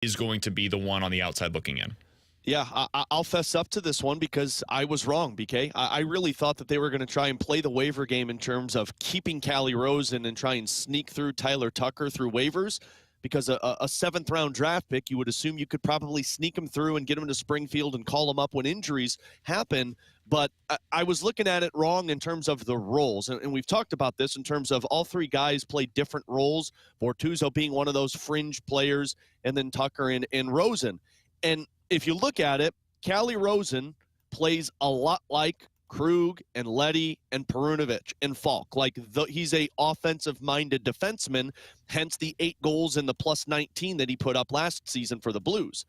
is going to be the one on the outside looking in. Yeah, I'll fess up to this one because I was wrong, BK. I really thought that they were going to try and play the waiver game in terms of keeping Callie Rosen and try and sneak through Tyler Tucker through waivers, because a seventh-round draft pick, you would assume you could probably sneak him through and get him to Springfield and call him up when injuries happen. But I was looking at it wrong in terms of the roles. And we've talked about this in terms of all three guys play different roles, Bortuzzo being one of those fringe players, and then Tucker and Rosen. And if you look at it, Callie Rosen plays a lot like Krug and Leddy and Perunovic and Falk. He's a offensive-minded defenseman, hence the 8 goals and the plus 19 that he put up last season for the Blues.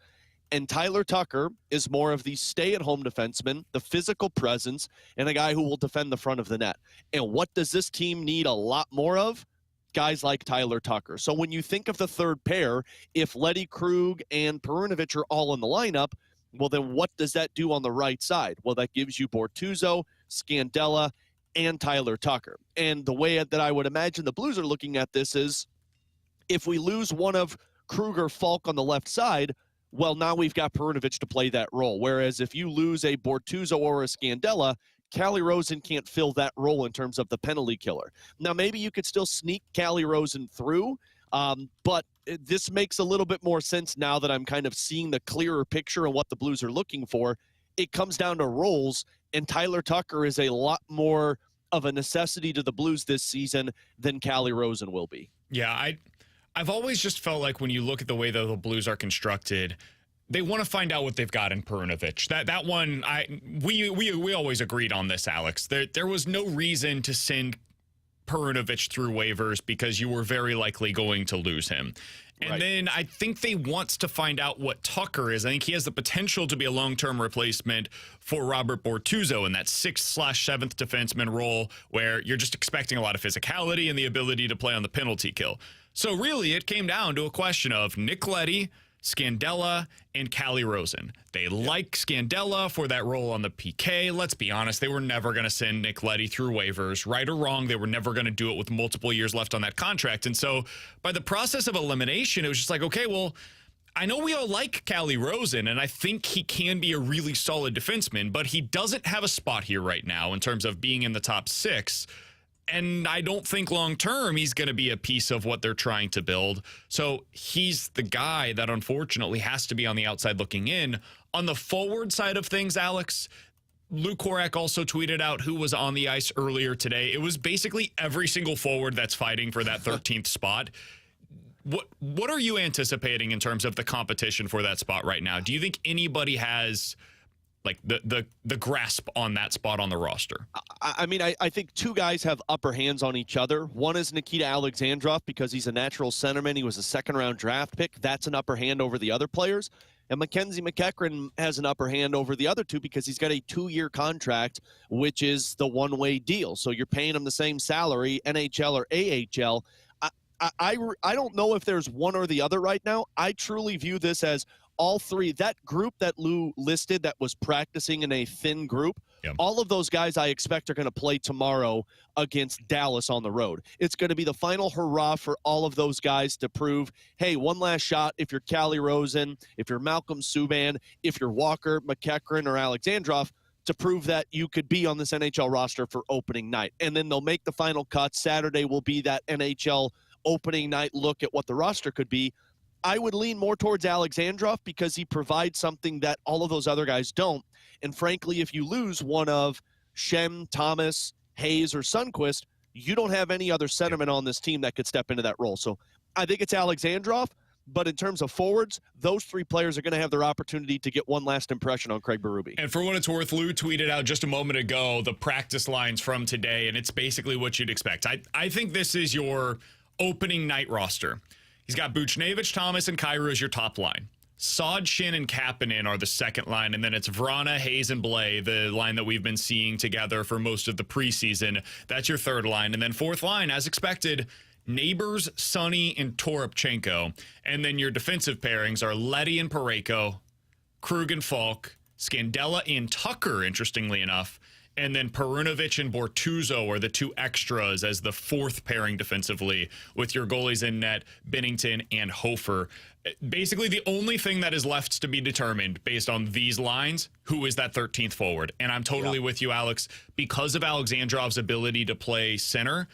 And Tyler Tucker is more of the stay-at-home defenseman, the physical presence, and a guy who will defend the front of the net. And what does this team need a lot more of? Guys like Tyler Tucker. So when you think of the third pair, if Leddy, Krug, and Perunovic are all in the lineup, well, then what does that do on the right side? Well, that gives you Bortuzzo, Scandella, and Tyler Tucker. And the way that I would imagine the Blues are looking at this is, if we lose one of Krug or Falk on the left side, well, now we've got Perunovic to play that role. Whereas if you lose a Bortuzzo or a Scandella, Callie Rosen can't fill that role in terms of the penalty killer. Now, maybe you could still sneak Callie Rosen through, but this makes a little bit more sense now that I'm kind of seeing the clearer picture of what the Blues are looking for. It comes down to roles, and Tyler Tucker is a lot more of a necessity to the Blues this season than Callie Rosen will be. Yeah, I've always just felt like when you look at the way that the Blues are constructed, they want to find out what they've got in Perunovic. That one, we always agreed on this, Alex. There was no reason to send Perunovic through waivers because you were very likely going to lose him. And then I think they want to find out what Tucker is. I think he has the potential to be a long-term replacement for Robert Bortuzzo in that 6th/7th defenseman role where you're just expecting a lot of physicality and the ability to play on the penalty kill. So really, it came down to a question of Nick Leddy, Scandella, and Callie Rosen. They like Scandella for that role on the PK. Let's be honest, they were never going to send Nick Leddy through waivers. Right or wrong, they were never going to do it with multiple years left on that contract. And so by the process of elimination, it was just like, okay, well, I know we all like Callie Rosen, and I think he can be a really solid defenseman, but he doesn't have a spot here right now in terms of being in the top 6. And I don't think long-term he's going to be a piece of what they're trying to build. So he's the guy that unfortunately has to be on the outside looking in. On the forward side of things, Alex, Lou Korak also tweeted out who was on the ice earlier today. It was basically every single forward that's fighting for that 13th spot. What are you anticipating in terms of the competition for that spot right now? Do you think anybody has like the grasp on that spot on the roster? I mean, I think two guys have upper hands on each other. One is Nikita Alexandrov because he's a natural centerman. He was a second-round draft pick. That's an upper hand over the other players. And Mackenzie McEachran has an upper hand over the other two because he's got a 2-year contract, which is the one-way deal. So you're paying him the same salary, NHL or AHL. I don't know if there's one or the other right now. I truly view this as all three. That group that Lou listed that was practicing in a thin group, all of those guys I expect are going to play tomorrow against Dallas on the road. It's going to be the final hurrah for all of those guys to prove, hey, one last shot if you're Callie Rosen, if you're Malcolm Subban, if you're Walker, McEachran, or Alexandrov, to prove that you could be on this NHL roster for opening night. And then they'll make the final cut. Saturday will be that NHL opening night look at what the roster could be. I would lean more towards Alexandrov because he provides something that all of those other guys don't. And frankly, if you lose one of Shem, Thomas, Hayes, or Sundqvist, you don't have any other centerman on this team that could step into that role. So I think it's Alexandrov, but in terms of forwards, those three players are going to have their opportunity to get one last impression on Craig Berube. And for what it's worth, Lou tweeted out just a moment ago the practice lines from today, and it's basically what you'd expect. I think this is your opening night roster. He's got Buchnevich, Thomas, and Kyrou as your top line. Saad, Shin, and Kapanen are the second line, and then it's Vrana, Hayes, and Blais, the line that we've been seeing together for most of the preseason. That's your third line. And then fourth line, as expected, Neighbors, Sonny, and Toropchenko. And then your defensive pairings are Leddy and Parayko, Krug and Falk, Scandella and Tucker, interestingly enough, and then Perunovic and Bortuzzo are the two extras as the fourth pairing defensively, with your goalies in net, Binnington and Hofer. Basically, the only thing that is left to be determined based on these lines, who is that 13th forward? And I'm totally with you, Alex. Because of Alexandrov's ability to play center,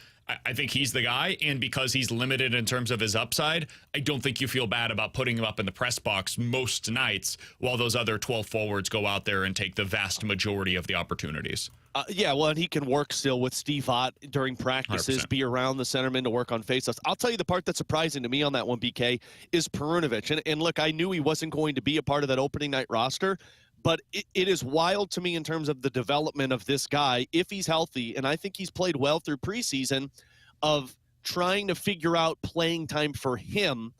I think he's the guy, and because he's limited in terms of his upside, I don't think you feel bad about putting him up in the press box most nights while those other 12 forwards go out there and take the vast majority of the opportunities. Yeah, well, and he can work still with Steve Ott during practices, 100%. be around the centerman to work on faceoffs. I'll tell you the part that's surprising to me on that one, BK, is Perunovic. And look, I knew he wasn't going to be a part of that opening night roster, but it is wild to me in terms of the development of this guy, if he's healthy, and I think he's played well through preseason, of trying to figure out playing time for him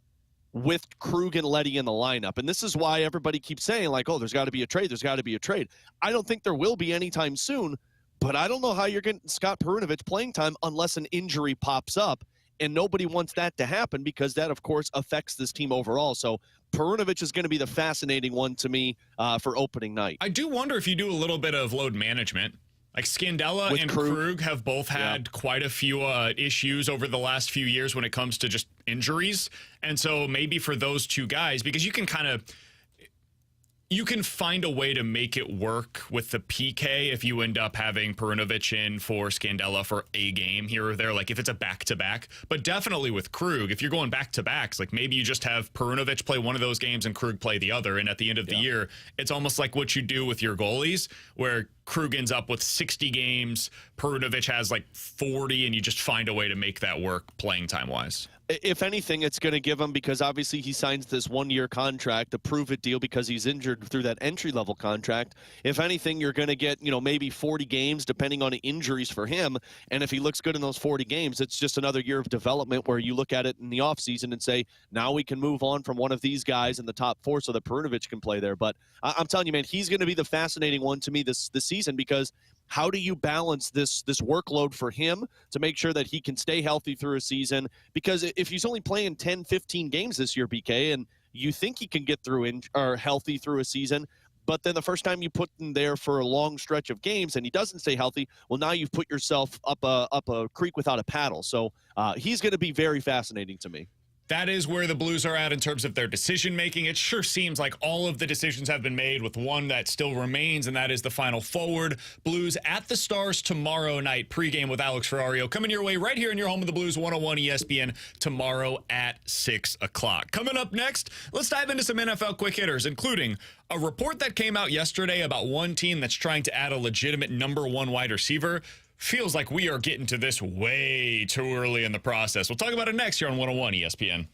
with Krug and Leddy in the lineup. And this is why everybody keeps saying, like, oh, there's got to be a trade. There's got to be a trade. I don't think there will be anytime soon, but I don't know how you're getting Scott Perunovic playing time unless an injury pops up. And nobody wants that to happen because that, of course, affects this team overall. So Perunovic is going to be the fascinating one to me for opening night. I do wonder if you do a little bit of load management. Like Scandella With and Krug have both had quite a few issues over the last few years when it comes to just injuries. And so maybe for those two guys, because you can find a way to make it work with the PK if you end up having Perunovic in for Scandella for a game here or there, like if it's a back-to-back. But definitely with Krug, if you're going back-to-backs, like maybe you just have Perunovic play one of those games and Krug play the other. And at the end of the year, it's almost like what you do with your goalies, where Krug ends up with 60 games, Perunovic has like 40, and you just find a way to make that work playing time-wise. If anything, it's going to give him, because obviously he signs this one-year contract, a prove-it deal, because he's injured through that entry-level contract. If anything, you're going to get, maybe 40 games, depending on the injuries for him. And if he looks good in those 40 games, it's just another year of development where you look at it in the offseason and say, now we can move on from one of these guys in the top four so that Perunovic can play there. But I'm telling you, man, he's going to be the fascinating one to me this season, because how do you balance this workload for him to make sure that he can stay healthy through a season? Because if he's only playing 10, 15 games this year, BK, and you think he can get through healthy through a season, but then the first time you put him there for a long stretch of games and he doesn't stay healthy, well, now you've put yourself up a creek without a paddle. So he's going to be very fascinating to me. That is where the Blues are at in terms of their decision-making. It sure seems like all of the decisions have been made with one that still remains, and that is the final forward. Blues at the Stars tomorrow night, pregame with Alex Ferrario. Coming your way right here in your home of the Blues, 101 ESPN, tomorrow at 6 o'clock. Coming up next, let's dive into some NFL quick hitters, including a report that came out yesterday about one team that's trying to add a legitimate number one wide receiver. Feels like we are getting to this way too early in the process. We'll talk about it next here on 101 ESPN.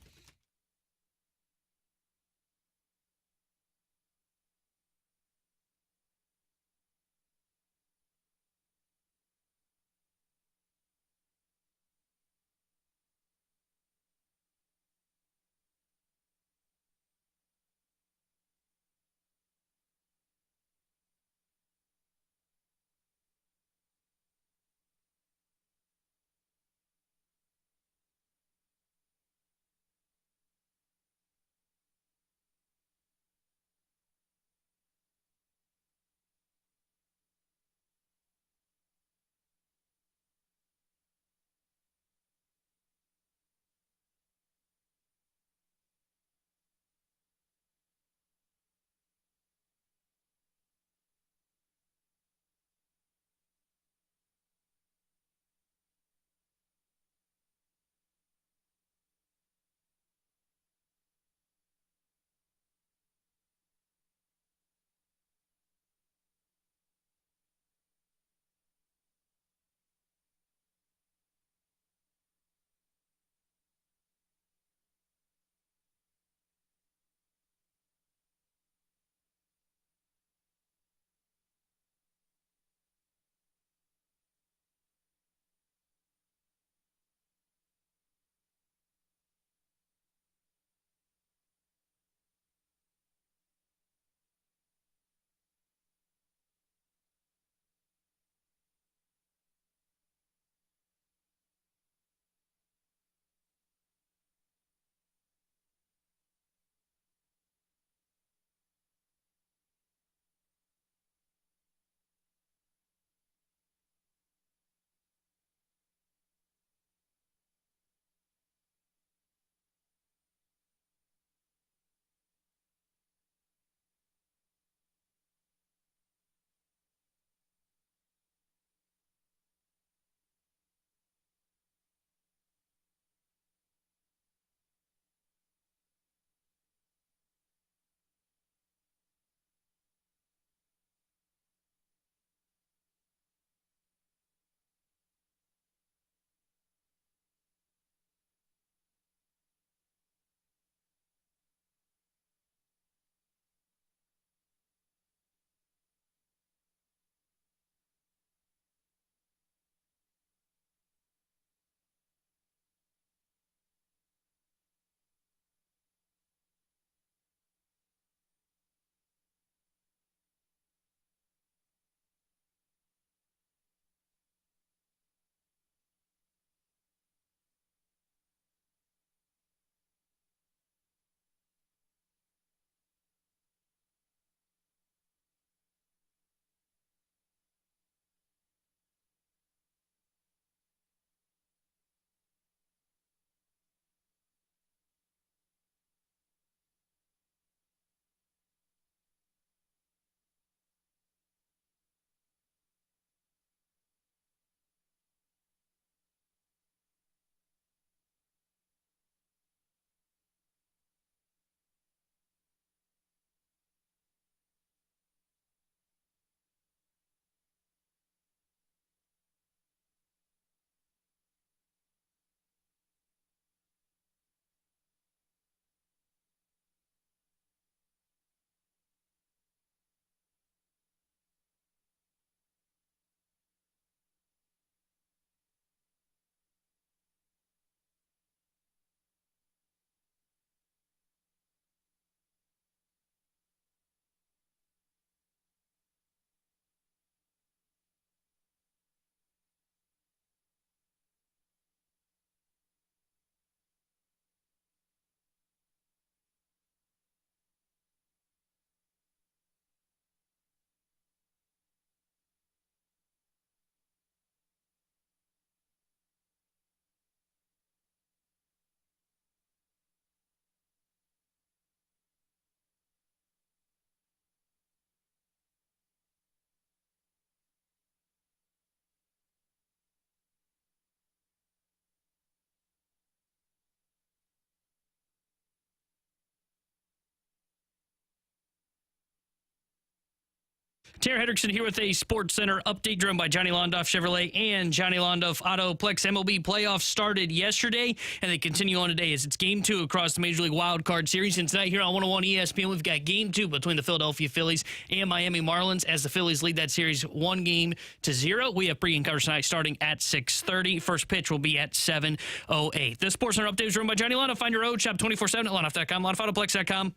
Tara Hendrickson here with a Sports Center update driven by Johnny Londoff Chevrolet and Johnny Londoff Autoplex. MLB playoffs started yesterday, and they continue on today as it's Game 2 across the Major League Wild Card Series. And tonight here on 101 ESPN, we've got Game 2 between the Philadelphia Phillies and Miami Marlins as the Phillies lead that series 1-0. We have pregame coverage tonight starting at 6:30. First pitch will be at 7:08. The Sports Center update is driven by Johnny Londoff. Find your road shop 24/7 at londoff.com, londoffAutoplex.com.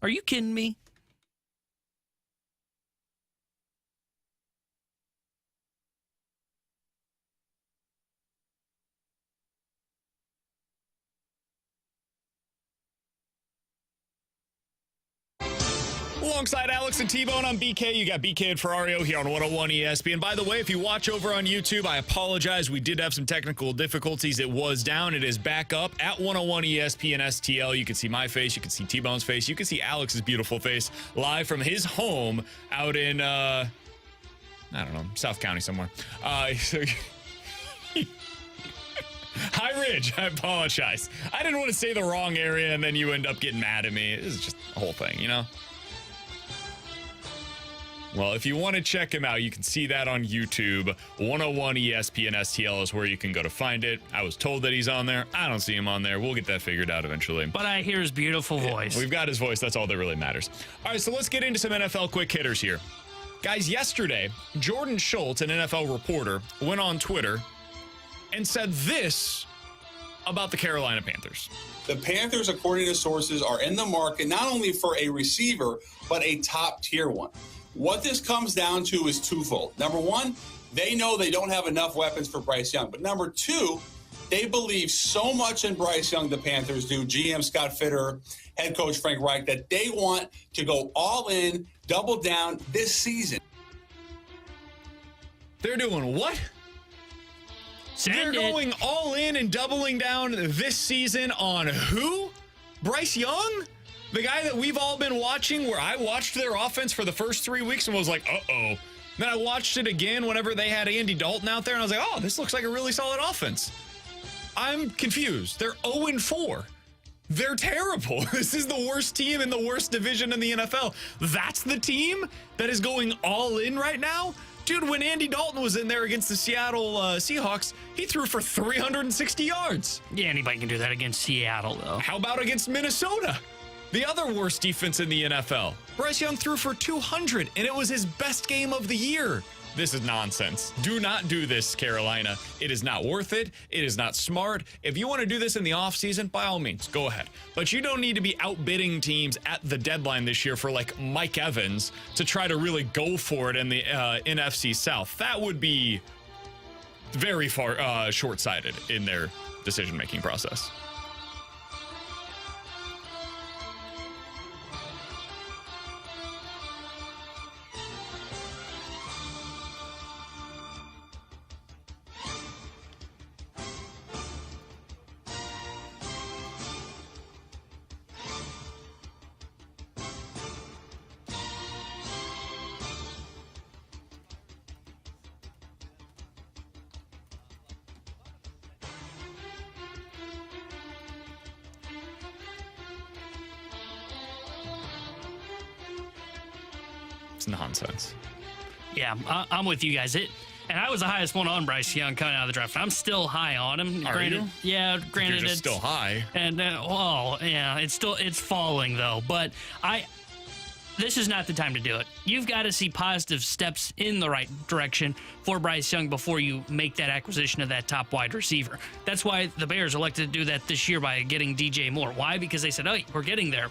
Are you kidding me? Alongside Alex and T-Bone on BK, you got BK and Ferrario here on 101 ESPN. By the way, if you watch over on YouTube, I apologize. We did have some technical difficulties. It was down. It is back up at 101 ESPN STL. You can see my face. You can see T-Bone's face. You can see Alex's beautiful face live from his home out in, I don't know, South County somewhere. High Ridge, I apologize. I didn't want to say the wrong area, and then you end up getting mad at me. This is just a whole thing, you know? Well, if you want to check him out, you can see that on YouTube. 101 ESPN STL is where you can go to find it. I was told that he's on there. I don't see him on there. We'll get that figured out eventually. But I hear his beautiful voice. We've got his voice. That's all that really matters. All right, so let's get into some NFL quick hitters here. Guys, yesterday, Jordan Schultz, an NFL reporter, went on Twitter and said this about the Carolina Panthers. The Panthers, according to sources, are in the market not only for a receiver, but a top-tier one. What this comes down to is twofold. Number one, they know they don't have enough weapons for Bryce Young. But number two, they believe so much in Bryce Young, the Panthers do, GM Scott Fitter, head coach Frank Reich, that they want to go all in, double down this season. They're doing what? They're going all in and doubling down this season on who? Bryce Young? The guy that we've all been watching, where I watched their offense for the first 3 weeks and was like, uh-oh. Then I watched it again whenever they had Andy Dalton out there, and I was like, oh, this looks like a really solid offense. I'm confused. They're 0-4. They're terrible. This is the worst team in the worst division in the NFL. That's the team that is going all in right now? Dude, when Andy Dalton was in there against the Seattle Seahawks, he threw for 360 yards. Yeah, anybody can do that against Seattle, though. How about against Minnesota? The other worst defense in the NFL. Bryce Young threw for 200, and it was his best game of the year. This is nonsense. Do not do this, Carolina. It is not worth it. It is not smart. If you want to do this in the offseason, by all means, go ahead. But you don't need to be outbidding teams at the deadline this year for like Mike Evans to try to really go for it in the NFC South. That would be very far short-sighted in their decision-making process. It's nonsense. Yeah, I'm with you guys. And I was the highest one on Bryce Young coming out of the draft. I'm still high on him. Are you? Yeah, granted, You're just still high. And well, yeah, it's falling though. But this is not the time to do it. You've got to see positive steps in the right direction for Bryce Young before you make that acquisition of that top wide receiver. That's why the Bears elected to do that this year by getting DJ Moore. Why? Because they said, oh, we're getting there.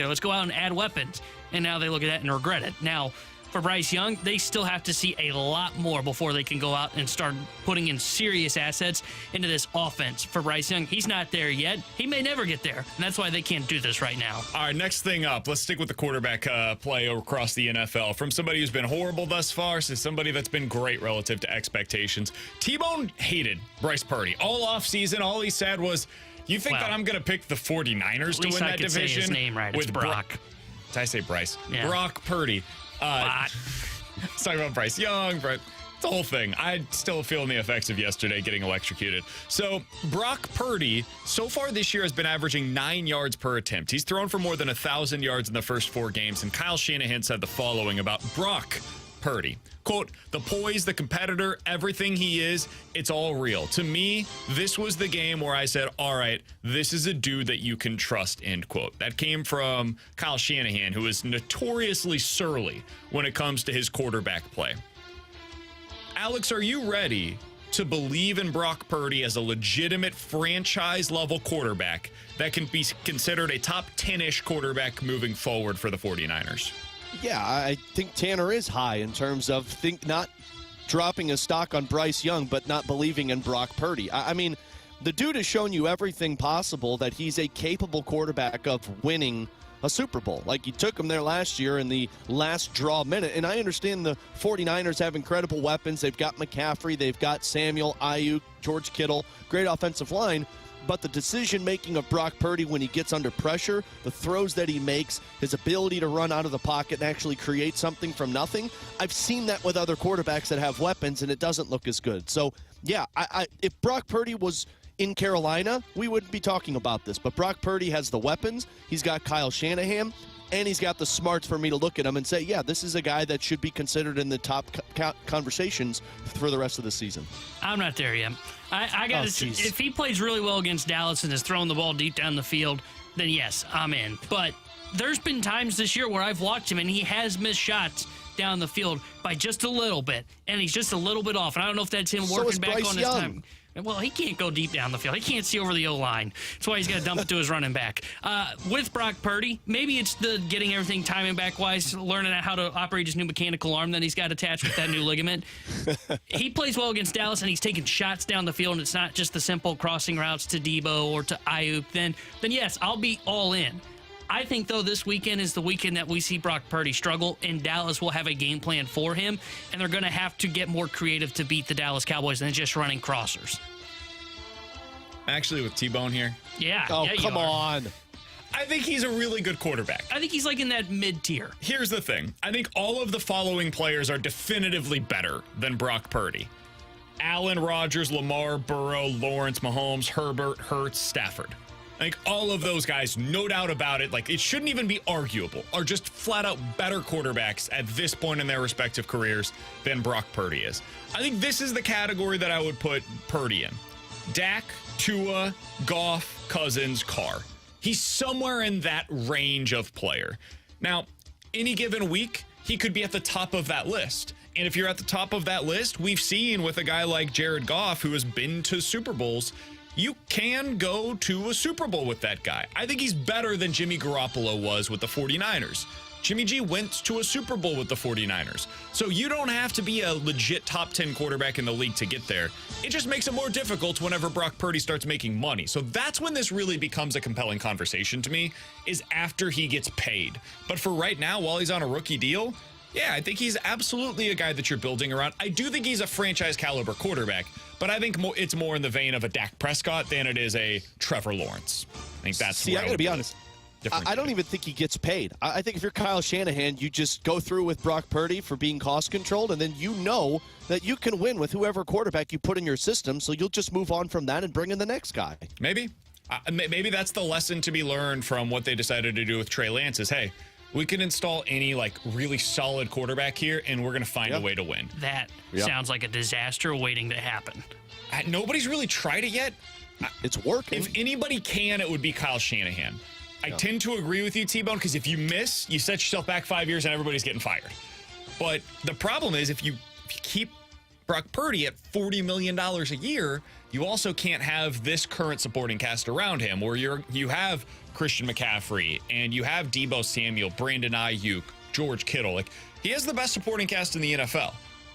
Let's go out and add weapons. And now they look at that and regret it. Now, for Bryce Young, they still have to see a lot more before they can go out and start putting in serious assets into this offense. For Bryce Young, he's not there yet. He may never get there, and that's why they can't do this right now. All right, next thing up, let's stick with the quarterback play across the NFL. From somebody who's been horrible thus far to somebody that's been great relative to expectations. T-Bone hated Bryce Purdy. All offseason, all he said was, you think that I'm going to pick the 49ers to win that division? Say his name right. It's Brock. Did I say Bryce? Yeah. Brock Purdy. Let's talk about Bryce Young, but the whole thing. I still feeling the effects of yesterday getting electrocuted. So Brock Purdy, so far this year, has been averaging 9 yards per attempt. He's thrown for more than 1,000 yards in the first 4 games, and Kyle Shanahan said the following about Brock Purdy. Quote, the poise, the competitor, everything he is, it's all real. To me, this was the game where I said, all right, this is a dude that you can trust, end quote. That came from Kyle Shanahan, who is notoriously surly when it comes to his quarterback play. Alex, are you ready to believe in Brock Purdy as a legitimate franchise-level quarterback that can be considered a top 10-ish quarterback moving forward for the 49ers? Yeah, I think Tanner is high in terms of not dropping a stock on Bryce Young, but not believing in Brock Purdy. I mean, the dude has shown you everything possible that he's a capable quarterback of winning a Super Bowl. Like, you took him there last year in the last draw minute. And I understand the 49ers have incredible weapons. They've got McCaffrey, they've got Samuel, Ayuk, George Kittle, great offensive line. But the decision-making of Brock Purdy when he gets under pressure, the throws that he makes, his ability to run out of the pocket and actually create something from nothing, I've seen that with other quarterbacks that have weapons, and it doesn't look as good. So, yeah, if Brock Purdy was in Carolina, we wouldn't be talking about this. But Brock Purdy has the weapons. He's got Kyle Shanahan, and he's got the smarts for me to look at him and say, yeah, this is a guy that should be considered in the top conversations for the rest of the season. I'm not there yet. I got to see. If he plays really well against Dallas and is throwing the ball deep down the field, then yes, I'm in. But there's been times this year where I've watched him and he has missed shots down the field by just a little bit, and he's just a little bit off. And I don't know if that's him working back on his time. Well, he can't go deep down the field. He can't see over the O-line. That's why he's got to dump it to his running back. With Brock Purdy, maybe it's the getting everything timing back-wise, learning how to operate his new mechanical arm that he's got attached with that new ligament. He plays well against Dallas, and he's taking shots down the field, and it's not just the simple crossing routes to Debo or to Ayuk. Then yes, I'll be all in. I think, though, this weekend is the weekend that we see Brock Purdy struggle, and Dallas will have a game plan for him, and they're going to have to get more creative to beat the Dallas Cowboys than just running crossers. Actually, with T-Bone here. Yeah. Oh, yeah, come on. I think he's a really good quarterback. I think he's like in that mid-tier. Here's the thing. I think all of the following players are definitively better than Brock Purdy. Allen, Rodgers, Lamar, Burrow, Lawrence, Mahomes, Herbert, Hurts, Stafford. I think all of those guys, no doubt about it, like it shouldn't even be arguable, are just flat out better quarterbacks at this point in their respective careers than Brock Purdy is. I think this is the category that I would put Purdy in. Dak, Tua, Goff, Cousins, Carr. He's somewhere in that range of player. Now, any given week, he could be at the top of that list. And if you're at the top of that list, we've seen with a guy like Jared Goff, who has been to Super Bowls, you can go to a Super Bowl with that guy. I think he's better than Jimmy Garoppolo was with the 49ers. Jimmy G went to a Super Bowl with the 49ers. So you don't have to be a legit top 10 quarterback in the league to get there. It just makes it more difficult whenever Brock Purdy starts making money. So that's when this really becomes a compelling conversation to me, is after he gets paid. But for right now, while he's on a rookie deal, yeah, I think he's absolutely a guy that you're building around. I do think he's a franchise caliber quarterback, but I think it's more in the vein of a Dak Prescott than it is a Trevor Lawrence. I think that's See, I got to be honest. I don't even think he gets paid. I think if you're Kyle Shanahan, you just go through with Brock Purdy for being cost controlled, and then you know that you can win with whoever quarterback you put in your system, so you'll just move on from that and bring in the next guy. Maybe. Maybe that's the lesson to be learned from what they decided to do with Trey Lance is, hey, we can install any like really solid quarterback here, and we're going to find a way to win. That sounds like a disaster waiting to happen. Nobody's really tried it yet. It's working. If anybody can, it would be Kyle Shanahan. I tend to agree with you, T-Bone, because if you miss, you set yourself back 5 years and everybody's getting fired. But the problem is if you keep Brock Purdy at $40 million a year, you also can't have this current supporting cast around him where you have Christian McCaffrey and you have Debo Samuel, Brandon Ayuk, George Kittle. Like, he has the best supporting cast in the NFL.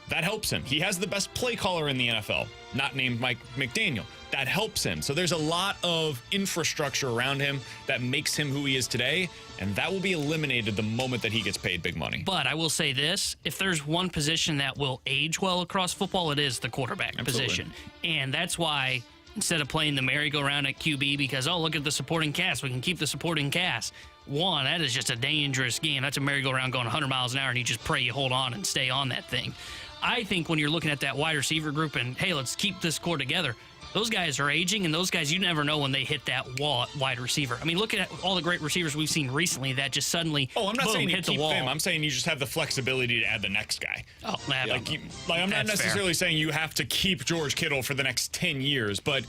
That helps him. He has the best play caller in the NFL, not named Mike McDaniel. That helps him. So there's a lot of infrastructure around him that makes him who he is today, and that will be eliminated the moment that he gets paid big money. But I will say this, if there's one position that will age well across football, it is the quarterback position. And that's why instead of playing the merry-go-round at QB because, oh, look at the supporting cast, we can keep the supporting cast. One, that is just a dangerous game. That's a merry-go-round going 100 miles an hour, and you just pray you hold on and stay on that thing. I think when you're looking at that wide receiver group and, hey, let's keep this core together, those guys are aging, and those guys, you never know when they hit that wall at wide receiver. I mean, look at all the great receivers we've seen recently that just suddenly I'm not boom, saying you hit the keep wall. them. I'm saying you just have the flexibility to add the next guy. Oh, man. I'm not That's necessarily fair. saying you have to keep George Kittle for the next 10 years, but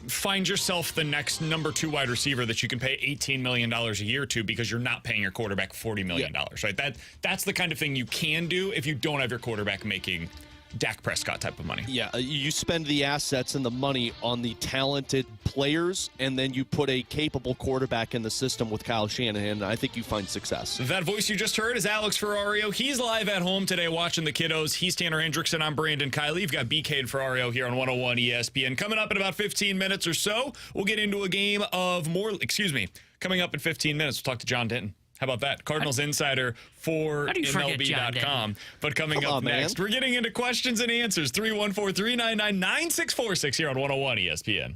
find yourself the next number 2 wide receiver that you can pay $18 million a year to because you're not paying your quarterback $40 million, right? That's the kind of thing you can do if you don't have your quarterback making Dak Prescott type of money. Yeah, you spend the assets and the money on the talented players, and then you put a capable quarterback in the system with Kyle Shanahan, and I think you find success. That voice you just heard is Alex Ferrario. He's live at home today watching the kiddos. He's Tanner Hendrickson. I'm Brandon Kiley. You've got BK and Ferrario here on 101 ESPN. Coming up in about 15 minutes or so, we'll get into a game of coming up in 15 minutes, we'll talk to John Denton. How about that? Cardinals insider for MLB.com. But coming up next, we're getting into questions and answers. 314-399-9646 here on 101 ESPN.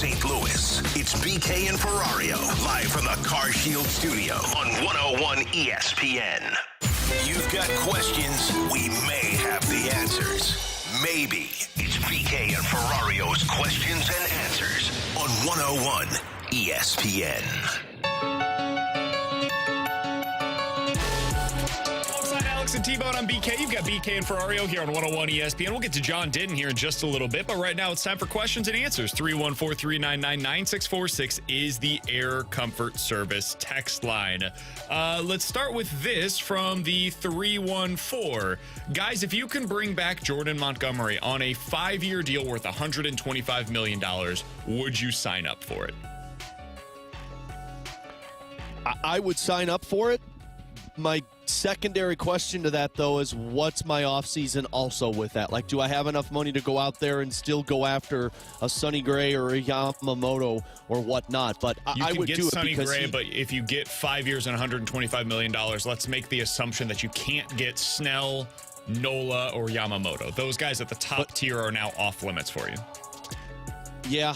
St. Louis. It's BK and Ferrario, live from the Car Shield studio on 101 ESPN. You've got questions, we may have the answers. Maybe. It's BK and Ferrario's Questions and Answers on 101 ESPN. Alex and T-Bone on BK. You've got BK and Ferrario here on 101 ESPN. We'll get to John Denton here in just a little bit, but right now it's time for questions and answers. 314-399-9646 is the Air Comfort Service text line. Let's start with this from the 314. Guys, if you can bring back Jordan Montgomery on a 5-year deal worth $125 million, would you sign up for it? I would sign up for it. My secondary question to that, though, is what's my offseason also with that? Like, do I have enough money to go out there and still go after a Sonny Gray or a Yamamoto or whatnot? But I would do it Sonny because Gray, but if you get 5 years and $125 million, let's make the assumption that you can't get Snell, Nola, or Yamamoto. Those guys at the top tier are now off limits for you. Yeah,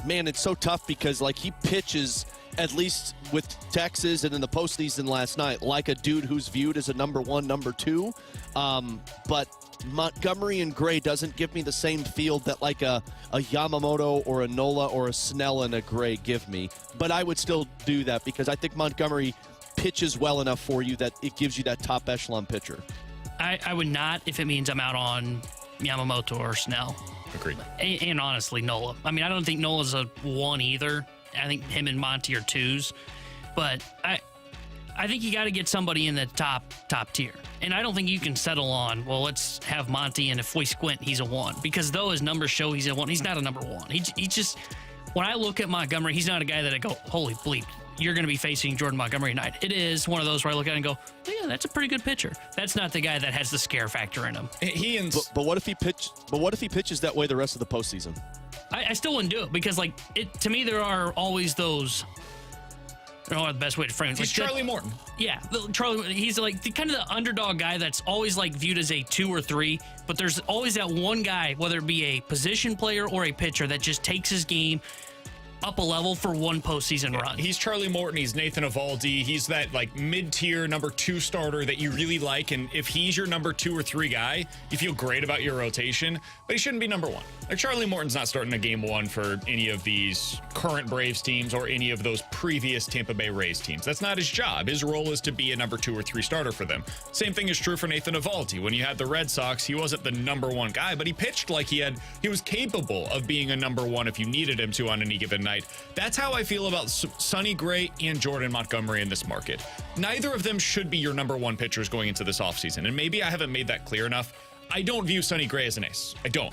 man, it's so tough because, like, he pitches, at least with Texas and in the postseason last night, like a dude who's viewed as a number one, number two. But Montgomery and Gray doesn't give me the same feel that like a Yamamoto or a Nola or a Snell and a Gray give me. But I would still do that because I think Montgomery pitches well enough for you that it gives you that top echelon pitcher. I would not if it means I'm out on Yamamoto or Snell. Agreed. And honestly, Nola. I mean, I don't think Nola's a 1 either. I think him and Monty are 2s. But I think you got to get somebody in the top tier. And I don't think you can settle on, well, let's have Monty, and if we squint, he's a 1. Because though his numbers show he's a 1, he's not a number 1. He just, when I look at Montgomery, he's not a guy that I go, holy bleep, you're going to be facing Jordan Montgomery tonight. It is one of those where I look at it and go, oh, yeah, that's a pretty good pitcher. That's not the guy that has the scare factor in him. But what if he pitches that way the rest of the postseason? I still wouldn't do it because, like, to me, there are always those. I don't know the best way to frame it. He's like Charlie Morton. Yeah, Charlie. He's like the kind of the underdog guy that's always like viewed as a 2 or 3. But there's always that one guy, whether it be a position player or a pitcher, that just takes his game up a level for one postseason run. He's Charlie Morton. He's Nathan Eovaldi. He's that like mid-tier number 2 starter that you really like. And if he's your number 2 or 3 guy, you feel great about your rotation, but he shouldn't be number 1. Like Charlie Morton's not starting a game 1 for any of these current Braves teams or any of those previous Tampa Bay Rays teams. That's not his job. His role is to be a number 2 or 3 starter for them. Same thing is true for Nathan Eovaldi. When you had the Red Sox, he wasn't the number 1 guy, but he pitched like he was capable of being a number 1 if you needed him to on any given night. That's how I feel about Sonny Gray and Jordan Montgomery in this market. Neither of them should be your number 1 pitchers going into this offseason. And maybe I haven't made that clear enough. I don't view Sonny Gray as an ace. I don't.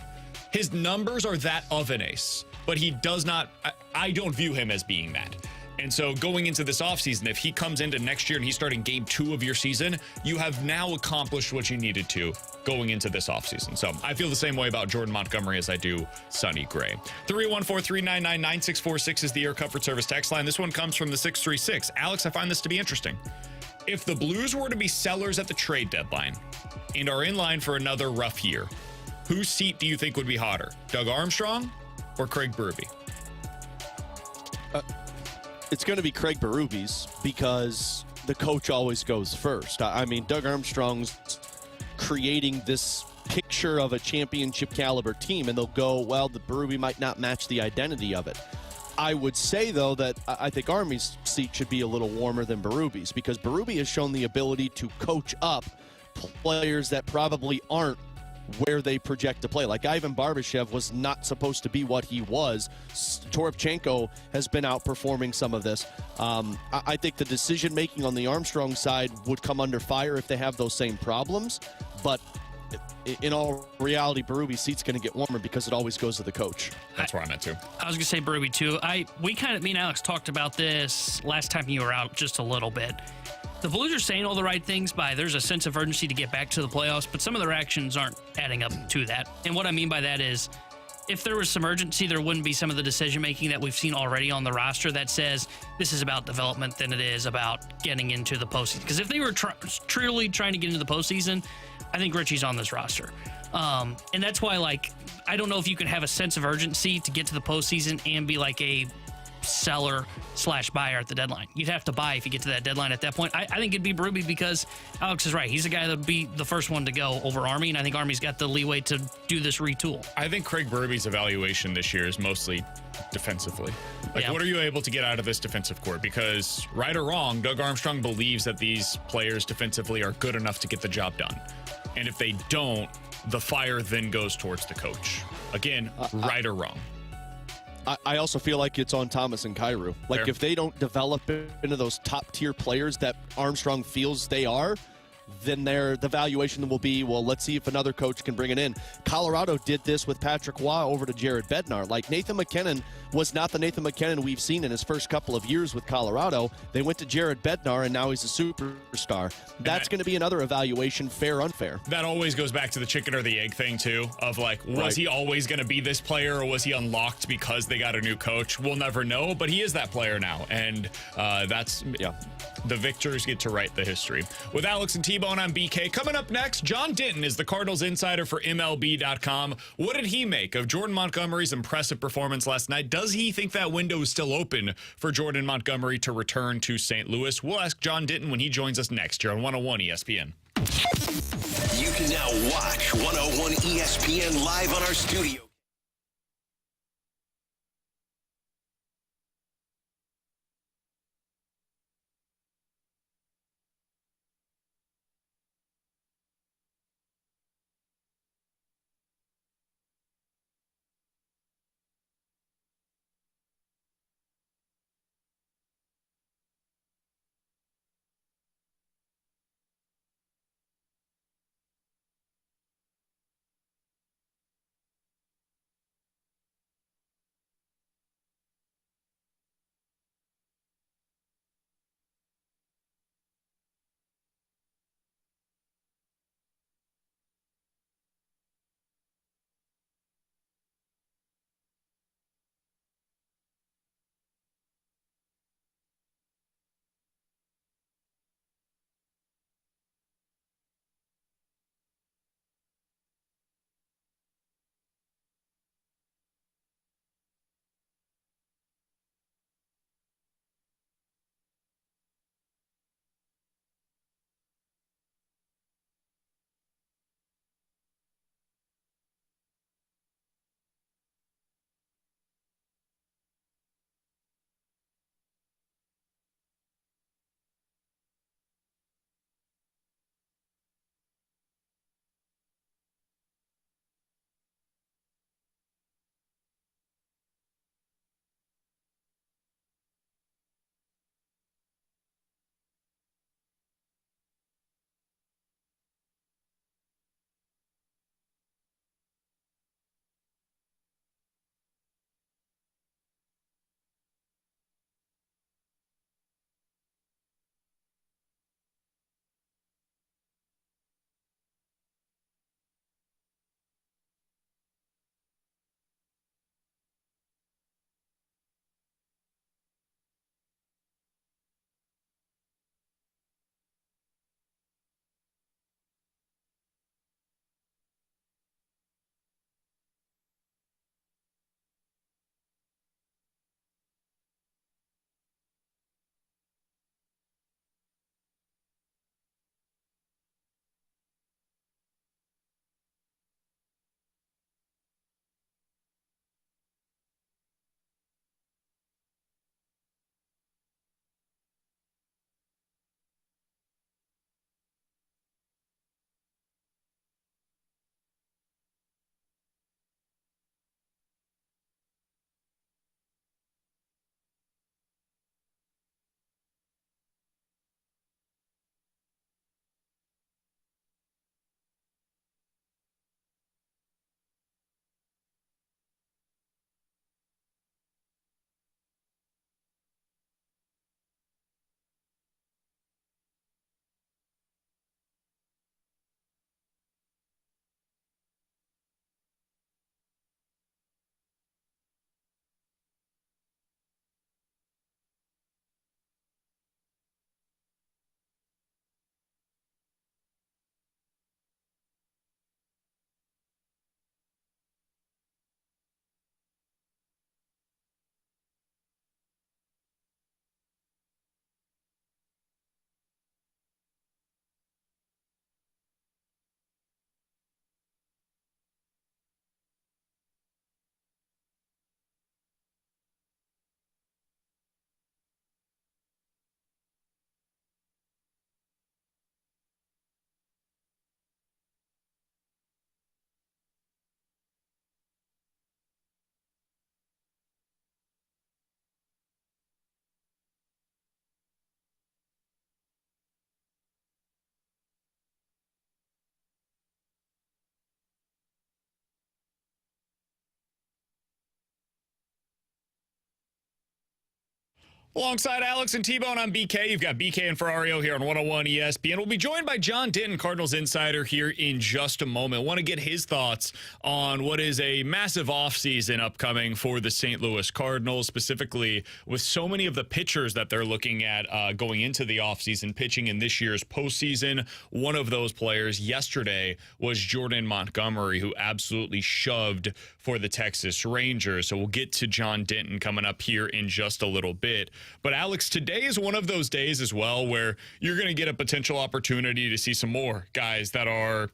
His numbers are that of an ace, but he does not, I don't view him as being that. And so going into this offseason, if he comes into next year and he's starting game 2 of your season, you have now accomplished what you needed to going into this offseason. So I feel the same way about Jordan Montgomery as I do Sonny Gray. 314-399-9646 is the Air Comfort Service text line. This one comes from the 636. Alex, I find this to be interesting. If the Blues were to be sellers at the trade deadline and are in line for another rough year, whose seat do you think would be hotter, Doug Armstrong or Craig Berube? It's going to be Craig Berube's because the coach always goes first. I mean, Doug Armstrong's creating this picture of a championship caliber team, and they'll go, well, the Berube might not match the identity of it. I would say, though, that I think Army's seat should be a little warmer than Berube's because Berube has shown the ability to coach up players that probably aren't where they project to play. Like Ivan Barbashev was not supposed to be what he was. Toropchenko has been outperforming some of this. I think the decision-making on the Armstrong side would come under fire if they have those same problems. But in all reality, Berube's seat's going to get warmer because it always goes to the coach. That's where I'm at, too. I was going to say Berube, too. Me and Alex talked about this last time you were out just a little bit. The Blues are saying all the right things by there's a sense of urgency to get back to the playoffs, but some of their actions aren't adding up to that. And what I mean by that is if there was some urgency, there wouldn't be some of the decision-making that we've seen already on the roster that says this is about development than it is about getting into the postseason. Because if they were truly trying to get into the postseason, I think Richie's on this roster. And that's why, like, I don't know if you can have a sense of urgency to get to the postseason and be like a seller/buyer at the deadline. You'd have to buy if you get to that deadline at that point. I think it'd be Berube because Alex is right. He's the guy that would be the first one to go over Army, and I think Army's got the leeway to do this retool. I think Craig Berube's evaluation this year is mostly defensively. Like, what are you able to get out of this defensive core? Because, right or wrong, Doug Armstrong believes that these players defensively are good enough to get the job done. And if they don't, the fire then goes towards the coach. Again, right or wrong. I also feel like it's on Thomas and Kyrou. Like, Fair. if they don't develop into those top-tier players that Armstrong feels they are, then the valuation will be, well, let's see if another coach can bring it in. Colorado did this with Patrick Waugh over to Jared Bednar. Like, Nathan McKinnon was not the Nathan McKinnon we've seen in his first couple of years with Colorado. They went to Jared Bednar, and now he's a superstar. That's going to be another evaluation, fair, unfair. That always goes back to the chicken or the egg thing, too, of like, was he always going to be this player, or was he unlocked because they got a new coach? We'll never know, but he is that player now, and that's the victors get to write the history. With Alex and T-Bone, I'm BK. Coming up next, John Denton is the Cardinals insider for MLB.com. What did he make of Jordan Montgomery's impressive performance last night? Does he think that window is still open for Jordan Montgomery to return to St. Louis? We'll ask John Denton when he joins us next here on 101 ESPN. You can now watch 101 ESPN live on our studio. Alongside Alex and T-Bone, I'm BK. You've got BK and Ferrario here on 101 ESPN. We'll be joined by John Denton, Cardinals insider, here in just a moment. Want to get his thoughts on what is a massive offseason upcoming for the St. Louis Cardinals, specifically with so many of the pitchers that they're looking at going into the offseason, pitching in this year's postseason. One of those players yesterday was Jordan Montgomery, who absolutely shoved for the Texas Rangers. So we'll get to John Denton coming up here in just a little bit. But Alex, today is one of those days as well where you're going to get a potential opportunity to see some more guys that are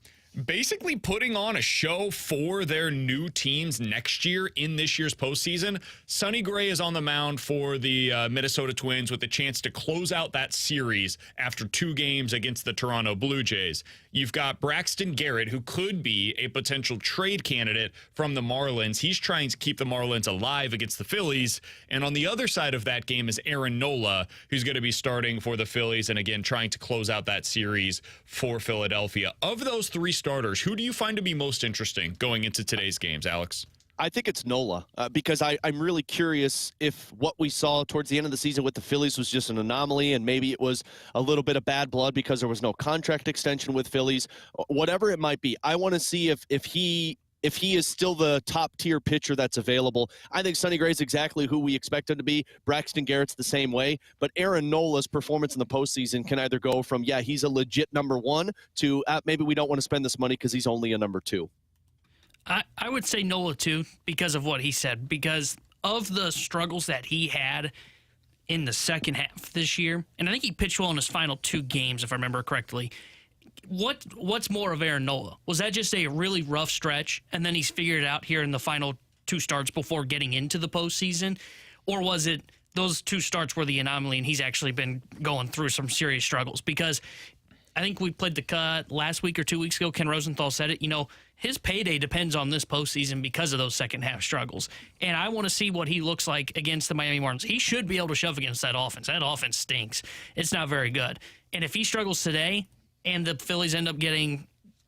basically putting on a show for their new teams next year in this year's postseason. Sonny Gray is on the mound for the Minnesota Twins with a chance to close out that series after 2 games against the Toronto Blue Jays. You've got Braxton Garrett, who could be a potential trade candidate from the Marlins. He's trying to keep the Marlins alive against the Phillies. And on the other side of that game is Aaron Nola, who's going to be starting for the Phillies and, again, trying to close out that series for Philadelphia. Of those 3 starters, who do you find to be most interesting going into today's games, Alex? I think it's Nola because I'm really curious if what we saw towards the end of the season with the Phillies was just an anomaly and maybe it was a little bit of bad blood because there was no contract extension with Phillies. Whatever it might be, I want to see if he is still the top-tier pitcher that's available. I think Sonny Gray's exactly who we expect him to be. Braxton Garrett's the same way. But Aaron Nola's performance in the postseason can either go from, yeah, he's a legit number 1 to maybe we don't want to spend this money because he's only a number 2. I would say Nola, too, because of what he said. Because of the struggles that he had in the second half this year, and I think he pitched well in his final 2 games, if I remember correctly. What's more of Aaron Nola? Was that just a really rough stretch, and then he's figured it out here in the final 2 starts before getting into the postseason? Or was it those 2 starts were the anomaly, and he's actually been going through some serious struggles? Because I think we played the cut last week or 2 weeks ago. Ken Rosenthal said it. His payday depends on this postseason because of those second half struggles. And I want to see what he looks like against the Miami Marlins. He should be able to shove against that offense. That offense stinks. It's not very good. And if he struggles today and the Phillies end up getting,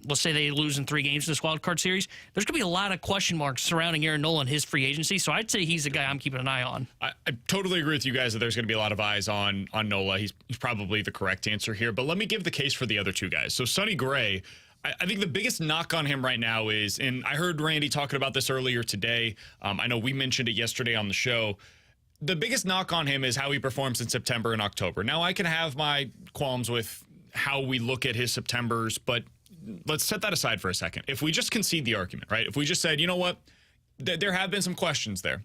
let's say they lose in 3 games in this wild card series, there's going to be a lot of question marks surrounding Aaron Nola and his free agency. So I'd say he's the guy I'm keeping an eye on. I totally agree with you guys that there's going to be a lot of eyes on Nola. He's probably the correct answer here. But let me give the case for the other 2 guys. So Sonny Gray, I think the biggest knock on him right now is, and I heard Randy talking about this earlier today. I know we mentioned it yesterday on the show. The biggest knock on him is how he performs in September and October. Now, I can have my qualms with how we look at his Septembers, but let's set that aside for a second. If we just concede the argument, right? If we just said, you know what, there have been some questions there.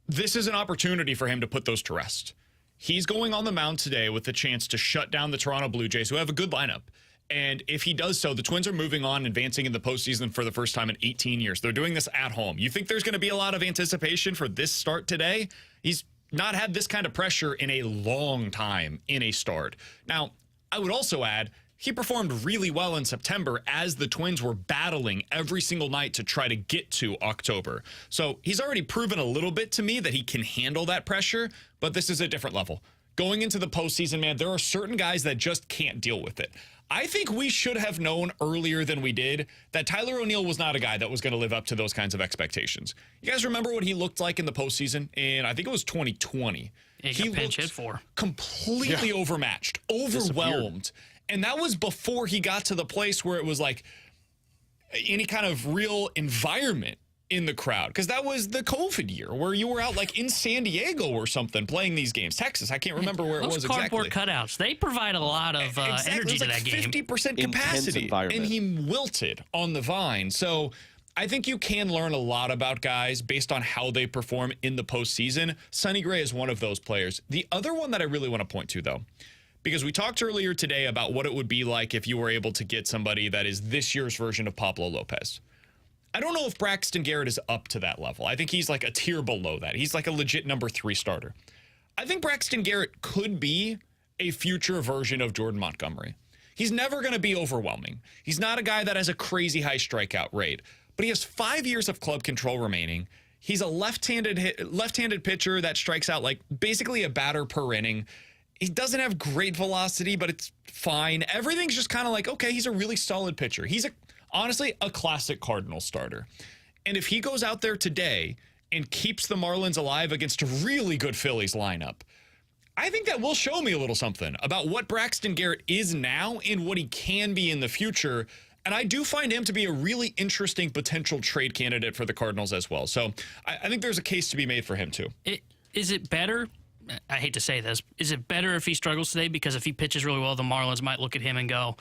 This is an opportunity for him to put those to rest. He's going on the mound today with the chance to shut down the Toronto Blue Jays, who have a good lineup. And if he does so, the Twins are moving on, advancing in the postseason for the first time in 18 years. They're doing this at home. You think there's going to be a lot of anticipation for this start today? He's not had this kind of pressure in a long time in a start. Now, I would also add, he performed really well in September as the Twins were battling every single night to try to get to October. So he's already proven a little bit to me that he can handle that pressure, but this is a different level. Going into the postseason, man, there are certain guys that just can't deal with it. I think we should have known earlier than we did that Tyler O'Neill was not a guy that was going to live up to those kinds of expectations. You guys remember what he looked like in the postseason? And I think it was 2020. He got pinch hit for. Completely overmatched, overwhelmed. And that was before he got to the place where it was like any kind of real environment in the crowd, because that was the COVID year where you were out like in San Diego or something playing these games. Texas, I can't remember where it was exactly. Those cardboard cutouts, they provide a lot of energy to that game. 50% capacity, and he wilted on the vine. So I think you can learn a lot about guys based on how they perform in the postseason. Sonny Gray is one of those players. The other one that I really want to point to, though, because we talked earlier today about what it would be like if you were able to get somebody that is this year's version of Pablo Lopez. I don't know if Braxton Garrett is up to that level. I think he's like a tier below that. He's like a legit number 3 starter. I think Braxton Garrett could be a future version of Jordan Montgomery. He's never going to be overwhelming. He's not a guy that has a crazy high strikeout rate, but he has 5 years of club control remaining. He's a left-handed pitcher that strikes out like basically a batter per inning. He doesn't have great velocity, but it's fine. Everything's just kind of like, okay, he's a really solid pitcher. He's honestly a classic Cardinals starter. And if he goes out there today and keeps the Marlins alive against a really good Phillies lineup, I think that will show me a little something about what Braxton Garrett is now and what he can be in the future. And I do find him to be a really interesting potential trade candidate for the Cardinals as well. So I think there's a case to be made for him too. Is it better? I hate to say this. Is it better if he struggles today? Because if he pitches really well, the Marlins might look at him and go,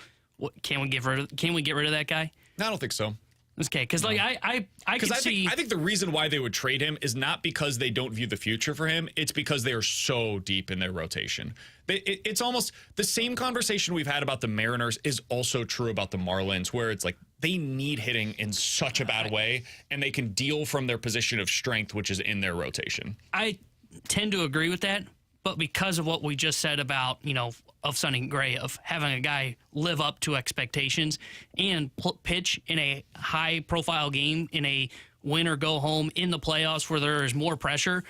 "Can we get rid of that guy?" No, I don't think so. Okay, because like I could see. I think the reason why they would trade him is not because they don't view the future for him. It's because they are so deep in their rotation. It's almost the same conversation we've had about the Mariners is also true about the Marlins, where it's like they need hitting in such a bad way, and they can deal from their position of strength, which is in their rotation. I tend to agree with that, but because of what we just said about, of Sonny Gray, of having a guy live up to expectations and pitch in a high-profile game, in a win-or-go-home in the playoffs where there is more pressure,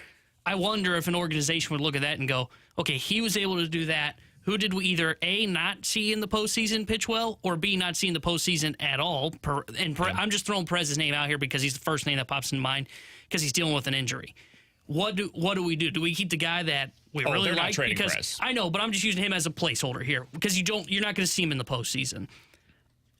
I wonder if an organization would look at that and go, okay, he was able to do that. Who did we either, A, not see in the postseason pitch well, or B, not see in the postseason at all? I'm just throwing Perez's name out here because he's the first name that pops in mind because he's dealing with an injury. What do we do? Do we keep the guy that we really they're like? not trading Because Perez. I know, but I'm just using him as a placeholder here because you're not going to see him in the postseason.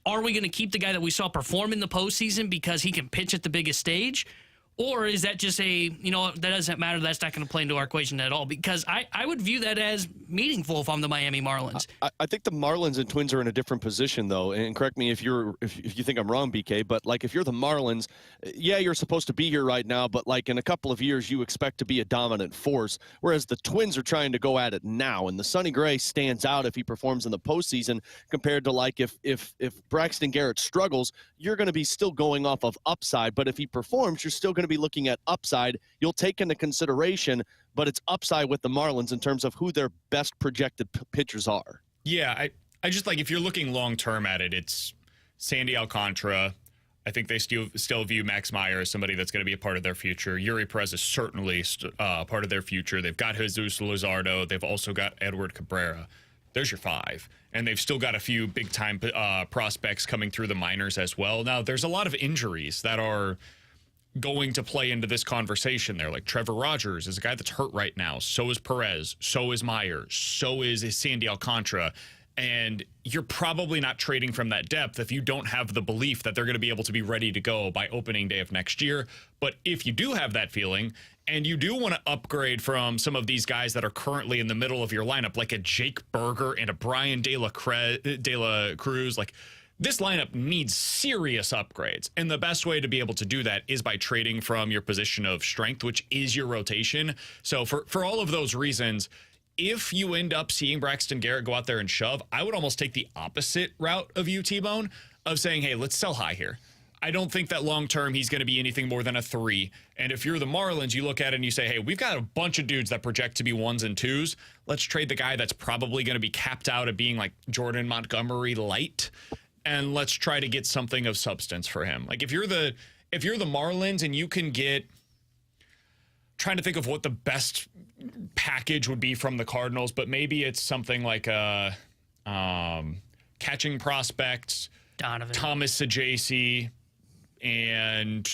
Are we going to keep the guy that we saw perform in the postseason because he can pitch at the biggest stage? Or is that just that doesn't matter, that's not going to play into our equation at all? Because I would view that as meaningful if I'm the Miami Marlins. I think the Marlins and Twins are in a different position, though. And correct me if you think I'm wrong, BK, but like if you're the Marlins, yeah, you're supposed to be here right now, but like in a couple of years, you expect to be a dominant force. Whereas the Twins are trying to go at it now. And the Sonny Gray stands out if he performs in the postseason compared to like if Braxton Garrett struggles, you're going to be still going off of upside. But if he performs, you're still going to be looking at upside. You'll take into consideration, but it's upside with the Marlins in terms of who their best projected pitchers are. Yeah, I just like if you're looking long term at it, it's Sandy Alcantara. I think they still view Max Meyer as somebody that's going to be a part of their future. Yuri Perez is certainly part of their future. They've got Jesus Luzardo. They've also got Edward Cabrera. There's your five. And they've still got a few big-time prospects coming through the minors as well. Now, there's a lot of injuries that are going to play into this conversation there. Like Trevor Rogers is a guy that's hurt right now. So is Perez. So is Meyer. So is Sandy Alcantara. And you're probably not trading from that depth if you don't have the belief that they're going to be able to be ready to go by opening day of next year. But if you do have that feeling and you do want to upgrade from some of these guys that are currently in the middle of your lineup, like a Jake Berger and a Brian De La Cruz, like this lineup needs serious upgrades. And the best way to be able to do that is by trading from your position of strength, which is your rotation. So for all of those reasons, if you end up seeing Braxton Garrett go out there and shove, I would almost take the opposite route of you, T-Bone, of saying, hey, let's sell high here. I don't think that long-term he's going to be anything more than a 3. And if you're the Marlins, you look at it and you say, hey, we've got a bunch of dudes that project to be 1s and 2s. Let's trade the guy that's probably going to be capped out at being like Jordan Montgomery light, and let's try to get something of substance for him. Like if you're the Marlins and you can get, trying to think of what the best package would be from the Cardinals, but maybe it's something like a catching prospects, Donovan, Thomas Sajaci, and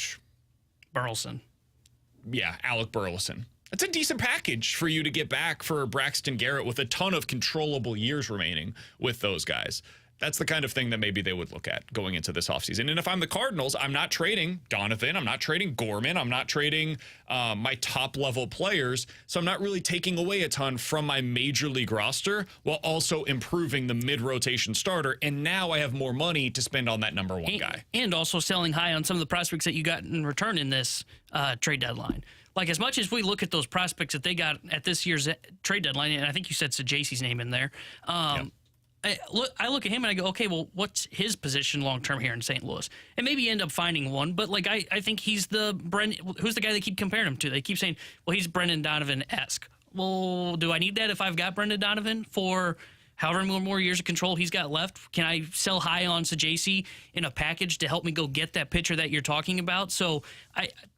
Burleson. Yeah, Alec Burleson. That's a decent package for you to get back for Braxton Garrett with a ton of controllable years remaining with those guys. That's the kind of thing that maybe they would look at going into this offseason. And if I'm the Cardinals, I'm not trading Donovan. I'm not trading Gorman. I'm not trading my top-level players. So I'm not really taking away a ton from my major league roster while also improving the mid-rotation starter. And now I have more money to spend on that number 1 guy. And also selling high on some of the prospects that you got in return in this trade deadline. Like, as much as we look at those prospects that they got at this year's trade deadline, and I think you said Sajaci's name in there, Yep. I look at him and I go, okay, well, what's his position long term here in St. Louis? And maybe you end up finding one, but like I think he's who's the guy they keep comparing him to? They keep saying, well, he's Brendan Donovan-esque. Well, do I need that if I've got Brendan Donovan for however many more years of control he's got left? Can I sell high on Sajaci in a package to help me go get that pitcher that you're talking about? So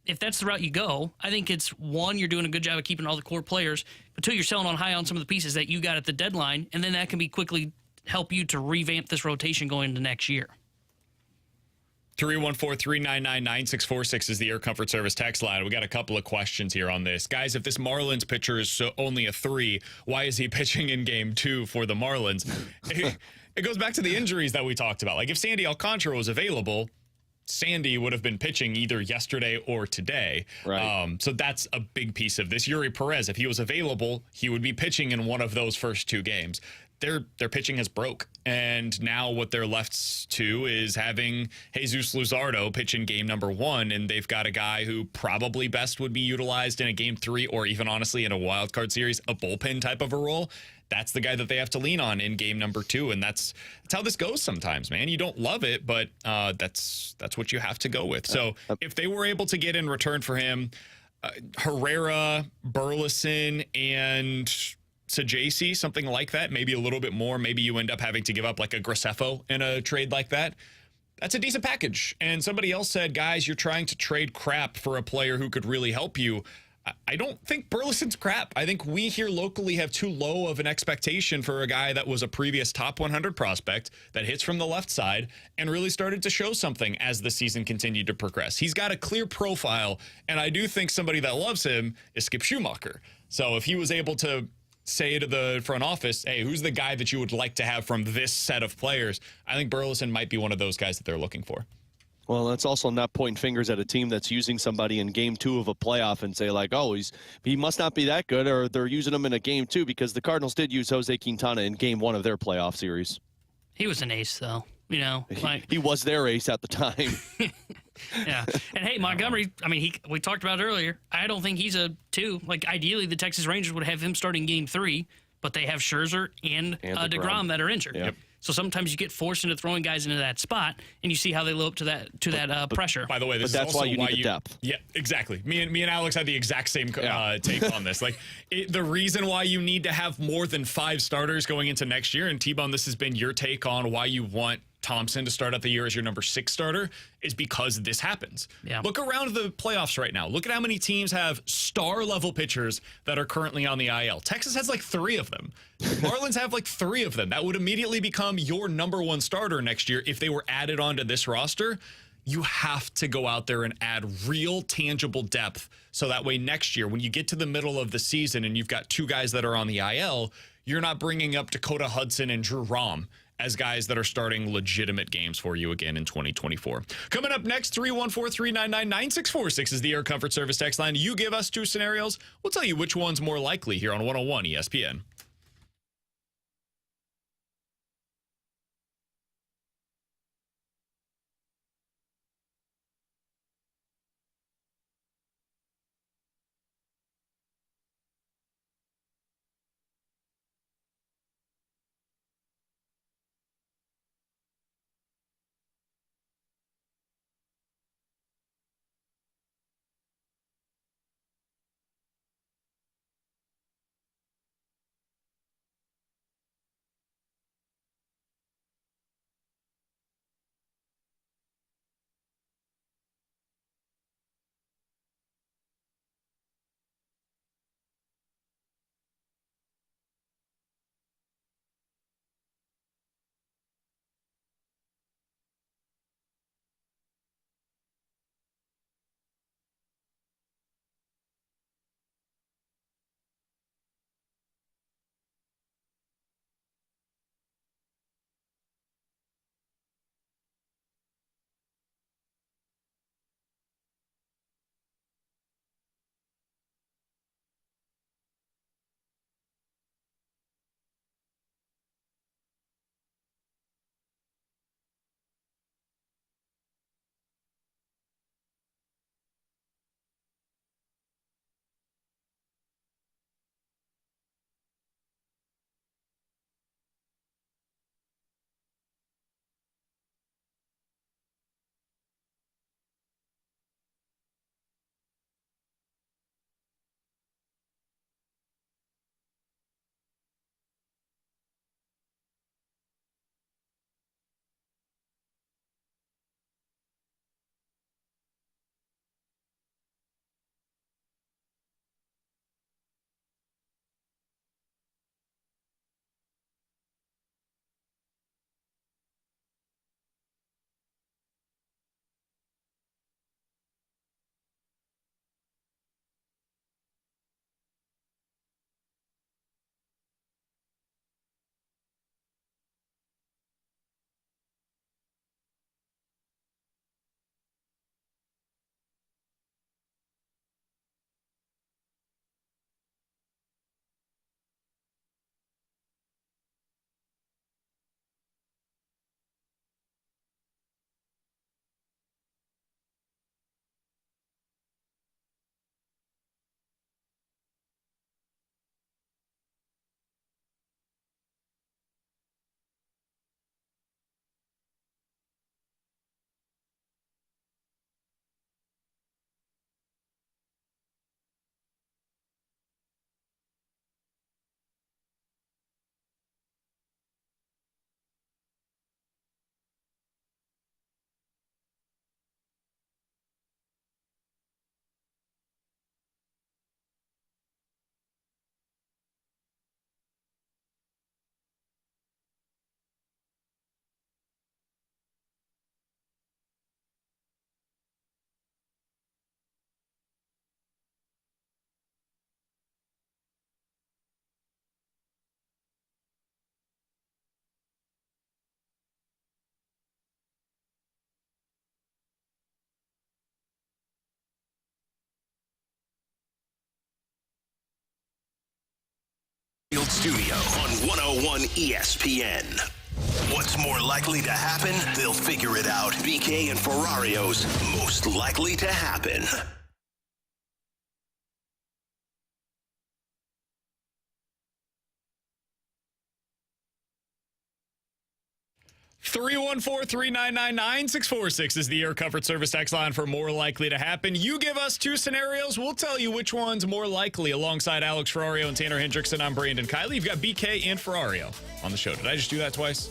if that's the route you go, I think it's 1, you're doing a good job of keeping all the core players, but 2, you're selling on high on some of the pieces that you got at the deadline, and then that can be quickly help you to revamp this rotation going into next year. 314-399-9646 is the Air Comfort Service text line. We got a couple of questions here on this. Guys, if this Marlins pitcher is only a 3, why is he pitching in game 2 for the Marlins? It goes back to the injuries that we talked about. Like, if Sandy Alcantara was available, Sandy would have been pitching either yesterday or today. Right. So that's a big piece of this. Yuri Perez, if he was available, he would be pitching in one of those first 2 games. Their pitching has broke, and now what they're left to is having Jesus Luzardo pitch in game number 1, and they've got a guy who probably best would be utilized in a game 3 or even honestly in a wild card series, a bullpen type of a role. That's the guy that they have to lean on in game number 2, and that's how this goes sometimes, man. You don't love it, but that's what you have to go with. So if they were able to get in return for him, Herrera, Burleson, and Sajasi, something like that, maybe a little bit more. Maybe you end up having to give up like a Graceffo in a trade like that. That's a decent package. And somebody else said, guys, you're trying to trade crap for a player who could really help you. I don't think Burleson's crap. I think we here locally have too low of an expectation for a guy that was a previous top 100 prospect that hits from the left side and really started to show something as the season continued to progress. He's got a clear profile, and I do think somebody that loves him is Skip Schumacher. So if he was able to say to the front office, hey, who's the guy that you would like to have from this set of players, I think Burleson might be one of those guys that they're looking for. Well, that's also not pointing fingers at a team that's using somebody in game 2 of a playoff and say like, oh, he must not be that good, or they're using him in a game 2, because the Cardinals did use Jose Quintana in game 1 of their playoff series. He was an ace, though. You know, like he was their ace at the time. yeah. And hey, Montgomery, I mean, we talked about it earlier. I don't think he's a 2. Like, ideally, the Texas Rangers would have him starting game 3, but they have Scherzer and DeGrom that are injured. Yep. So sometimes you get forced into throwing guys into that spot, and you see how they live up to that pressure. By the way, this that's is also why you need the depth. Yeah, exactly. Me and Alex had the exact same take on this. Like, the reason why you need to have more than 5 starters going into next year, and T-Bone, this has been your take on why you want Thompson to start out the year as your number 6 starter, is because this happens. Yeah. Look around the playoffs right now. Look at how many teams have star-level pitchers that are currently on the IL. Texas has like 3 of them. Marlins have like 3 of them. That would immediately become your number 1 starter next year if they were added onto this roster. You have to go out there and add real tangible depth, so that way next year when you get to the middle of the season and you've got 2 guys that are on the IL, you're not bringing up Dakota Hudson and Drew Rom as guys that are starting legitimate games for you again in 2024. Coming up next, 314-399-9646 is the Air Comfort Service text line. You give us 2 scenarios. We'll tell you which one's more likely here on 101 ESPN. Field Studio on 101 ESPN. What's more likely to happen? They'll figure it out. BK and Ferrario's most likely to happen. 314-399-9646 is the Air Comfort Service text line for more likely to happen. You give us two scenarios, we'll tell you which one's more likely. Alongside Alex Ferrario and Tanner Hendrickson, I'm Brandon Kiley. You've got BK and Ferrario on the show. Did I just do that twice?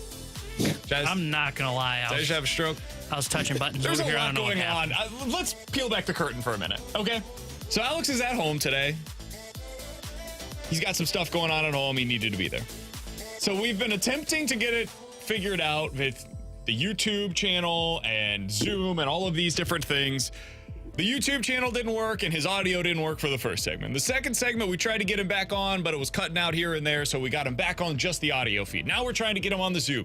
I'm not going to lie. Did I just have a stroke? I was touching buttons There's over a here. lot going on. Let's peel back the curtain for a minute, okay? So Alex is at home today. He's got some stuff going on at home. He needed to be there. So we've been attempting to get it figured out with the YouTube channel and Zoom and all of these different things. The YouTube channel didn't work and his audio didn't work for the first segment. The second segment, we tried to get him back on, but it was cutting out here and there, so we got him back on just the audio feed. Now we're trying to get him on the Zoom.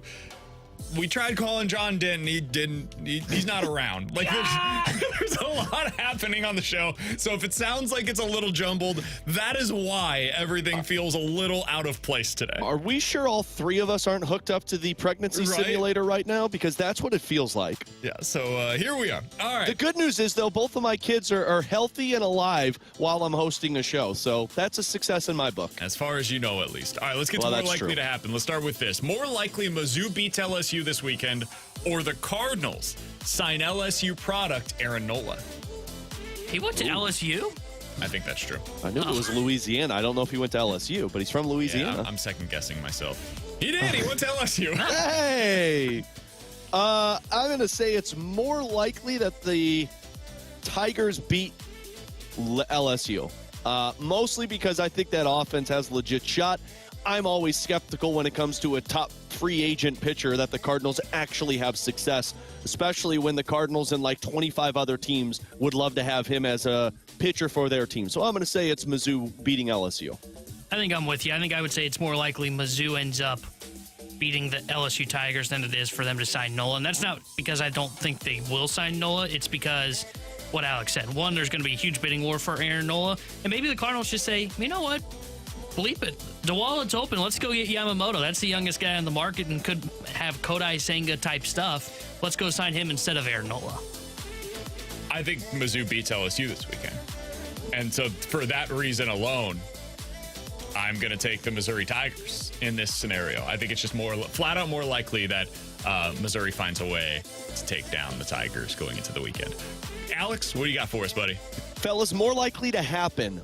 We tried calling John Denton. He didn't. He's not around. Like, there's a lot happening on the show. So if it sounds like it's a little jumbled, that is why everything feels a little out of place today. Are we sure all three of us aren't hooked up to the pregnancy simulator right now? Because that's what it feels like. Yeah, so here we are. All right. The good news is, though, both of my kids are healthy and alive while I'm hosting a show. So that's a success in my book. As far as you know, at least. All right, let's get to more likely to happen. Let's start with this. More likely Mizzou beats LSU this weekend, or the Cardinals sign LSU product Aaron Nola. He went to LSU? I think that's true. I knew it was Louisiana. I don't know if he went to LSU, but he's from Louisiana. Yeah, I'm second guessing myself. He did. He went to LSU. Hey! I'm going to say it's more likely that the Tigers beat LSU. Mostly because I think that offense has a legit shot. I'm always skeptical when it comes to a top free agent pitcher that the Cardinals actually have success, especially when the Cardinals and like 25 other teams would love to have him as a pitcher for their team. So I'm going to say it's Mizzou beating LSU. I think I'm with you. I think I would say it's more likely Mizzou ends up beating the LSU Tigers than it is for them to sign Nola. And that's not because I don't think they will sign Nola. It's because what Alex said. One, there's going to be a huge bidding war for Aaron Nola. And maybe the Cardinals just say, you know what? Bleep it. The wallet's open. Let's go get Yamamoto. That's the youngest guy on the market and could have Kodai Senga type stuff. Let's go sign him instead of Aaron Nola. I think Mizzou beats LSU this weekend. And so for that reason alone, I'm going to take the Missouri Tigers in this scenario. I think it's just flat out more likely that Missouri finds a way to take down the Tigers going into the weekend. Alex, what do you got for us, buddy? Fellas, more likely to happen,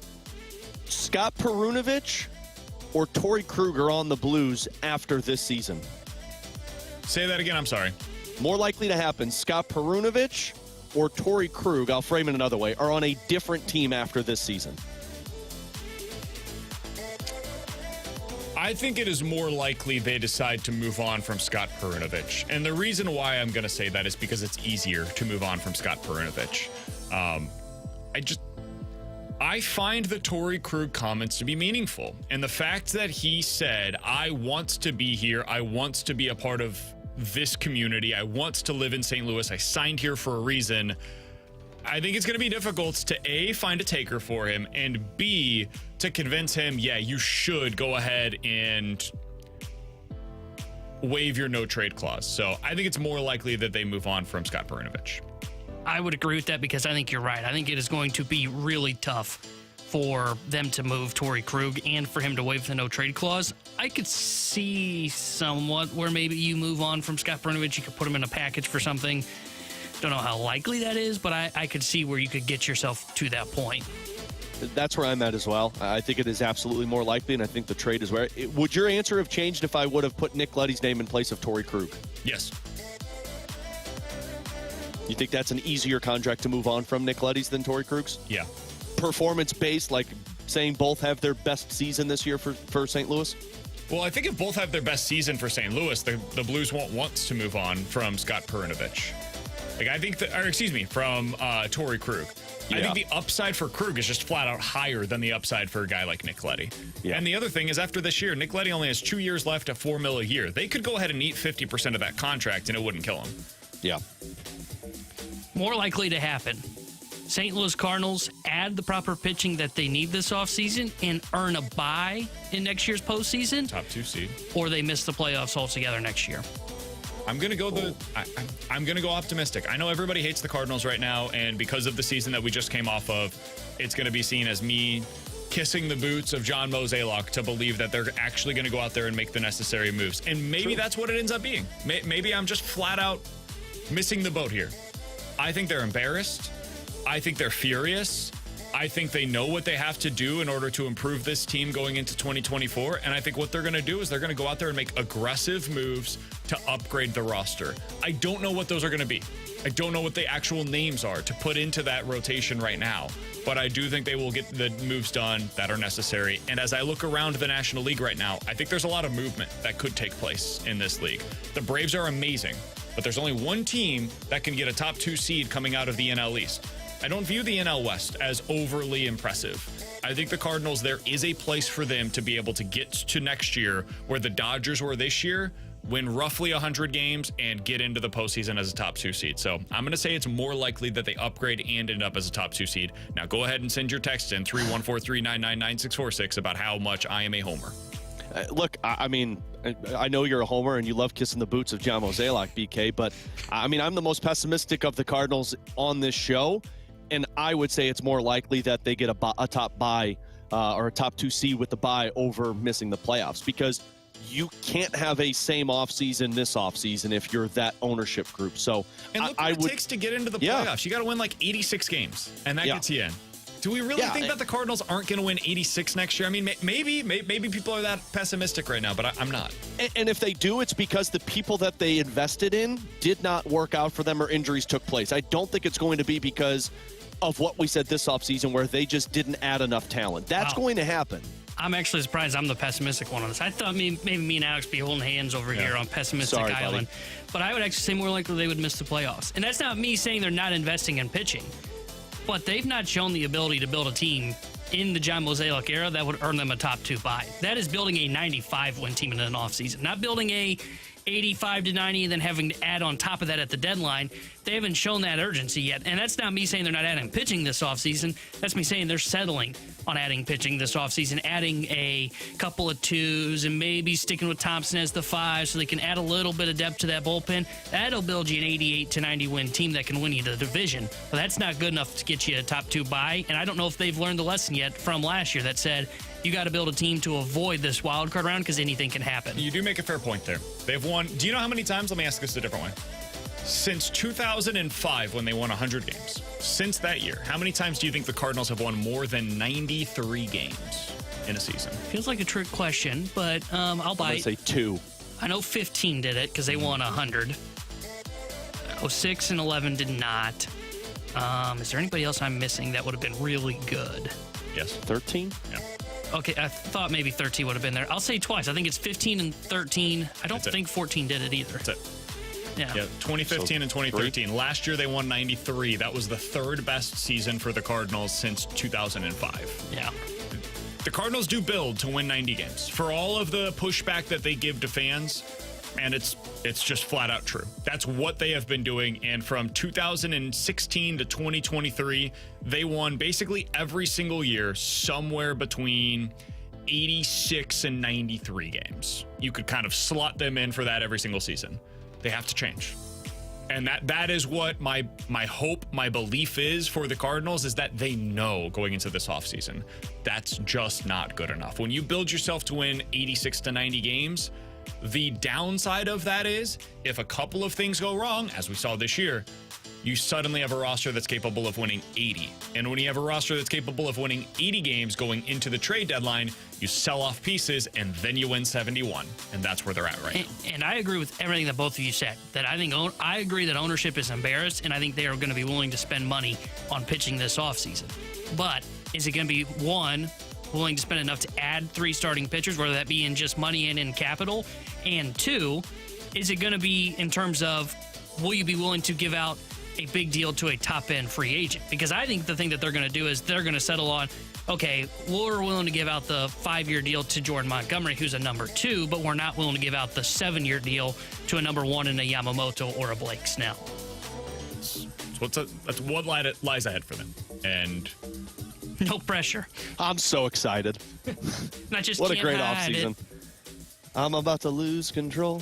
Scott Perunovich or Torrey Kruger on the Blues after this season? Say that again. I'm sorry. More likely to happen, Scott Perunovich or Torrey Krug, I'll frame it another way, are on a different team after this season. I think it is more likely they decide to move on from Scott Perunovich. And the reason why I'm going to say that is because it's easier to move on from Scott Perunovich. I find the Torrey Krug comments to be meaningful. And the fact that he said, I want to be here, I want to be a part of this community, I want to live in St. Louis, I signed here for a reason. I think it's going to be difficult to A, find a taker for him, and B, to convince him, yeah, you should go ahead and waive your no trade clause. So I think it's more likely that they move on from Scott Perunovich. I would agree with that because I think you're right. I think it is going to be really tough for them to move Torrey Krug and for him to waive the no trade clause. I could see somewhat where maybe you move on from Scott Perunovich. You could put him in a package for something. Don't know how likely that is, but I could see where you could get yourself to that point. That's where I'm at as well. I think it is absolutely more likely, and I think the trade is where. Would your answer have changed if I would have put Nick Leddy's name in place of Torrey Krug? Yes. You think that's an easier contract to move on from Nick Leddy's than Torrey Krug's? Yeah. Performance-based, like saying both have their best season this year for St. Louis? Well, I think if both have their best season for St. Louis, the Blues won't want to move on from Scott Perunovich. Like, I think from Torrey Krug. Yeah. I think the upside for Krug is just flat out higher than the upside for a guy like Nick Leddy. Yeah. And the other thing is, after this year, Nick Leddy only has 2 years left at $4 million a year. They could go ahead and eat 50% of that contract, and it wouldn't kill him. Yeah. More likely to happen. St. Louis Cardinals add the proper pitching that they need this offseason and earn a bye in next year's postseason, Top 2 seed. or they miss the playoffs altogether next year. I'm gonna go I'm gonna go optimistic. I know everybody hates the Cardinals right now, and because of the season that we just came off of, it's gonna be seen as me kissing the boots of John Mozeliak to believe that they're actually gonna go out there and make the necessary moves. And maybe that's what it ends up being. Maybe I'm just flat out missing the boat here. I think they're embarrassed. I think they're furious. I think they know what they have to do in order to improve this team going into 2024. And I think what they're going to do is they're going to go out there and make aggressive moves to upgrade the roster. I don't know what those are going to be. I don't know what the actual names are to put into that rotation right now. But I do think they will get the moves done that are necessary. And as I look around the National League right now, I think there's a lot of movement that could take place in this league. The Braves are amazing, but there's only one team that can get a top 2 seed coming out of the NL East. I don't view the NL West as overly impressive. I think the Cardinals, there is a place for them to be able to get to next year where the Dodgers were this year, win roughly 100 games, and get into the postseason as a top 2 seed. So I'm going to say it's more likely that they upgrade and end up as a top 2 seed. Now go ahead and send your text in 314-399-9646 about how much I am a homer. Look, I mean, I know you're a homer and you love kissing the boots of John Mozeliak, BK, but I mean, I'm the most pessimistic of the Cardinals on this show. And I would say it's more likely that they get a top bye or a top 2 seed with the bye over missing the playoffs, because you can't have a same offseason this offseason if you're that ownership group. So and look what it takes to get into the playoffs. You got to win like 86 games, and that gets you in. Do we really think that the Cardinals aren't going to win 86 next year? I mean, maybe people are that pessimistic right now, but I'm not. And if they do, it's because the people that they invested in did not work out for them or injuries took place. I don't think it's going to be because of what we said this offseason where they just didn't add enough talent. That's going to happen. I'm actually surprised I'm the pessimistic one on this. I thought maybe me and Alex be holding hands over here on Pessimistic Island. But I would actually say more likely they would miss the playoffs. And that's not me saying they're not investing in pitching. But they've not shown the ability to build a team in the John Mozeliak era that would earn them a top 2 bye. That is building a 95-win team in an offseason, not building a 85 to 90 and then having to add on top of that at the deadline. They haven't shown that urgency yet. And that's not me saying they're not adding pitching this offseason. That's me saying they're settling on adding pitching this offseason, adding a couple of 2s and maybe sticking with Thompson as the 5 so they can add a little bit of depth to that bullpen. That'll build you an 88 to 90 win team that can win you the division. But that's not good enough to get you a top 2 bye. And I don't know if they've learned the lesson yet from last year that said you got to build a team to avoid this wild card round because anything can happen. You do make a fair point there. They've won. Do you know how many times? Let me ask this a different way. Since 2005, when they won 100 games, since that year, how many times do you think the Cardinals have won more than 93 games in a season? Feels like a trick question, but I'll buy it. I'd say 2. I know 15 did it because they won 100. 06 and 11 did not. Is there anybody else I'm missing that would have been really good? Yes. 13? Yeah. Okay, I thought maybe 13 would have been there. I'll say twice. I think it's 15 and 13. I don't think 14 did it either. That's it. Yeah. 2015 and 2013. Last year they won 93. That was the 3rd best season for the Cardinals since 2005. Yeah. The Cardinals do build to win 90 games. For all of the pushback that they give to fans, and it's just flat out true. That's what they have been doing. And from 2016 to 2023, they won basically every single year somewhere between 86 and 93 games. You could kind of slot them in for that every single season. They have to change. And that is what my hope, my belief is for the Cardinals, is that they know going into this offseason, that's just not good enough. When you build yourself to win 86 to 90 games, the downside of that is if a couple of things go wrong, as we saw this year, you suddenly have a roster that's capable of winning 80. And when you have a roster that's capable of winning 80 games going into the trade deadline, you sell off pieces and then you win 71. And that's where they're at right now. And I agree with everything that both of you said. That I agree that ownership is embarrassed, and I think they are going to be willing to spend money on pitching this offseason. But is it going to be, one, willing to spend enough to add 3 starting pitchers, whether that be in just money and in capital? And 2, is it going to be in terms of, will you be willing to give out a big deal to a top-end free agent? Because I think the thing that they're going to do is they're going to settle on, okay, we're willing to give out the 5-year deal to Jordan Montgomery, who's a number 2, but we're not willing to give out the 7-year deal to a number 1 in a Yamamoto or a Blake Snell. It's That's what lies ahead for them. And No pressure. I'm so excited. Not just What a can't great hide offseason. it, I'm about to lose control.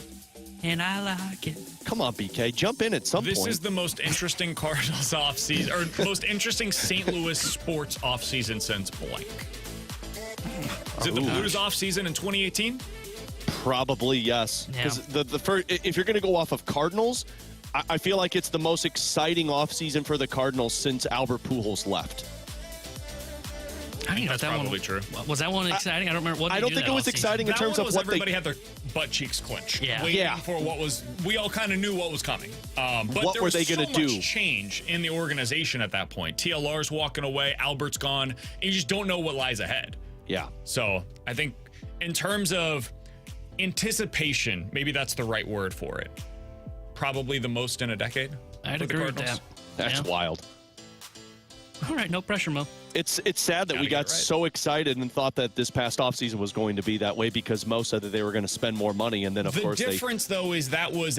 and I like it. Come on, BK. Jump in at some this point. is the most interesting Cardinals offseason, or most interesting St. Louis sports offseason since blank. Is it the Blues offseason in 2018? Probably, yes. Yeah. Because the first, if you're going to go off of Cardinals, I feel like it's the most exciting offseason for the Cardinals since Albert Pujols left. I think That's that probably one, true. Was that one exciting? I don't remember what. I don't think it was exciting in That terms one of was what everybody they... had their butt cheeks clenched. Yeah. Waiting Yeah. for what was. We all kind of knew what was coming. But What there were was they gonna so do? much change in the organization at that point. TLR's walking away. Albert's gone. And you just don't know what lies ahead. Yeah. So I think in terms of anticipation, maybe that's the right word for it. Probably the most in a decade. I'd for the agree with Cardinals. that. That's Yeah. wild. All right, no pressure, Mo. It's sad that Gotta we get got it right. so excited and thought that this past offseason was going to be that way because Mo said that they were going to spend more money, and then, of The course, difference, though, is that was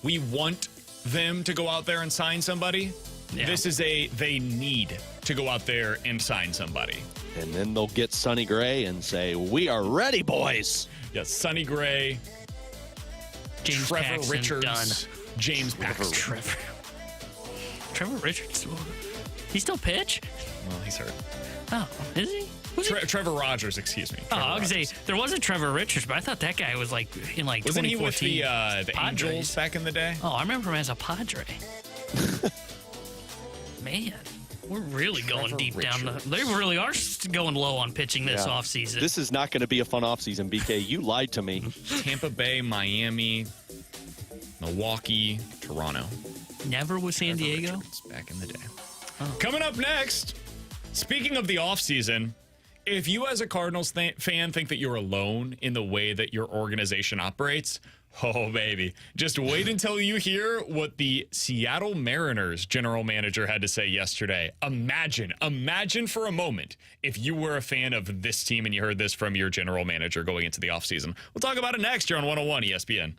we want them to go out there and sign somebody. Yeah. This is they need to go out there and sign somebody. and then they'll get Sonny Gray and say, "We are ready, boys." Yes, Sonny Gray, James Trevor Paxton, Richards, done. James Paxton. Trevor Richards. He still pitch? Well, he's hurt. Oh, is he? Was he? Trevor Rogers, excuse me. Oh, Trevor I was gonna Rogers. say there was a Trevor Richards, but I thought that guy was like in like Wasn't he 2014. with the Padres. Angels back in the day? Oh, I remember him as a Padre. Man, we're really going Trevor deep down. Richards. They really are going low on pitching this Yeah. offseason. This is not going to be a fun offseason, BK. You lied to me. Tampa Bay, Miami, Milwaukee, Toronto. Never with San Trevor Diego. Richards back in the day. Coming up next, speaking of the offseason, if you as a Cardinals fan think that you're alone in the way that your organization operates, oh, baby. Just wait until you hear what the Seattle Mariners general manager had to say yesterday. Imagine for a moment if you were a fan of this team and you heard this from your general manager going into the offseason. We'll talk about it next here on 101 ESPN.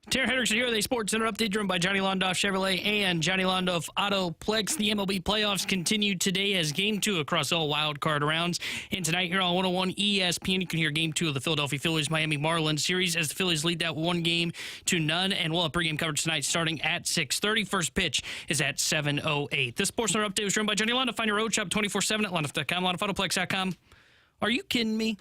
Tara Hendrickson here with a Sports Center update driven by Johnny Londoff Chevrolet and Johnny Londoff Autoplex. The MLB playoffs continue today as Game 2 across all wild card rounds. And tonight here on 101 ESPN, you can hear Game 2 of the Philadelphia Phillies-Miami Marlins series as the Phillies lead that 1-0. And we'll have pregame coverage tonight starting at 6:30. First pitch is at 7:08. This Sports Center update was driven by Johnny Londoff. Find your road shop 24/7 at londoff.com, londoffAutoplex.com. Are you kidding me?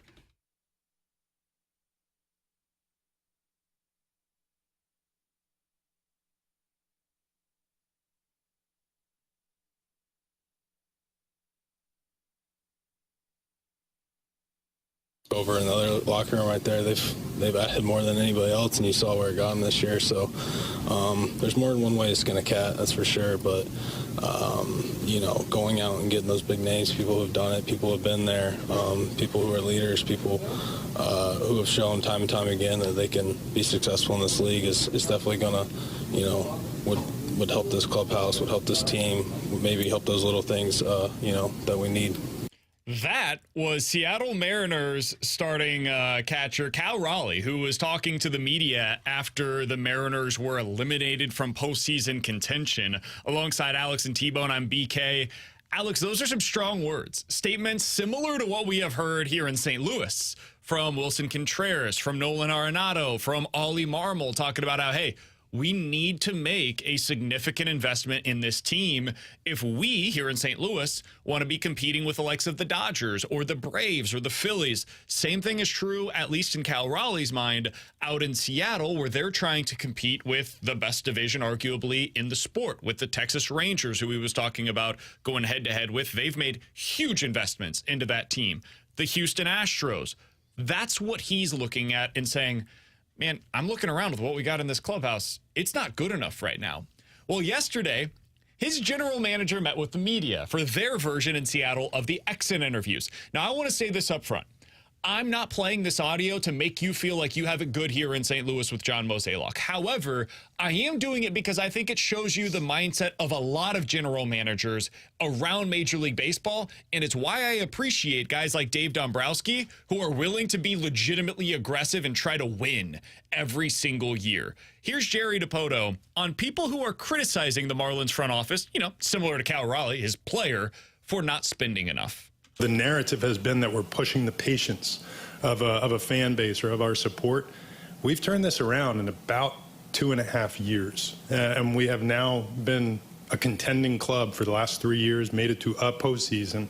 Over in the other locker room right there, they've had more than anybody else, and you saw where it got them this year. So there's more than one way to skin a cat, that's for sure. But going out and getting those big names, people who have done it, people who have been there, people who are leaders, people who have shown time and time again that they can be successful in this league is definitely gonna, would help this clubhouse, would help this team, maybe help those little things, that we need. That was Seattle Mariners starting catcher Cal Raleigh, who was talking to the media after the Mariners were eliminated from postseason contention. Alongside Alex and T-Bone, I'm BK. Alex, those are some strong words. Statements similar to what we have heard here in St. Louis from Wilson Contreras, from Nolan Arenado, from Ollie Marmol, talking about how, hey, we need to make a significant investment in this team if we, here in St. Louis, want to be competing with the likes of the Dodgers or the Braves or the Phillies. Same thing is true, at least in Cal Raleigh's mind, out in Seattle, where they're trying to compete with the best division, arguably, in the sport, with the Texas Rangers, who he was talking about going head-to-head with. They've made huge investments into that team. The Houston Astros, that's what he's looking at and saying, man, I'm looking around with what we got in this clubhouse. It's not good enough right now. Well, yesterday, his general manager met with the media for their version in Seattle of the exit interviews. Now, I want to say this up front. I'm not playing this audio to make you feel like you have it good here in St. Louis with John Mozeliak. However, I am doing it because I think it shows you the mindset of a lot of general managers around Major League Baseball, and it's why I appreciate guys like Dave Dombrowski who are willing to be legitimately aggressive and try to win every single year. Here's Jerry DiPoto on people who are criticizing the Marlins front office, similar to Cal Raleigh, his player, for not spending enough. The narrative has been that we're pushing the patience of a fan base or of our support. We've turned this around in about 2.5 years, and we have now been a contending club for the last 3 years, made it to a postseason.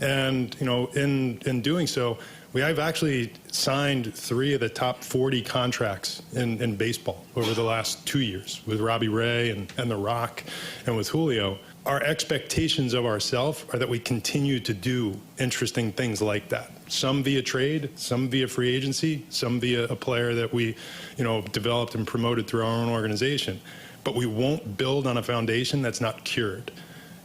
And, in doing so, we have actually signed 3 of the top 40 contracts in baseball over the last 2 years with Robbie Ray and The Rock and with Julio. Our expectations of ourselves are that we continue to do interesting things like that. Some via trade, some via free agency, some via a player that we, developed and promoted through our own organization. But we won't build on a foundation that's not cured,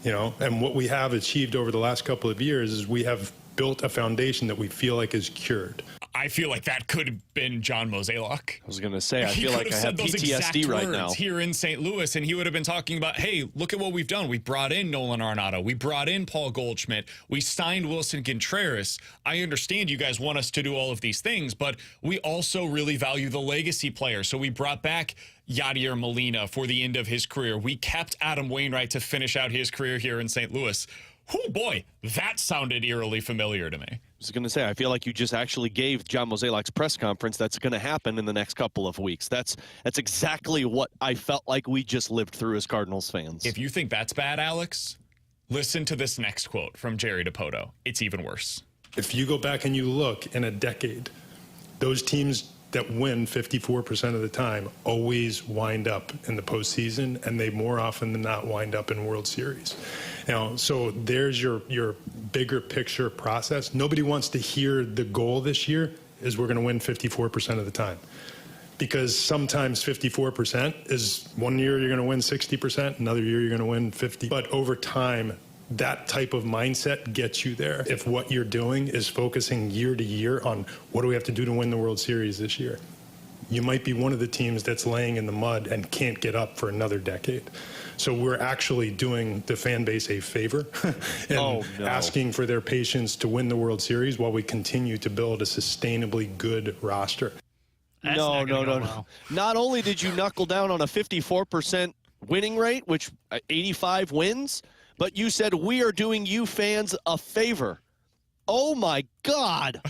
And what we have achieved over the last couple of years is we have built a foundation that we feel like is cured. I feel like that could have been John Mozeliak. I was going to say, I feel like I have PTSD right now. Here in St. Louis, and he would have been talking about, hey, look at what we've done. We brought in Nolan Arenado. We brought in Paul Goldschmidt. We signed Wilson Contreras. I understand you guys want us to do all of these things, but we also really value the legacy players. So we brought back Yadier Molina for the end of his career. We kept Adam Wainwright to finish out his career here in St. Louis. Oh, boy, that sounded eerily familiar to me. I was going to say, I feel like you just actually gave John Mozeliak's press conference that's going to happen in the next couple of weeks. That's exactly what I felt like we just lived through as Cardinals fans. If you think that's bad, Alex, listen to this next quote from Jerry DiPoto. It's even worse. If you go back and you look in a decade, those teams that win 54% of the time always wind up in the postseason, and they more often than not wind up in World Series. So there's your bigger picture process. Nobody wants to hear the goal this year is we're going to win 54% of the time. Because sometimes 54% is one year you're going to win 60%, another year you're going to win 50%. But over time, that type of mindset gets you there. If what you're doing is focusing year to year on what do we have to do to win the World Series this year, you might be one of the teams that's laying in the mud and can't get up for another decade. So we're actually doing the fan base a favor and asking for their patience to win the World Series while we continue to build a sustainably good roster. That's No. not gonna go well. Not only did you knuckle down on a 54% winning rate, which 85 wins, but you said we are doing you fans a favor. Oh, my God.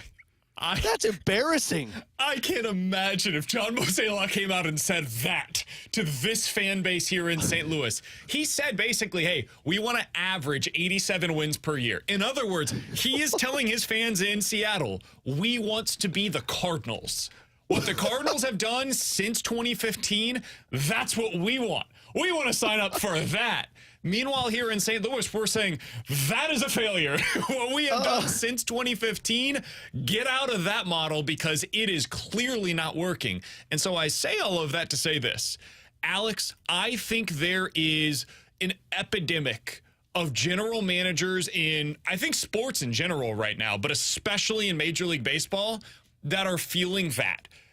That's embarrassing. I can't imagine if John Mozeliak came out and said that to this fan base here in St. Louis. He said basically, hey, we want to average 87 wins per year. In other words, he is telling his fans in Seattle, we want to be the Cardinals. What the Cardinals have done since 2015, that's what we want. We want to sign up for that. Meanwhile, here in St. Louis, we're saying that is a failure. What we have done since 2015, get out of that model because it is clearly not working. And so I say all of that to say this. Alex, I think there is an epidemic of general managers in, I think, sports in general right now, but especially in Major League Baseball, that are feeling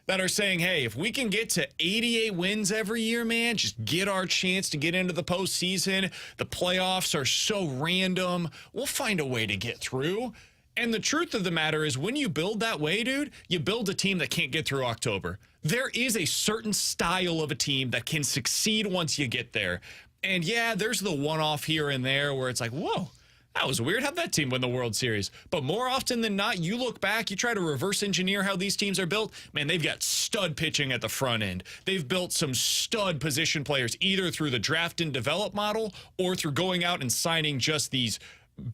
that are saying, hey, if we can get to 88 wins every year, man, just get our chance to get into the postseason. The playoffs are so random. We'll find a way to get through. And the truth of the matter is when you build that way, dude, you build a team that can't get through October. There is a certain style of a team that can succeed once you get there. And yeah, there's the one-off here and there where it's like, whoa, that was weird. How'd that team win the World Series? But more often than not, you look back, you try to reverse engineer how these teams are built. Man, they've got stud pitching at the front end. They've built some stud position players, either through the draft and develop model or through going out and signing just these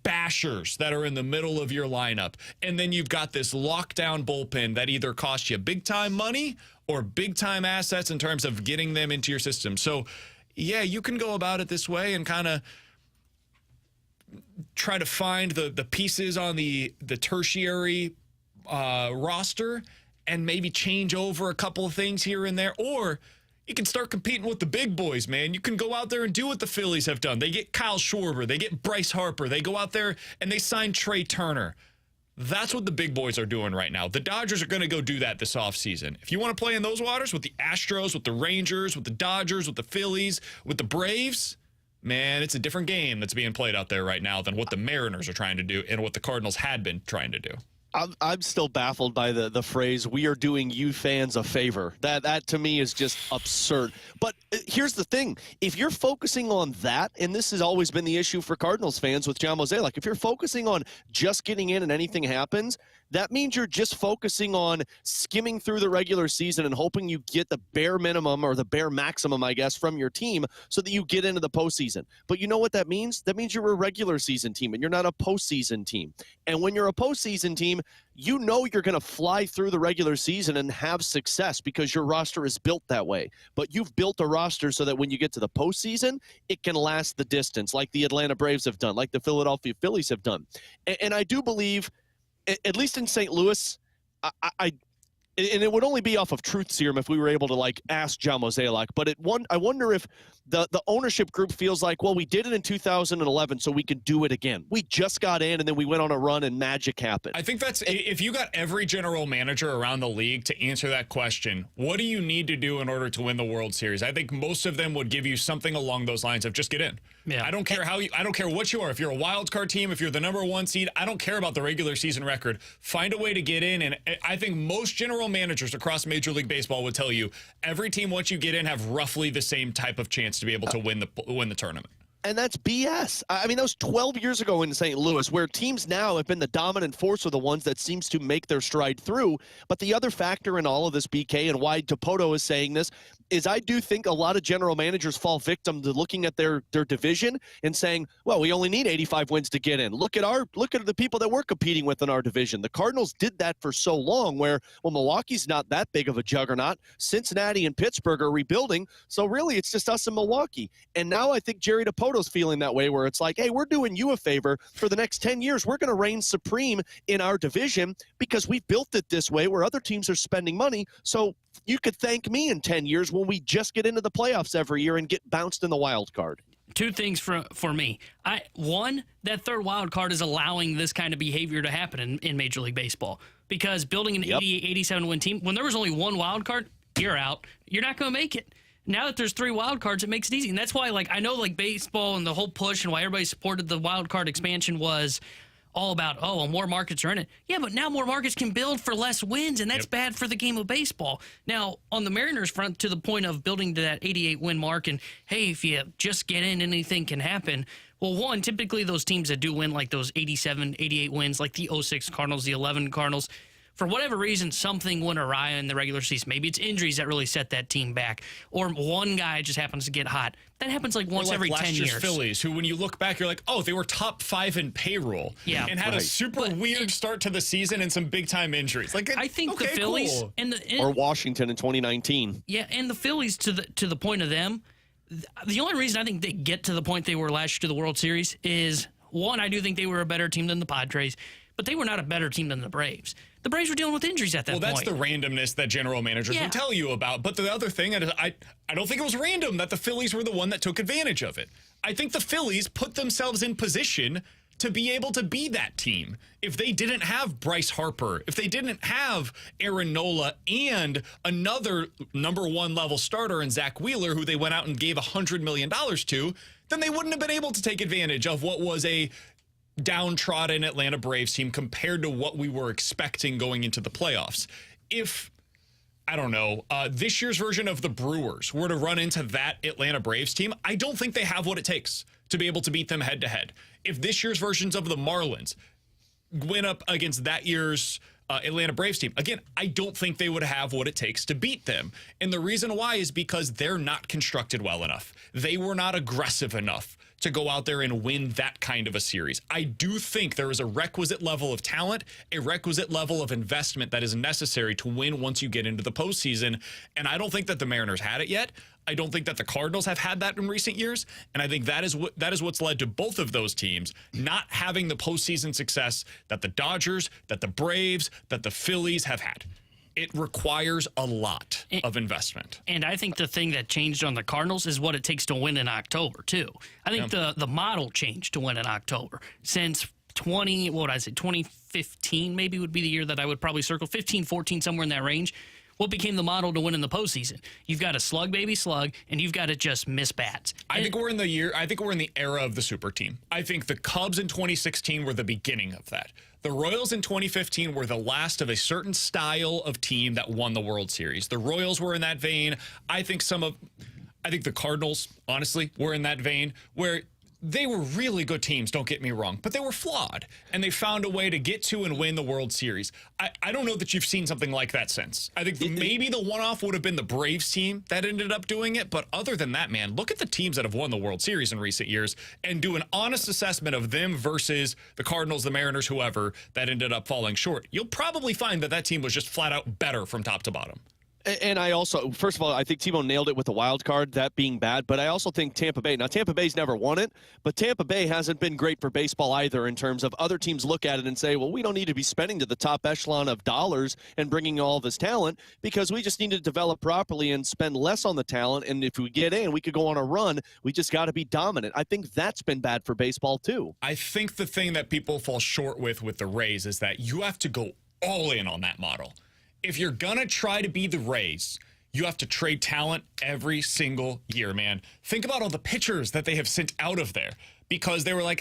bashers that are in the middle of your lineup. And then you've got this lockdown bullpen that either costs you big-time money or big-time assets in terms of getting them into your system. So, yeah, you can go about it this way and kind of try to find the pieces on the tertiary roster and maybe change over a couple of things here and there. Or you can start competing with the big boys, man. You can go out there and do what the Phillies have done. They get Kyle Schwarber. They get Bryce Harper. They go out there and they sign Trey Turner. That's what the big boys are doing right now. The Dodgers are going to go do that this offseason. If you want to play in those waters with the Astros, with the Rangers, with the Dodgers, with the Phillies, with the Braves, man, it's a different game that's being played out there right now than what the Mariners are trying to do and what the Cardinals had been trying to do. I'm still baffled by the phrase, we are doing you fans a favor. That to me is just absurd. But here's the thing. If you're focusing on that, and this has always been the issue for Cardinals fans with John Mozeliak, if you're focusing on just getting in and anything happens, that means you're just focusing on skimming through the regular season and hoping you get the bare minimum or the bare maximum, I guess, from your team so that you get into the postseason. But you know what that means? That means you're a regular season team and you're not a postseason team. And when you're a postseason team, you know you're going to fly through the regular season and have success because your roster is built that way. But you've built a roster so that when you get to the postseason, it can last the distance, like the Atlanta Braves have done, like the Philadelphia Phillies have done. And I do believe, at least in St. Louis, and it would only be off of truth serum if we were able to like ask John Mozeliak. But I wonder if the ownership group feels like, well, we did it in 2011, so we can do it again. We just got in, and then we went on a run, and magic happened. I think that's if you got every general manager around the league to answer that question, what do you need to do in order to win the World Series? I think most of them would give you something along those lines of just get in. Yeah. I don't care I don't care what you are. If you're a wild card team, if you're the number one seed, I don't care about the regular season record. Find a way to get in, and I think most general managers across Major League Baseball would tell you every team once you get in have roughly the same type of chance to be able to win the tournament. And that's BS. I mean, that was 12 years ago in St. Louis, where teams now have been the dominant force are the ones that seems to make their stride through. But the other factor in all of this, BK, and why Dipoto is saying this, is I do think a lot of general managers fall victim to looking at their division and saying, well, we only need 85 wins to get in. Look at the people that we're competing with in our division. The Cardinals did that for so long where, well, Milwaukee's not that big of a juggernaut. Cincinnati and Pittsburgh are rebuilding. So really it's just us and Milwaukee. And now I think Jerry Dipoto's feeling that way where it's like, hey, we're doing you a favor. For the next 10 years, we're going to reign supreme in our division because we built it this way where other teams are spending money. So you could thank me in 10 years when we just get into the playoffs every year and get bounced in the wild card. Two things for me. One, that third wild card is allowing this kind of behavior to happen in Major League Baseball because building an 88, 87 win team, when there was only one wild card, you're out. You're not going to make it. Now that there's three wild cards, it makes it easy. And that's why, I know, baseball and the whole push and why everybody supported the wild card expansion was all about, more markets are in it. Yeah, but now more markets can build for less wins, and that's bad for the game of baseball. Now, on the Mariners front, to the point of building to that 88 win mark, and hey, if you just get in, anything can happen. Well, one, typically those teams that do win, like those 87, 88 wins, like the 06 Cardinals, the 11 Cardinals, for whatever reason, something went awry in the regular season. Maybe it's injuries that really set that team back, or one guy just happens to get hot. That happens like once every 10 years. Phillies, who when you look back, you're like, they were top 5 in payroll, and had a super weird start to the season and some big time injuries. Like, I think the Phillies or Washington in 2019. Yeah, and the Phillies, to the point of them, the only reason I think they get to the point they were last year to the World Series is, one, I do think they were a better team than the Padres, but they were not a better team than the Braves. The Braves were dealing with injuries at that point. Well, that's the randomness that general managers would tell you about. But the other thing, I don't think it was random that the Phillies were the one that took advantage of it. I think the Phillies put themselves in position to be able to be that team. If they didn't have Bryce Harper, if they didn't have Aaron Nola and another number 1 level starter in Zach Wheeler, who they went out and gave $100 million to, then they wouldn't have been able to take advantage of what was a downtrodden Atlanta Braves team compared to what we were expecting going into the playoffs. If, I don't know, this year's version of the Brewers were to run into that Atlanta Braves team, I don't think they have what it takes to be able to beat them head to head. If this year's versions of the Marlins went up against that year's Atlanta Braves team, again, I don't think they would have what it takes to beat them. And the reason why is because they're not constructed well enough. They were not aggressive enough to go out there and win that kind of a series. I do think there is a requisite level of talent, a requisite level of investment that is necessary to win once you get into the postseason. And I don't think that the Mariners had it yet. I don't think that the Cardinals have had that in recent years. And I think that is what's led to both of those teams not having the postseason success that the Dodgers, that the Braves, that the Phillies have had. It requires a lot of investment. And I think the thing that changed on the Cardinals is what it takes to win in October, too. I think the model changed to win in October. Since 2015 maybe would be the year that I would probably circle, 15, 14, somewhere in that range. What became the model to win in the postseason? You've got to slug, baby, slug, and you've got to just miss bats. I think we're in the era of the super team. I think the Cubs in 2016 were the beginning of that. The Royals in 2015 were the last of a certain style of team that won the World Series. The Royals were in that vein. I think the Cardinals, honestly, were in that vein where they were really good teams, don't get me wrong, but they were flawed, and they found a way to get to and win the World Series. I don't know that you've seen something like that since. I think maybe the one-off would have been the Braves team that ended up doing it, but other than that, man, look at the teams that have won the World Series in recent years and do an honest assessment of them versus the Cardinals, the Mariners, whoever, that ended up falling short. You'll probably find that team was just flat out better from top to bottom. And I also, first of all, I think Tebow nailed it with the wild card, that being bad. But I also think Tampa Bay, now Tampa Bay's never won it, but Tampa Bay hasn't been great for baseball either in terms of other teams look at it and say, well, we don't need to be spending to the top echelon of dollars and bringing all this talent because we just need to develop properly and spend less on the talent. And if we get in, we could go on a run. We just got to be dominant. I think that's been bad for baseball too. I think the thing that people fall short with the Rays is that you have to go all in on that model. If you're going to try to be the Rays, you have to trade talent every single year, man. Think about all the pitchers that they have sent out of there because they were like,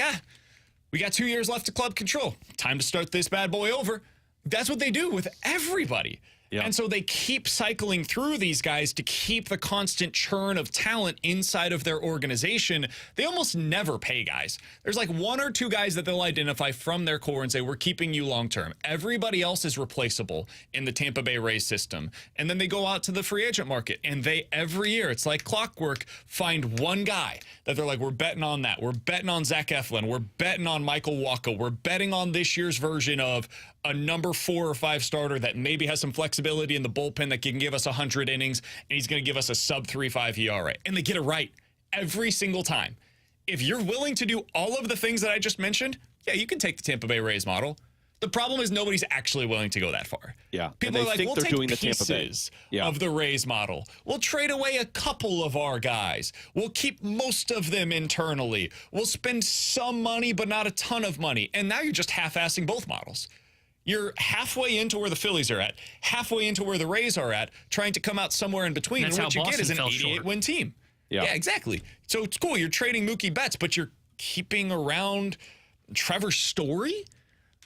we got 2 years left to club control. Time to start this bad boy over. That's what they do with everybody. Yeah. And so they keep cycling through these guys to keep the constant churn of talent inside of their organization. They almost never pay guys. There's like 1 or 2 guys that they'll identify from their core and say, we're keeping you long term. Everybody else is replaceable in the Tampa Bay Rays system. And then they go out to the free agent market and they, every year, it's like clockwork, find one guy that they're like, we're betting on that. We're betting on Zach Eflin. We're betting on Michael Wacha. We're betting on this year's version of a number 4 or 5 starter that maybe has some flexibility in the bullpen that can give us 100 innings, and he's going to give us a sub-3.5 ERA. And they get it right every single time. If you're willing to do all of the things that I just mentioned, yeah, you can take the Tampa Bay Rays model. The problem is nobody's actually willing to go that far. Yeah. People are like, we'll take pieces of the Rays model. We'll trade away a couple of our guys. We'll keep most of them internally. We'll spend some money, but not a ton of money. And now you're just half-assing both models. You're halfway into where the Phillies are at, halfway into where the Rays are at, trying to come out somewhere in between. That's and what you Boston get is an 88-win team. Yeah, exactly. So it's cool. You're trading Mookie Betts, but you're keeping around Trevor Story.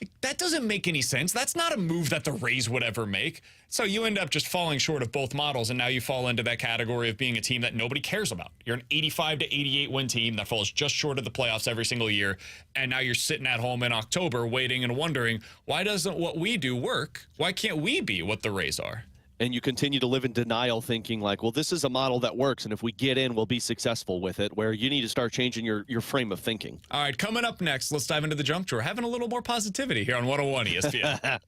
Like, that doesn't make any sense. That's not a move that the Rays would ever make. So you end up just falling short of both models, and now you fall into that category of being a team that nobody cares about. You're an 85 to 88 win team that falls just short of the playoffs every single year, and now you're sitting at home in October waiting and wondering, why doesn't what we do work? Why can't we be what the Rays are? And you continue to live in denial thinking like, well, this is a model that works, and if we get in, we'll be successful with it, where you need to start changing your frame of thinking. All right, coming up next, let's dive into the jump tour. Having a little more positivity here on 101 ESPN.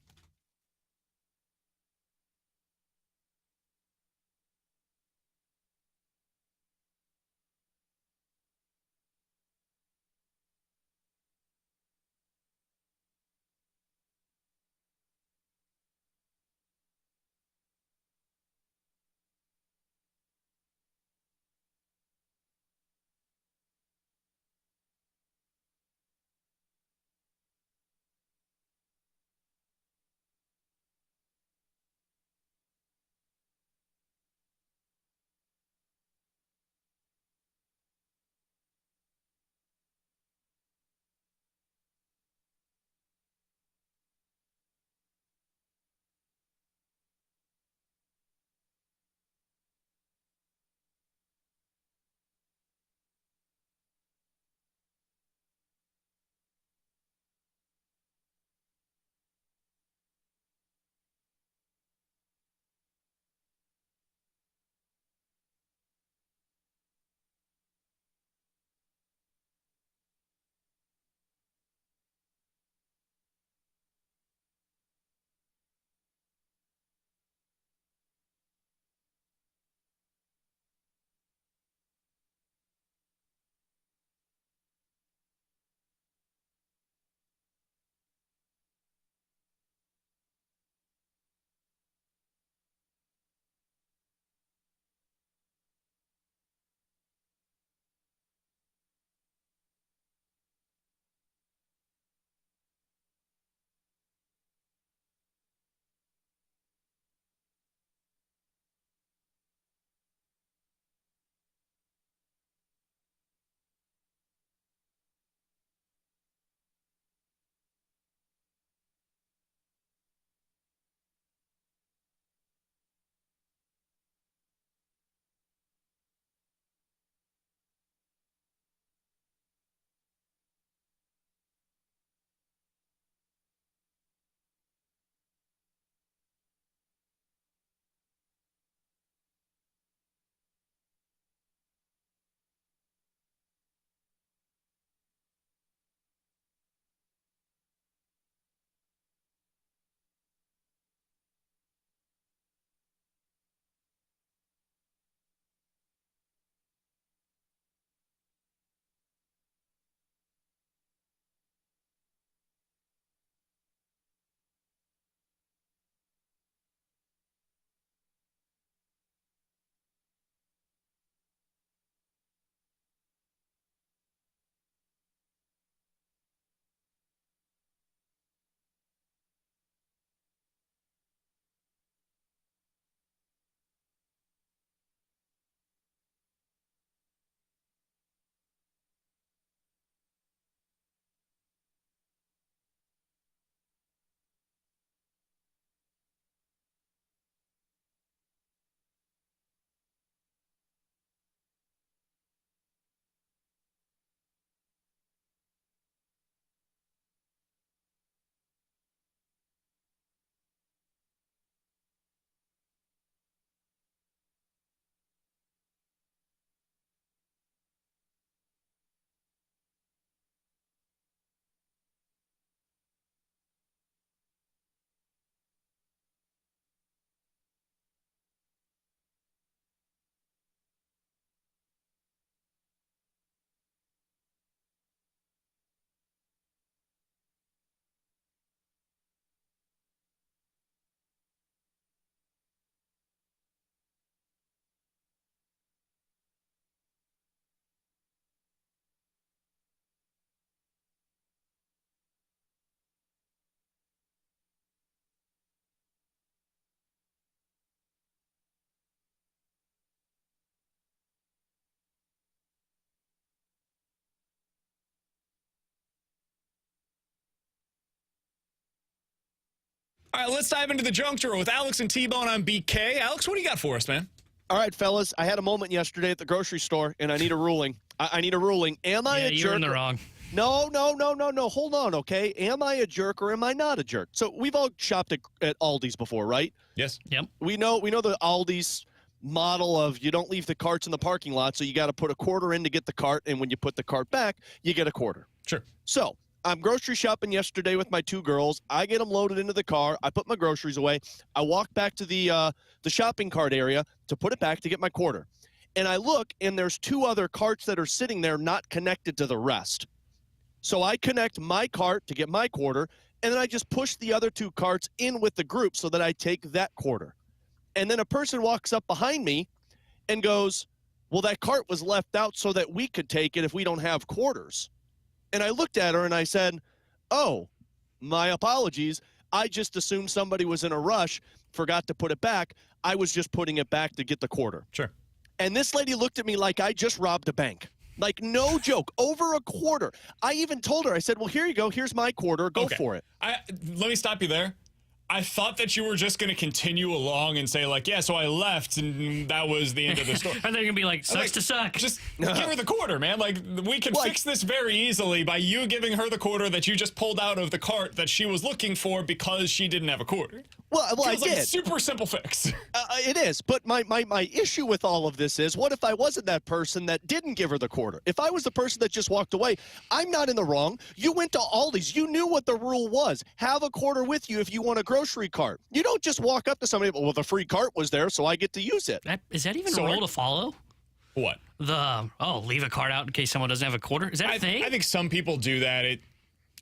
All right, let's dive into the junk drawer with Alex and T-Bone on BK. Alex, what do you got for us, man? All right, fellas, I had a moment yesterday at the grocery store, and I need a ruling. I need a ruling. Am I a jerk? You're in the wrong. No. Hold on, okay? Am I a jerk or am I not a jerk? So we've all shopped at Aldi's before, right? Yes. Yep. We know the Aldi's model of you don't leave the carts in the parking lot, so you got to put a quarter in to get the cart, and when you put the cart back, you get a quarter. Sure. So I'm grocery shopping yesterday with my two girls. I get them loaded into the car. I put my groceries away. I walk back to the shopping cart area to put it back to get my quarter. And I look, and there's two other carts that are sitting there not connected to the rest. So I connect my cart to get my quarter, and then I just push the other two carts in with the group so that I take that quarter. And then a person walks up behind me and goes, well, that cart was left out so that we could take it if we don't have quarters. And I looked at her and I said, oh, my apologies. I just assumed somebody was in a rush, forgot to put it back. I was just putting it back to get the quarter. Sure. And this lady looked at me like I just robbed a bank. Like, no joke, over a quarter. I even told her, I said, well, here you go. Here's my quarter. Go for it. Let me stop you there. I thought that you were just going to continue along and say, like, yeah, so I left, and that was the end of the story. And they're going to be like, sucks to suck. Just give her the quarter, man. Like, we can fix this very easily by you giving her the quarter that you just pulled out of the cart that she was looking for because she didn't have a quarter. Well, I did. Like a super simple fix. It is. But my issue with all of this is, what if I wasn't that person that didn't give her the quarter? If I was the person that just walked away, I'm not in the wrong. You went to Aldi's. You knew what the rule was. Have a quarter with you if you want a grocery cart. You don't just walk up to somebody, well, the free cart was there, so I get to use it. Is that even a rule to follow? What? Leave a cart out in case someone doesn't have a quarter? Is that a thing? I think some people do that.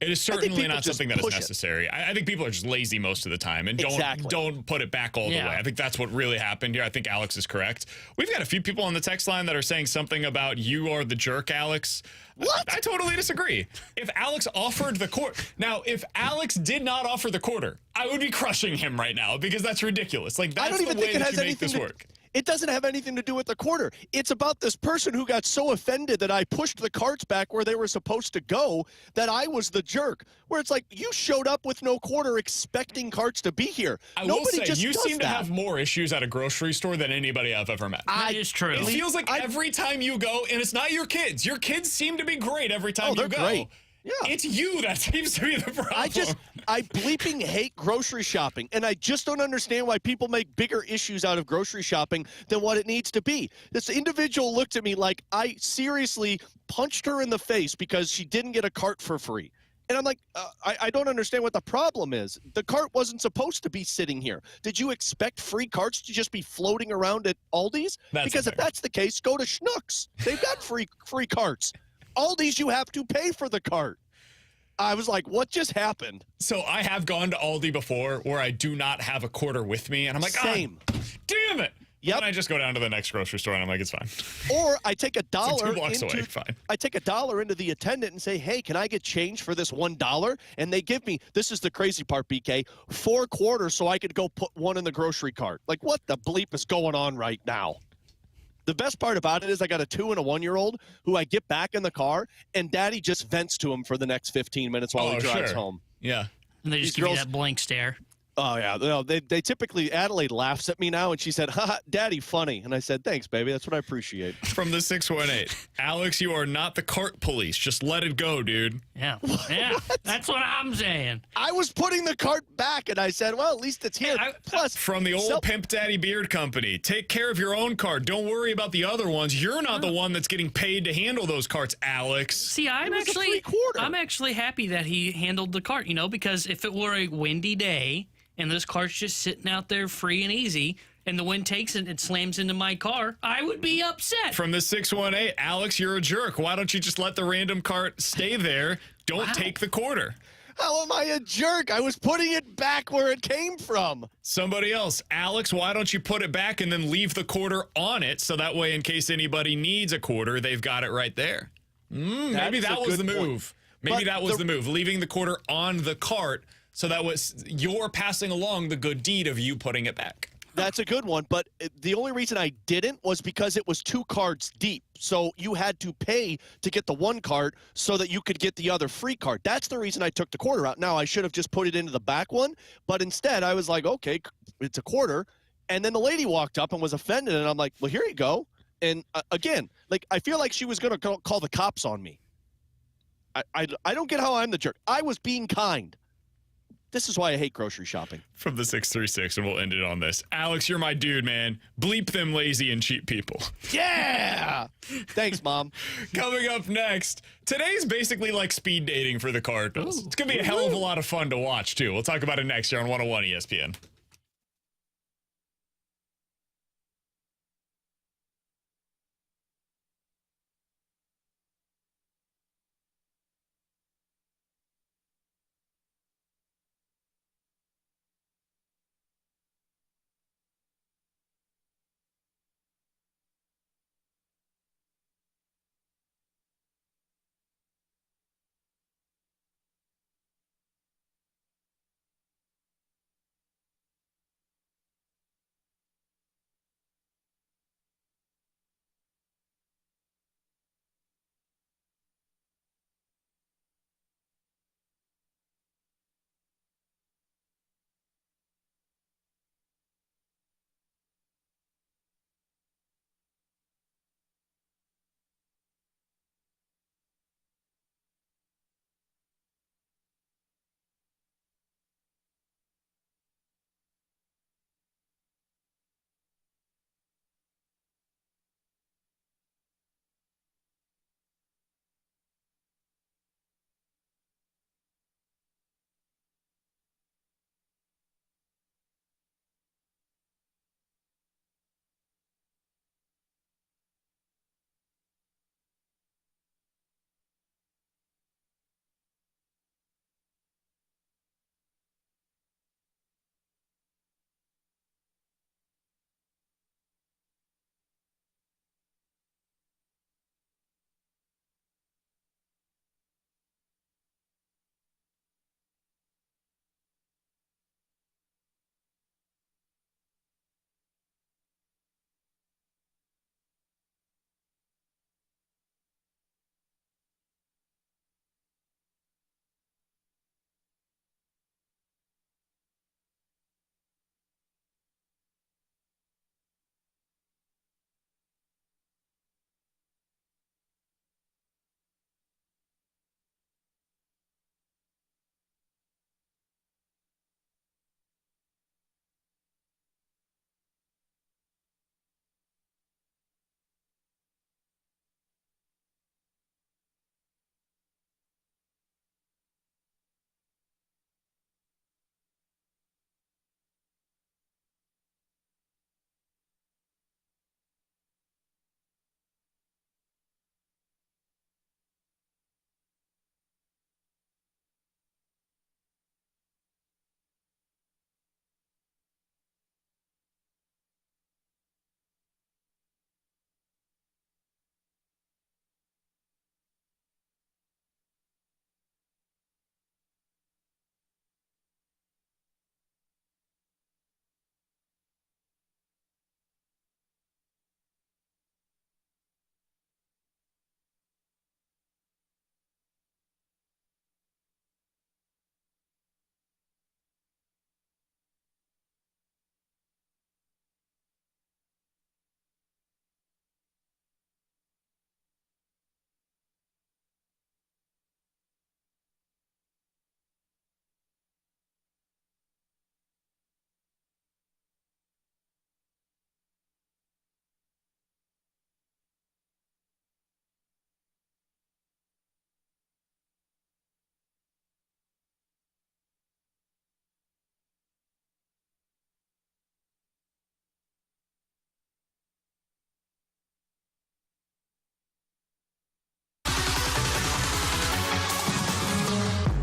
It is certainly not something that is necessary. I think people are just lazy most of the time and don't put it back all the way. I think that's what really happened here. I think Alex is correct. We've got a few people on the text line that are saying something about you are the jerk, Alex. What? I totally disagree. If Alex offered the quarter, now if Alex did not offer the quarter, I would be crushing him right now because that's ridiculous. Like that's the way that you make this work. It doesn't have anything to do with the quarter. It's about this person who got so offended that I pushed the carts back where they were supposed to go that I was the jerk. Where it's like, you showed up with no quarter expecting carts to be here. I will say, you seem to have more issues at a grocery store than anybody I've ever met. That is true. It feels like every time you go, and it's not your kids. Your kids seem to be great every time you go. They're great. Yeah. It's you that seems to be the problem. I bleeping hate grocery shopping, and I just don't understand why people make bigger issues out of grocery shopping than what it needs to be. This individual looked at me like I seriously punched her in the face because she didn't get a cart for free. And I'm like, I don't understand what the problem is. The cart wasn't supposed to be sitting here. Did you expect free carts to just be floating around at Aldi's? Because if that's the case, go to Schnucks. They've got free carts. Aldi's, you have to pay for the cart. I was like, what just happened? So I have gone to Aldi before where I do not have a quarter with me, and I'm like, same. Damn it. Yep. And I just go down to the next grocery store, and I'm like, it's fine. Or I take $1 like 2 blocks away, fine. I take $1 into the attendant and say, hey, can I get change for this $1? And they give me, this is the crazy part, BK, 4 quarters so I could go put one in the grocery cart. Like, what the bleep is going on right now? The best part about it is I got a 2- and a 1-year-old who I get back in the car, and Daddy just vents to him for the next 15 minutes while he drives home. Yeah. And they just give you that blank stare. Oh, yeah. No, they typically, Adelaide laughs at me now, and she said, ha, Daddy, funny. And I said, thanks, baby. That's what I appreciate. From the 618, Alex, you are not the cart police. Just let it go, dude. Yeah. Yeah. That's what I'm saying. I was putting the cart back, and I said, well, at least it's here. Plus, from the old Pimp Daddy Beard Company, take care of your own cart. Don't worry about the other ones. You're not the one that's getting paid to handle those carts, Alex. See, I'm actually happy that he handled the cart, because if it were a windy day and this cart's just sitting out there free and easy, and the wind takes it and slams into my car, I would be upset. From the 618, Alex, you're a jerk. Why don't you just let the random cart stay there? Don't take the quarter. How am I a jerk? I was putting it back where it came from. Somebody else. Alex, why don't you put it back and then leave the quarter on it so that way in case anybody needs a quarter, they've got it right there. Maybe that was the move. Maybe that was the move, leaving the quarter on the cart so that was you're passing along the good deed of you putting it back. That's a good one, but the only reason I didn't was because it was 2 cards deep. So you had to pay to get the 1 card so that you could get the other free card. That's the reason I took the quarter out. Now, I should have just put it into the back one, but instead I was like, okay, it's a quarter. And then the lady walked up and was offended, and I'm like, well, here you go. And again, like, I feel like she was going to call the cops on me. I don't get how I'm the jerk. I was being kind. This is why I hate grocery shopping. From the 636, and we'll end it on this. Alex, you're my dude, man. Bleep them lazy and cheap people. Yeah! Thanks, Mom. Coming up next, today's basically like speed dating for the Cardinals. It's going to be a hell of a lot of fun to watch, too. We'll talk about it next year on 101 ESPN.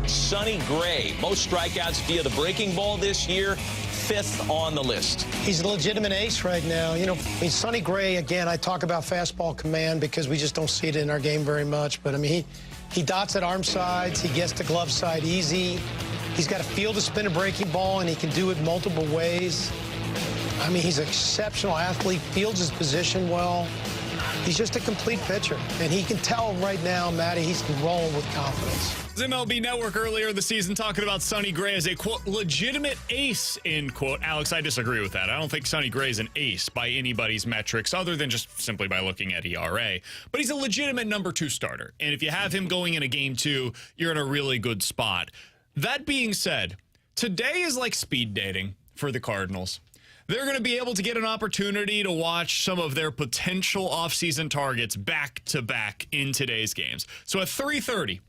Sonny Gray, most strikeouts via the breaking ball this year, 5th on the list. He's a legitimate ace right now. You know, I mean, Sonny Gray, again, I talk about fastball command because we just don't see it in our game very much. But, I mean, he dots at arm sides. He gets the glove side easy. He's got a feel to spin a breaking ball, and he can do it multiple ways. I mean, he's an exceptional athlete, fields his position well. He's just a complete pitcher, and he can tell right now, Matty, he's rolling with confidence. MLB Network earlier in the season talking about Sonny Gray as a, quote, legitimate ace, end quote. Alex, I disagree with that. I don't think Sonny Gray is an ace by anybody's metrics other than just simply by looking at ERA. But he's a legitimate number 2 starter. And if you have him going in a game 2, you're in a really good spot. That being said, today is like speed dating for the Cardinals. They're going to be able to get an opportunity to watch some of their potential offseason targets back-to-back in today's games. So at 3:30,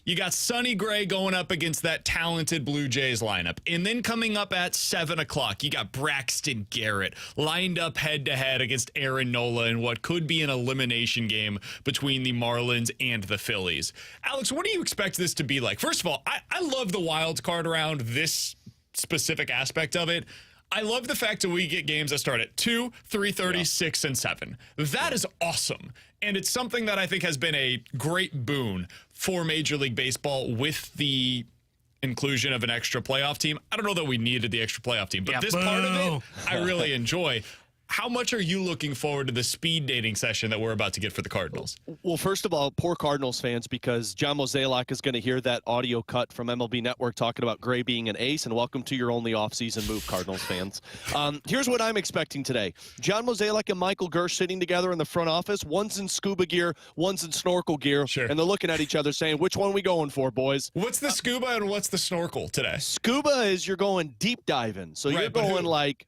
you got Sonny Gray going up against that talented Blue Jays lineup. And then coming up at 7 o'clock, you got Braxton Garrett lined up head-to-head against Aaron Nola in what could be an elimination game between the Marlins and the Phillies. Alex, what do you expect this to be like? First of all, I love the wild card around this specific aspect of it. I love the fact that we get games that start at 2, 3:30, 6, and 7. That is awesome. And it's something that I think has been a great boon for Major League Baseball with the inclusion of an extra playoff team. I don't know that we needed the extra playoff team, but this part of it, I really enjoy. How much are you looking forward to the speed dating session that we're about to get for the Cardinals? Well, first of all, poor Cardinals fans, because John Mozeliak is going to hear that audio cut from MLB Network talking about Gray being an ace, and welcome to your only offseason move, Cardinals fans. Here's what I'm expecting today. John Mozeliak and Michael Gersh sitting together in the front office. One's in scuba gear, one's in snorkel gear, and they're looking at each other saying, which one we going for, boys? What's the scuba and what's the snorkel today? Scuba is you're going deep diving. So you're going like,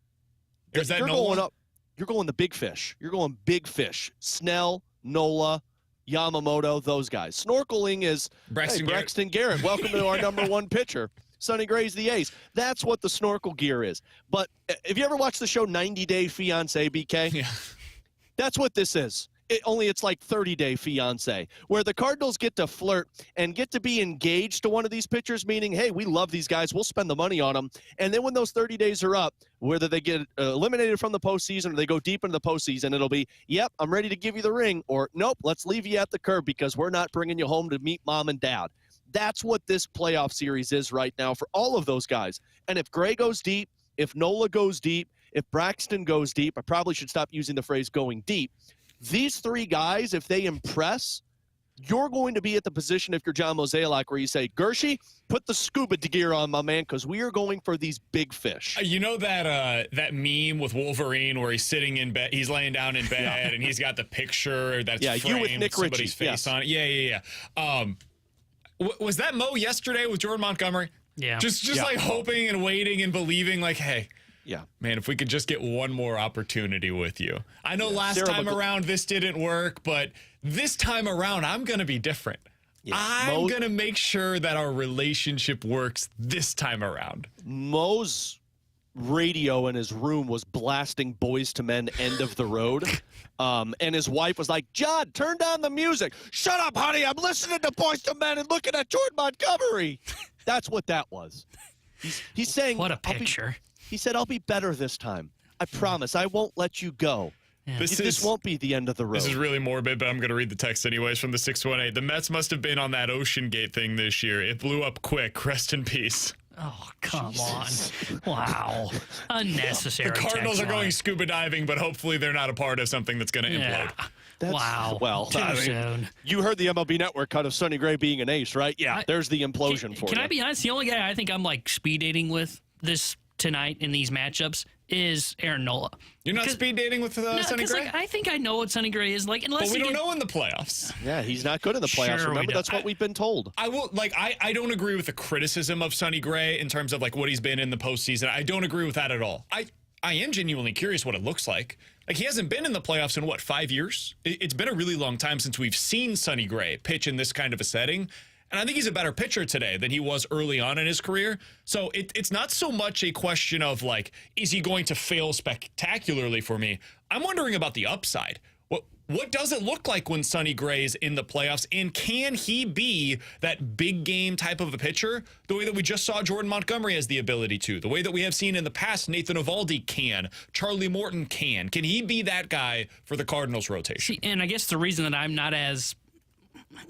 is that you're Nola? going up. You're going the big fish. You're going big fish. Snell, Nola, Yamamoto, those guys. Snorkeling is Braxton Garrett. Welcome to our number 1 pitcher. Sonny Gray's the ace. That's what the snorkel gear is. But have you ever watched the show 90 Day Fiancé, BK? Yeah. That's what this is. Only it's like 30 Day Fiancé, where the Cardinals get to flirt and get to be engaged to one of these pitchers, meaning, hey, we love these guys. We'll spend the money on them. And then when those 30 days are up, whether they get eliminated from the postseason or they go deep into the postseason, it'll be, yep, I'm ready to give you the ring, or nope, let's leave you at the curb because we're not bringing you home to meet mom and dad. That's what this playoff series is right now for all of those guys. And if Gray goes deep, if Nola goes deep, if Braxton goes deep, I probably should stop using the phrase going deep. These 3 guys, if they impress, you're going to be at the position, if you're John Mozeliak, where you say, Gershie, put the scuba gear on, my man, because we are going for these big fish. You know that meme with Wolverine where he's sitting in bed, he's laying down in bed, and he's got the picture that's framed you with Nick somebody's Ritchie. face on it. Yeah. Was that Mo yesterday with Jordan Montgomery? Yeah. Just like hoping and waiting and believing, like, hey. Yeah. Man, if we could just get one more opportunity with you. I know last time around this didn't work, but this time around I'm going to be different. Yeah. I'm going to make sure that our relationship works this time around. Mo's radio in his room was blasting Boys to Men End of the Road. And his wife was like, John, turn down the music. Shut up, honey. I'm listening to Boys to Men and looking at Jordan Montgomery. That's what that was. He's saying, what a picture. He said, I'll be better this time. I promise. I won't let you go. Yeah. This won't be the end of the road. This is really morbid, but I'm going to read the text anyways from the 618. The Mets must have been on that Ocean Gate thing this year. It blew up quick. Rest in peace. Oh, come on. Wow. Unnecessary. The Cardinals are going scuba diving, but hopefully they're not a part of something that's going to implode. Wow. Well, too soon. You heard the MLB Network cut of Sonny Gray being an ace, right? Yeah, there's the implosion for you. Can I be honest? The only guy I think I'm like speed dating with this tonight in these matchups is Aaron Nola. You're not speed dating with Sonny Gray? I think I know what Sonny Gray is like. But we don't know in the playoffs. Yeah, he's not good in the playoffs. Sure, remember, that's what we've been told. I don't agree with the criticism of Sonny Gray in terms of like what he's been in the postseason. I don't agree with that at all. I am genuinely curious what it looks like. Like, he hasn't been in the playoffs in, 5 years? It's been a really long time since we've seen Sonny Gray pitch in this kind of a setting. And I think he's a better pitcher today than he was early on in his career. So it's not so much a question of, like, is he going to fail spectacularly for me? I'm wondering about the upside. What does it look like when Sonny Gray is in the playoffs? And can he be that big game type of a pitcher the way that we just saw Jordan Montgomery has the ability to? The way that we have seen in the past Nathan Eovaldi can, Charlie Morton can. Can he be that guy for the Cardinals rotation? And I guess the reason that I'm not as...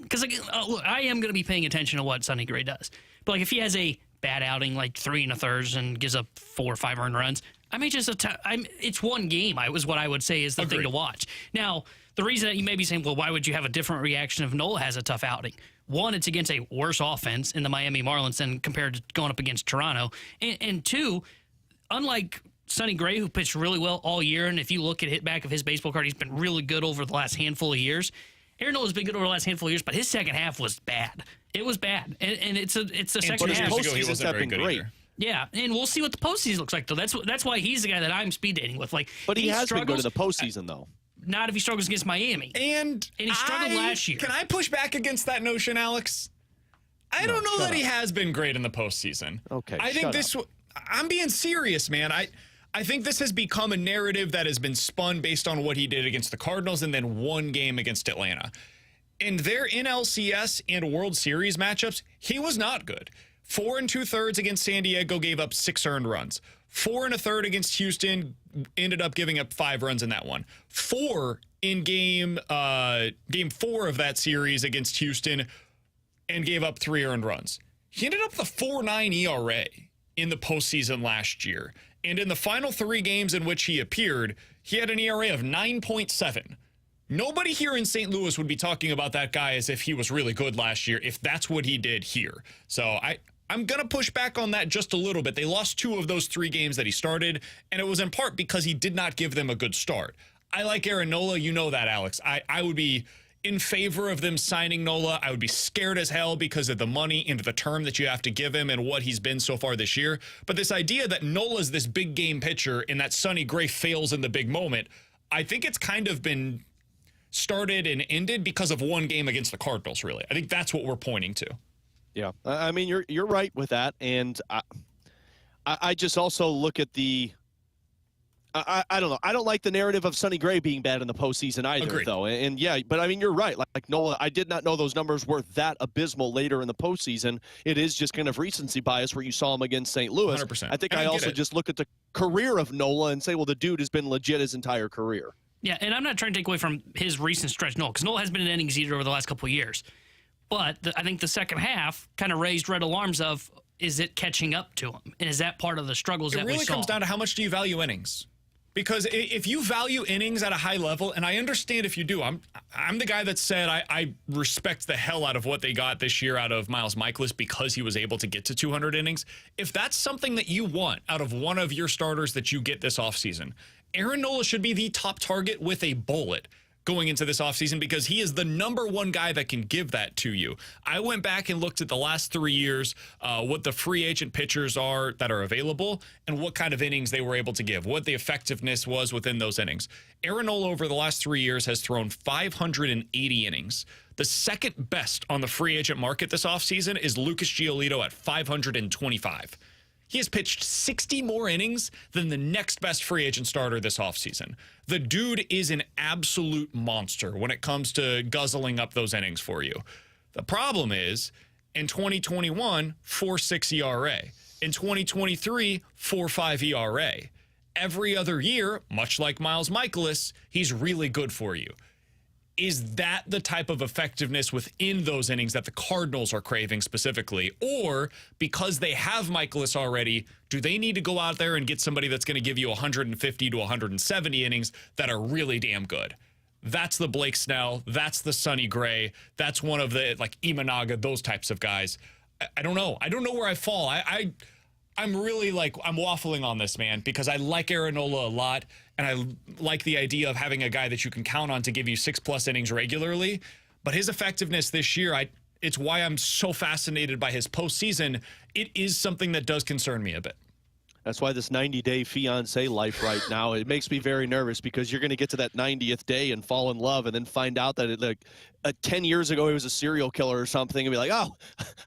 Because look, I am going to be paying attention to what Sonny Gray does. But like if he has a bad outing, like 3 1/3 and gives up 4 or 5 earned runs, I mean, it's one game. Was what I would say is the thing to watch. Now, the reason that you may be saying, well, why would you have a different reaction if Nola has a tough outing? One, it's against a worse offense in the Miami Marlins than compared to going up against Toronto. And two, unlike Sonny Gray, who pitched really well all year, and if you look at hit back of his baseball card, he's been really good over the last handful of years. Aaron Nola's been good over the last handful of years, but his second half was bad. It was bad, and it's a second half. But his postseason's been great. Either. Yeah, and we'll see what the postseason looks like, though. That's why he's the guy that I'm speed dating with. But he has been good in the postseason, though. Not if he struggles against Miami. And he struggled last year. Can I push back against that notion, Alex? I don't know that he has been great in the postseason. Okay, I think I'm being serious, man. I think this has become a narrative that has been spun based on what he did against the Cardinals and then one game against Atlanta. In their NLCS and World Series matchups, he was not good. 4 2/3 against San Diego, gave up 6 earned runs. 4 1/3 against Houston, ended up giving up 5 runs in that one. 4 in game 4 of that series against Houston, and gave up 3 earned runs. He ended up with a 4.9 ERA in the postseason last year. And in the final 3 games in which he appeared, he had an ERA of 9.7. Nobody here in St. Louis would be talking about that guy as if he was really good last year, if that's what he did here. So I'm going to push back on that just a little bit. They lost 2 of those 3 games that he started, and it was in part because he did not give them a good start. I like Aaron Nola. You know that, Alex. I would be in favor of them signing Nola. I would be scared as hell because of the money and the term that you have to give him and what he's been so far this year. But this idea that Nola's this big game pitcher and that Sonny Gray fails in the big moment, I think it's kind of been started and ended because of one game against the Cardinals, really. I think that's what we're pointing to. Yeah, I mean, you're right with that. And I just also look at I don't know. I don't like the narrative of Sonny Gray being bad in the postseason either, Agreed. though. And yeah, but I mean, you're right. Like Nola, I did not know those numbers were that abysmal later in the postseason. It is just kind of recency bias where you saw him against St. Louis. 100%. I think I also just look at the career of Nola and say, well, the dude has been legit his entire career. Yeah, and I'm not trying to take away from his recent stretch, Nola, because Nola has been an innings eater over the last couple of years. But I think the second half kind of raised red alarms of, is it catching up to him? And is that part of the struggles that we saw? It really comes down to how much do you value innings? Because if you value innings at a high level, and I understand if you do, I'm the guy that said I respect the hell out of what they got this year out of Miles Mikolas because he was able to get to 200 innings. If that's something that you want out of one of your starters that you get this offseason, Aaron Nola should be the top target with a bullet going into this offseason because he is the number one guy that can give that to you. I went back and looked at the last 3 years, what the free agent pitchers are that are available and what kind of innings they were able to give, what the effectiveness was within those innings. Aaron Nola over the last 3 years has thrown 580 innings. The second best on the free agent market this offseason is Lucas Giolito at 525. He has pitched 60 more innings than the next best free agent starter this offseason. The dude is an absolute monster when it comes to guzzling up those innings for you. The problem is, in 2021, 4.6 ERA. In 2023, 4.5 ERA. Every other year, much like Miles Mikolas, he's really good for you. Is that the type of effectiveness within those innings that the Cardinals are craving specifically? Or because they have Mikolas already, do they need to go out there and get somebody that's going to give you 150 to 170 innings that are really damn good? That's the Blake Snell. That's the Sonny Gray. That's one of the, like, Imanaga, those types of guys. I don't know. I don't know where I fall. I'm really I'm waffling on this, man, because I like Aaron Nola a lot, and I like the idea of having a guy that you can count on to give you 6+ innings regularly. But his effectiveness this year, it's why I'm so fascinated by his postseason. It is something that does concern me a bit. That's why this 90-day fiancé life right now, it makes me very nervous because you're going to get to that 90th day and fall in love and then find out that 10 years ago he was a serial killer or something and be like, oh,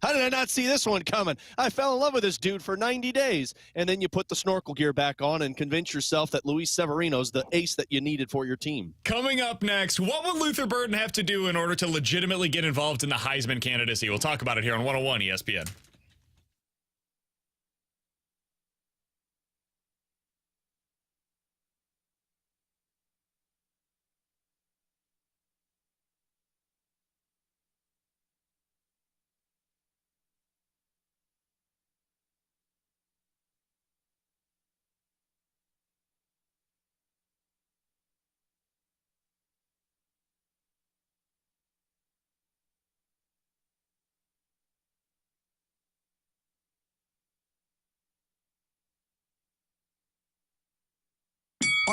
how did I not see this one coming? I fell in love with this dude for 90 days. And then you put the snorkel gear back on and convince yourself that Luis Severino's the ace that you needed for your team. Coming up next, what would Luther Burden have to do in order to legitimately get involved in the Heisman candidacy? We'll talk about it here on 101 ESPN.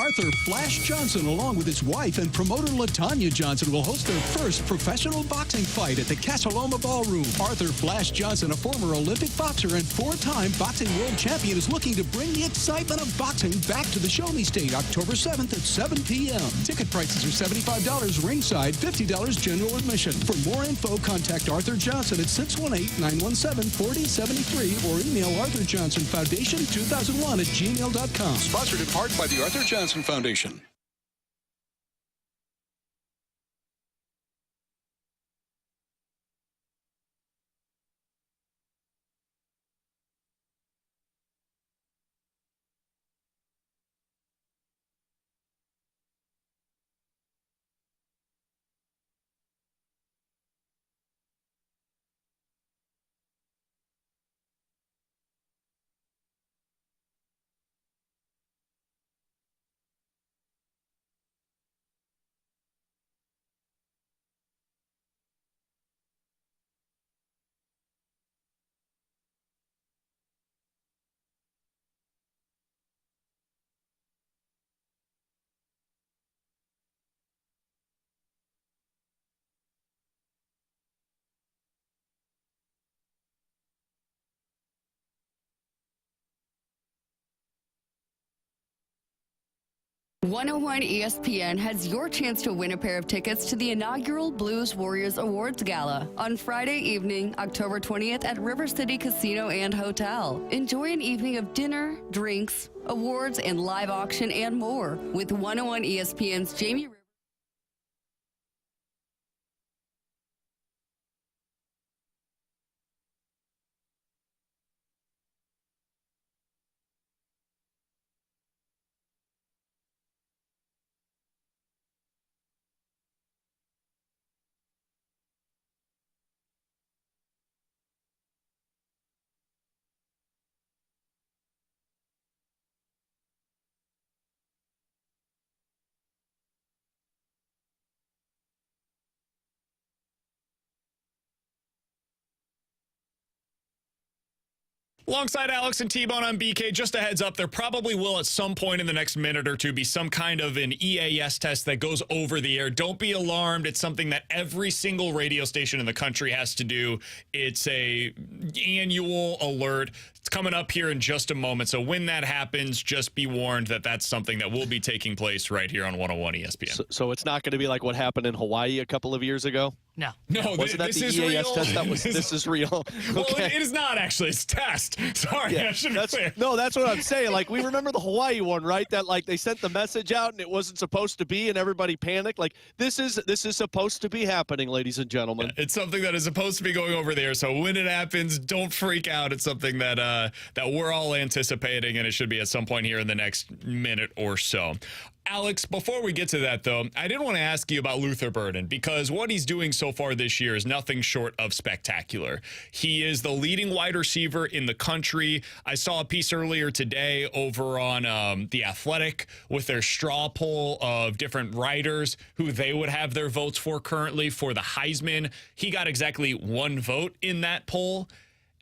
Arthur Flash Johnson, along with his wife and promoter LaTanya Johnson, will host their first professional boxing fight at the Casa Loma Ballroom. Arthur Flash Johnson, a former Olympic boxer and four-time boxing world champion, is looking to bring the excitement of boxing back to the Show Me State October 7th at 7 p.m. Ticket prices are $75 ringside, $50 general admission. For more info, contact Arthur Johnson at 618-917-4073 or email Arthur Johnson Foundation 2001 at gmail.com. Sponsored in part by the Arthur Johnson Foundation. .101 ESPN has your chance to win a pair of tickets to the inaugural Blues Warriors Awards Gala on Friday evening, October 20th at River City Casino and Hotel. Enjoy an evening of dinner, drinks, awards, and live auction and more with 101 ESPN's Jamie Rivers. Alongside Alex and T-Bone on BK, just a heads up, there probably will at some point in the next minute or two be some kind of an EAS test that goes over the air. Don't be alarmed. It's something that every single radio station in the country has to do. It's a annual alert. It's coming up here in just a moment. So when that happens, just be warned that that's something that will be taking place right here on 101 ESPN. So it's not going to be like what happened in Hawaii a couple of years ago? No. Wasn't that this the is EAS real. test? This is real. Well, Okay. it is not actually. It's test. Sorry, I should have said. No, that's what I'm saying. Like, we remember the Hawaii one, right? That, like, they sent the message out and it wasn't supposed to be and everybody panicked. Like, this is supposed to be happening, ladies and gentlemen. It's something that is supposed to be going over there. So when it happens, don't freak out. It's something that that we're all anticipating, and it should be at some point here in the next minute or so. Alex, before we get to that, though, I did want to ask you about Luther Burden, because what he's doing so far this year is nothing short of spectacular. He is the leading wide receiver in the country. I saw a piece earlier today over on The Athletic with their straw poll of different writers who they would have their votes for currently for the Heisman. He got exactly one vote in that poll.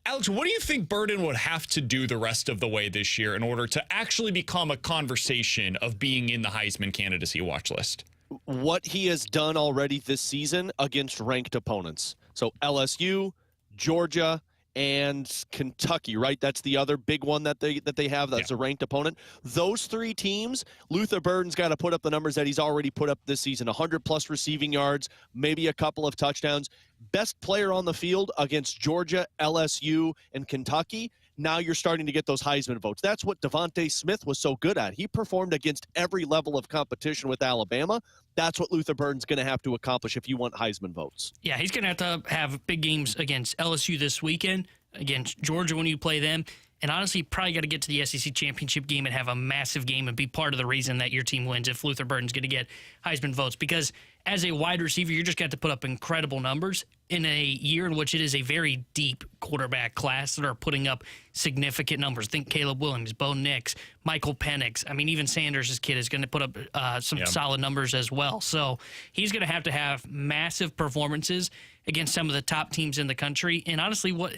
Alex, what do you think Burden would have to do the rest of the way this year in order to actually become a conversation of being in the Heisman candidacy watch list? What he has done already this season against ranked opponents. So LSU, Georgia, and Kentucky, right? That's the other big one that they have. That's a ranked opponent. Those three teams, Luther Burden's got to put up the numbers that he's already put up this season, 100-plus receiving yards, maybe a couple of touchdowns. Best player on the field against Georgia, LSU, and Kentucky. Now you're starting to get those Heisman votes. That's what Devontae Smith was so good at. He performed against every level of competition with Alabama. That's what Luther Burden's going to have to accomplish if you want Heisman votes. Yeah, he's going to have big games against LSU this weekend, against Georgia when you play them. And honestly, probably got to get to the SEC championship game and have a massive game and be part of the reason that your team wins if Luther Burden's going to get Heisman votes. Because as a wide receiver, you're just got to put up incredible numbers in a year in which it is a very deep quarterback class that are putting up significant numbers. Think Caleb Williams, Bo Nix, Michael Penix. I mean, even Sanders' kid is going to put up some solid numbers as well. So he's going to have massive performances against some of the top teams in the country. And honestly, what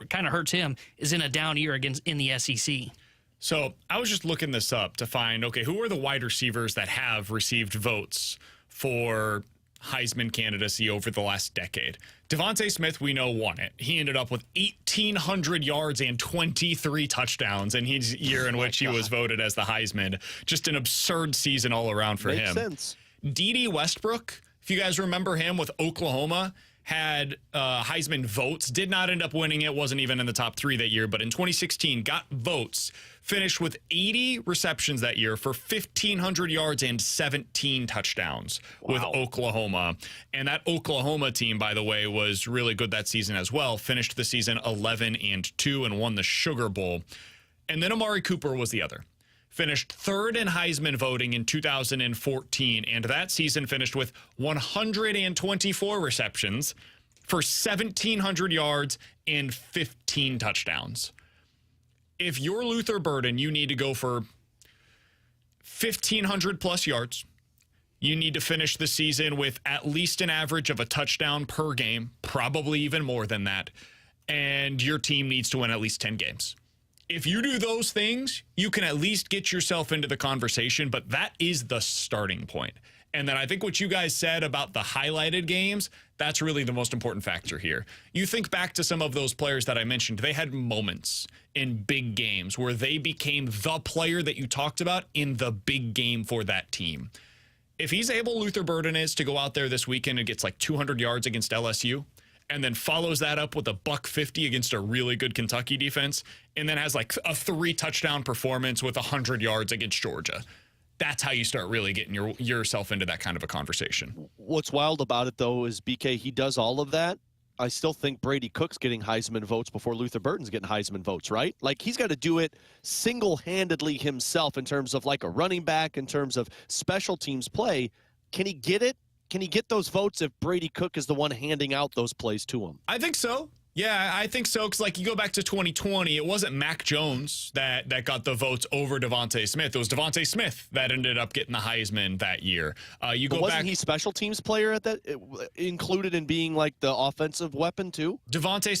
kind of hurts him is in a down year in the SEC. So I was just looking this up to find, okay, who are the wide receivers that have received votes for Heisman candidacy over the last decade? Devontae Smith, we know, won it. He ended up with 1,800 yards and 23 touchdowns in his year in which he was voted as the Heisman. Just an absurd season all around for him. Makes sense. D.D. Westbrook, if you guys remember him with Oklahoma, had Heisman votes, did not end up winning it, wasn't even in the top 3 that year, but in 2016 got votes, finished with 80 receptions that year for 1,500 yards and 17 touchdowns with Oklahoma. And that Oklahoma team, by the way, was really good that season as well, finished the season 11-2 and won the Sugar Bowl. And then Amari Cooper was the other. Finished 3rd in Heisman voting in 2014, and that season finished with 124 receptions for 1,700 yards and 15 touchdowns. If you're Luther Burden, you need to go for 1,500 plus yards. You need to finish the season with at least an average of a touchdown per game, probably even more than that, and your team needs to win at least 10 games. If you do those things, you can at least get yourself into the conversation, but that is the starting point. And then I think what you guys said about the highlighted games, that's really the most important factor here. You think back to some of those players that I mentioned, they had moments in big games where they became the player that you talked about in the big game for that team. If he's able, Luther Burden is, to go out there this weekend and gets like 200 yards against LSU, and then follows that up with a $150 against a really good Kentucky defense, and then has like a 3-touchdown performance with 100 yards against Georgia. That's how you start really getting yourself into that kind of a conversation. What's wild about it, though, is BK, he does all of that. I still think Brady Cook's getting Heisman votes before Luther Burden's getting Heisman votes, right? Like, he's got to do it single-handedly himself in terms of like a running back, in terms of special teams play. Can he get it? Can he get those votes if Brady Cook is the one handing out those plays to him? I think so. Yeah, I think so. Because, like, you go back to 2020, it wasn't Mac Jones that got the votes over Devontae Smith. It was Devontae Smith that ended up getting the Heisman that year. Wasn't he special teams player at that, included in being, like, the offensive weapon, too? Devontae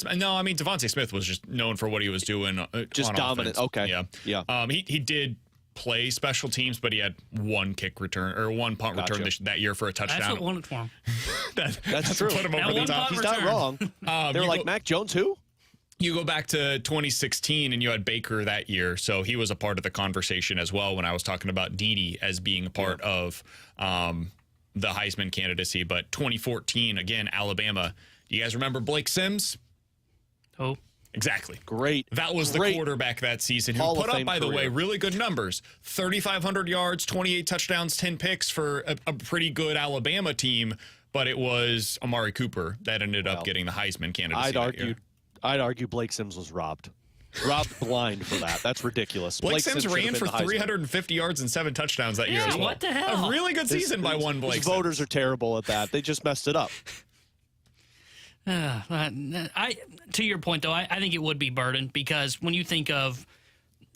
Smith was just known for what he was doing. Just on dominant. Offense. Okay. Yeah. He did play special teams, but he had one kick return or one punt return that year for a touchdown. That's what won it for him. That's true. Put him over the top. He's not wrong. They were like, Mac Jones who? You go back to 2016 and you had Baker that year, so he was a part of the conversation as well when I was talking about Dede as being a part of the Heisman candidacy. But 2014, again, Alabama. Do you guys remember Blake Sims? Oh. Exactly. Great. That was the quarterback that season who put up, by the way, really good numbers. 3,500 yards, 28 touchdowns, 10 picks for a pretty good Alabama team, but it was Amari Cooper that ended up getting the Heisman candidacy. I'd argue Blake Sims was robbed blind for that. That's ridiculous. Blake Sims ran for 350 yards and 7 touchdowns that year as well. What the hell? A really good season by one Blake Sims. Voters are terrible at that. They just messed it up. To your point, though, I think it would be Burden, because when you think of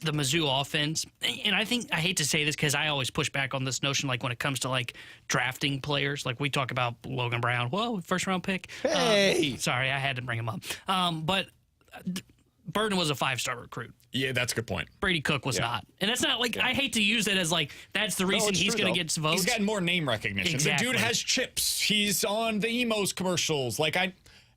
the Mizzou offense, and I hate to say this because I always push back on this notion, like when it comes to like drafting players, like we talk about Logan Brown, whoa, 1st-round pick. Hey, sorry, I had to bring him up. But Burden was a 5-star recruit. Yeah, that's a good point. Brady Cook was not. And that's not like, I hate to use it as like, that's the reason he's going to get votes. He's gotten more name recognition. Exactly. The dude has chips. He's on the Emos commercials.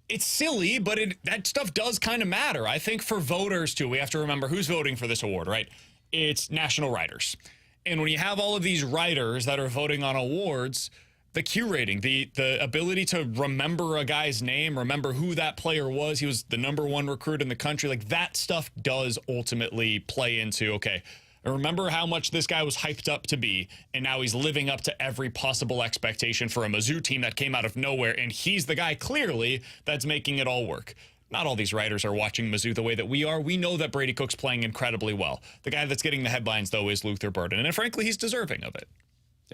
It's silly, but that stuff does kind of matter. I think for voters, too, we have to remember who's voting for this award, right? It's national writers. And when you have all of these writers that are voting on awards, the Q rating, the ability to remember a guy's name, remember who that player was, he was the #1 recruit in the country, like that stuff does ultimately play into, okay, I remember how much this guy was hyped up to be, and now he's living up to every possible expectation for a Mizzou team that came out of nowhere, and he's the guy, clearly, that's making it all work. Not all these writers are watching Mizzou the way that we are. We know that Brady Cook's playing incredibly well. The guy that's getting the headlines, though, is Luther Burden, and frankly, he's deserving of it.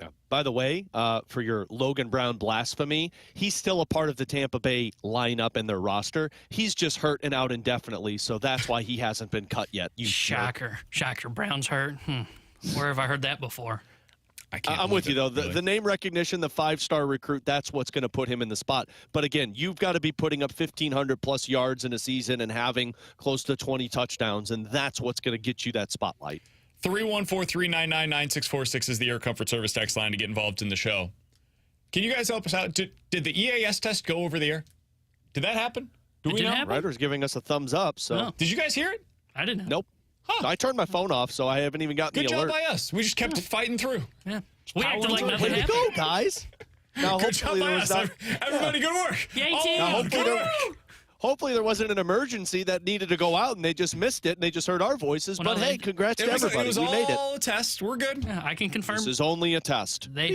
Yeah. By the way, for your Logan Brown blasphemy, he's still a part of the Tampa Bay lineup and their roster. He's just hurt and out indefinitely, so that's why he hasn't been cut yet. Shocker. Brown's hurt. Where have I heard that before? I can't. I'm with you, though. Really. The name recognition, the 5-star recruit, that's what's going to put him in the spot. But again, you've got to be putting up 1,500-plus yards in a season and having close to 20 touchdowns, and that's what's going to get you that spotlight. 314-399-9646 is the Air Comfort Service text line to get involved in the show. Can you guys help us out? Did the EAS test go over the air? Did that happen? Do we know? Ryder's giving us a thumbs up. So No. Did you guys hear it? I didn't know. Nope. Huh. I turned my phone off, so I haven't even gotten Good the job alert. by us. We just kept fighting through. Yeah. We acted like Way nothing Way to happened. go, guys. Now, Good job hopefully by there us. was not, Everybody, good work. Yay, All team. around, hopefully good there- work. hopefully there wasn't an emergency that needed to go out and they just missed it and they just heard our voices. Well, But no, hey, they- congrats It to was everybody. We made it. all a test. We're good. Yeah, I can confirm. This is only a test. They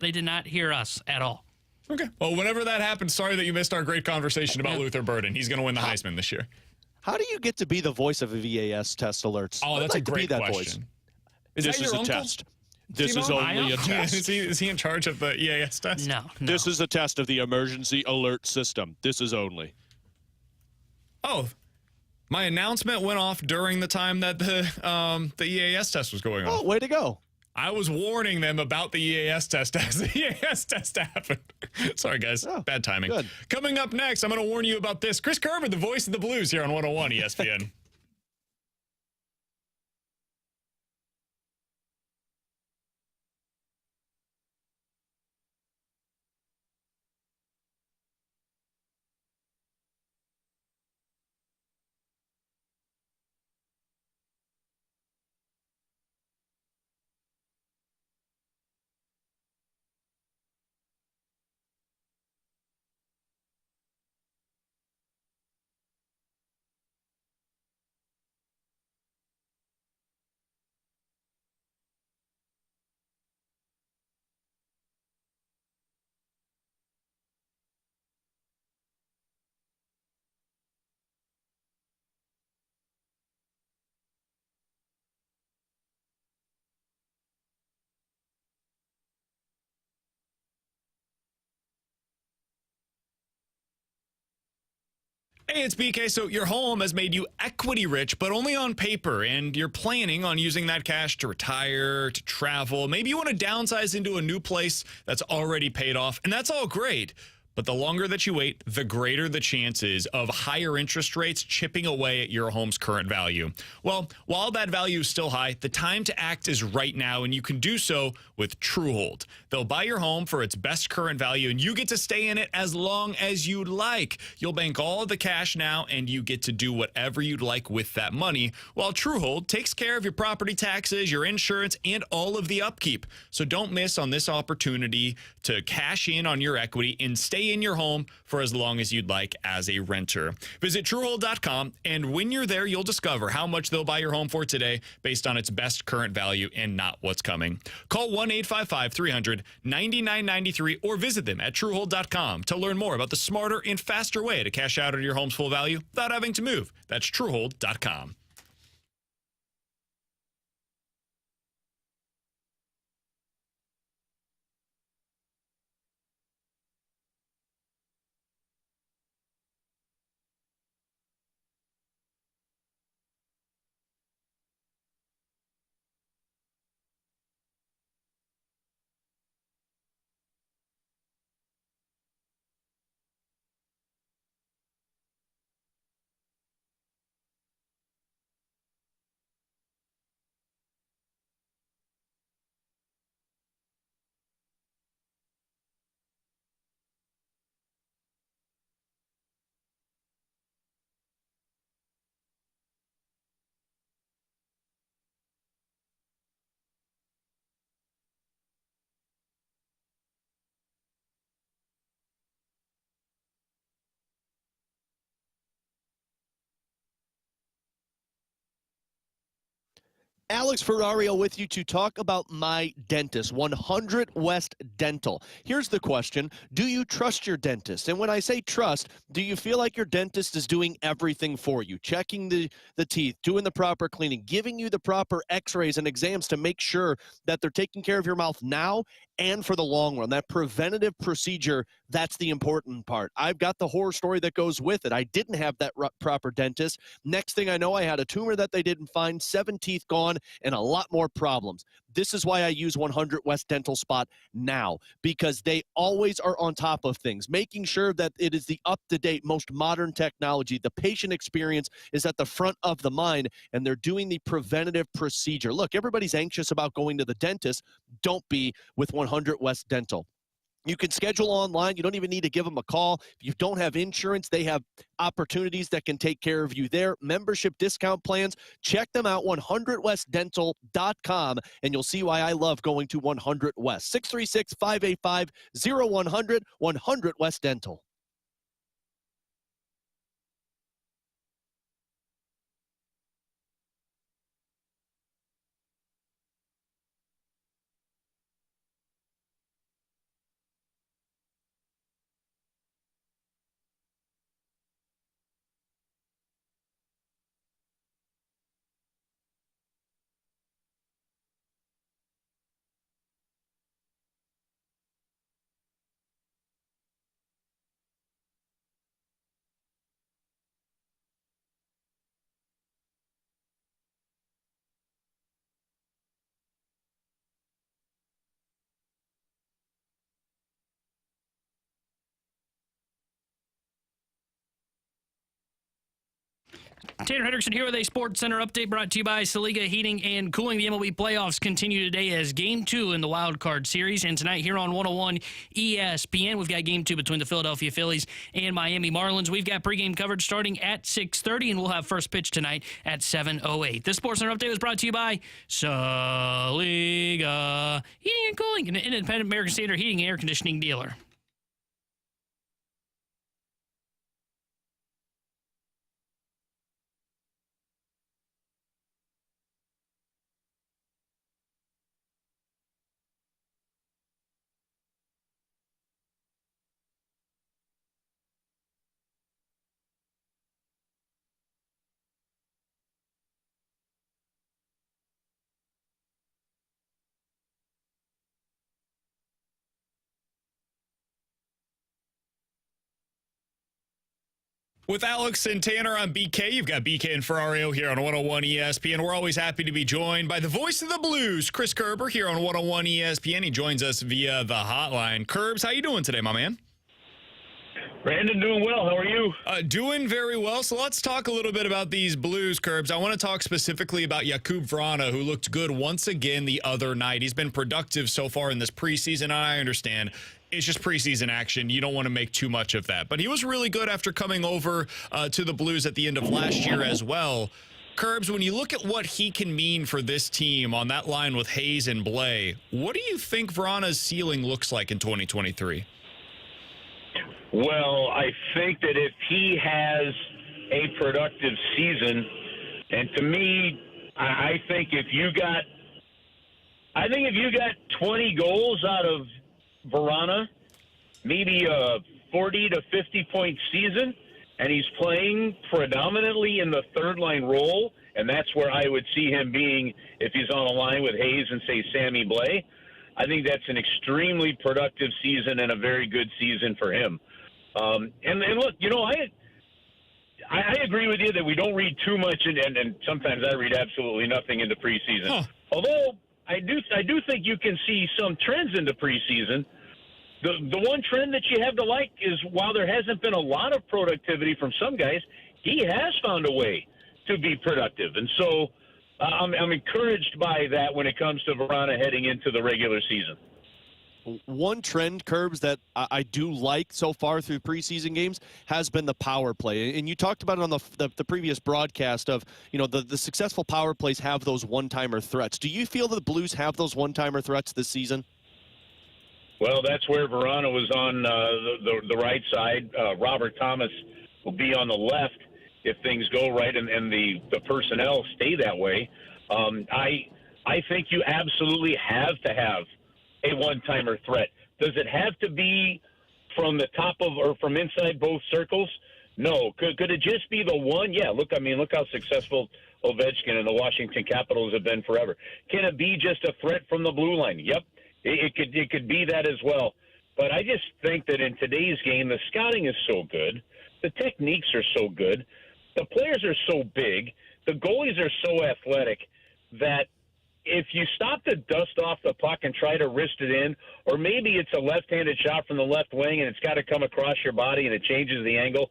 did not hear us at all. Okay. Well, whenever that happens, sorry that you missed our great conversation about Luther Burden. He's going to win the Heisman this year. How do you get to be the voice of a VAS test alerts? Oh, I'd that's like a to be great that question. voice. Is This that is your a uncle? test. This is Timo? only a test. Is he in charge of the EAS test? No. This is a test of the emergency alert system. This is only. Oh, my announcement went off during the time that the EAS test was going on. Oh, way to go. I was warning them about the EAS test as the EAS test happened. Sorry, guys. Oh, Bad timing. good. Coming up next, I'm going to warn you about this. Chris Kerber, the voice of the Blues here on 101 ESPN. Hey, it's BK. So your home has made you equity rich, but only on paper, and you're planning on using that cash to retire, to travel. Maybe you want to downsize into a new place that's already paid off, and that's all great. But the longer that you wait, the greater the chances of higher interest rates chipping away at your home's current value. Well, while that value is still high, the time to act is right now, and you can do so with Truehold. They'll buy your home for its best current value, and you get to stay in it as long as you'd like. You'll bank all of the cash now, and you get to do whatever you'd like with that money, while Truehold takes care of your property taxes, your insurance, and all of the upkeep. So don't miss on this opportunity to cash in on your equity and stay in your home for as long as you'd like as a renter. Visit Truehold.com, and when you're there, you'll discover how much they'll buy your home for today based on its best current value and not what's coming. Call 1-855-300-9993 or visit them at Truehold.com to learn more about the smarter and faster way to cash out on your home's full value without having to move. That's Truehold.com. Alex Ferrario with you to talk about my dentist, 100 West Dental. Here's the question. Do you trust your dentist? And when I say trust, do you feel like your dentist is doing everything for you? Checking the teeth, doing the proper cleaning, giving you the proper x-rays and exams to make sure that they're taking care of your mouth now and for the long run. That preventative procedure, that's the important part. I've got the horror story that goes with it. I didn't have that proper dentist. Next thing I know, I had a tumor that they didn't find, 7 teeth gone, and a lot more problems. This is why I use 100 West Dental Spot now, because they always are on top of things, making sure that it is the up-to-date, most modern technology. The patient experience is at the front of the mind, and they're doing the preventative procedure. Look, everybody's anxious about going to the dentist. Don't be with 100 West Dental. You can schedule online. You don't even need to give them a call. If you don't have insurance, they have opportunities that can take care of you there. Membership discount plans. Check them out, 100westdental.com, and you'll see why I love going to 100 West. 636-585-0100, 100 West Dental. Tanner Hendrickson here with a Sports Center update brought to you by Saliga Heating and Cooling. The MLB playoffs continue today as Game 2 in the Wild Card Series. And tonight here on 101 ESPN, we've got Game 2 between the Philadelphia Phillies and Miami Marlins. We've got pregame coverage starting at 6:30, and we'll have first pitch tonight at 7:08. This Sports Center update was brought to you by Saliga Heating and Cooling, an independent American Standard heating and air conditioning dealer. With Alex and Tanner on BK, you've got BK and Ferrario here on 101 ESPN. We're always happy to be joined by the voice of the Blues, Chris Kerber, here on 101 ESPN. He joins us via the hotline. Kerbs, how you doing today, my man? Brandon, doing well. How are you? Doing very well. So let's talk a little bit about these Blues, Kerbs. I want to talk specifically about Jakub Vrana, who looked good once again the other night. He's been productive so far in this preseason. I understand it's just preseason action. You don't want to make too much of that. But he was really good after coming over to the Blues at the end of last year as well. Kerbs, when you look at what he can mean for this team on that line with Hayes and Blay, what do you think Vrana's ceiling looks like in 2023? Well, I think that if he has a productive season, and to me, I think if you got 20 goals out of Vrana, maybe a 40 to 50 point season, and he's playing predominantly in the third line role, and that's where I would see him being if he's on a line with Hayes and, say, Sammy Blay. I think that's an extremely productive season and a very good season for him. And look, you know, I agree with you that we don't read too much, and sometimes I read absolutely nothing into preseason. Huh. Although I do think you can see some trends into preseason. The one trend that you have to like is while there hasn't been a lot of productivity from some guys, he has found a way to be productive, and so I'm encouraged by that when it comes to Vrana heading into the regular season. One trend, Kerbs, that I do like so far through preseason games has been the power play. And you talked about it on the previous broadcast of, you know, the successful power plays have those one-timer threats. Do you feel that the Blues have those one-timer threats this season? Well, that's where Vrana was on the right side. Robert Thomas will be on the left if things go right and the personnel stay that way. I think you absolutely have to have a one-timer threat. Does it have to be from the top of or from inside both circles? No. Could it just be the one? Yeah, look how successful Ovechkin and the Washington Capitals have been forever. Can it be just a threat from the blue line? Yep. It could be that as well. But I just think that in today's game, the scouting is so good. The techniques are so good. The players are so big. The goalies are so athletic that if you stop the dust off the puck and try to wrist it in, or maybe it's a left-handed shot from the left wing and it's got to come across your body and it changes the angle,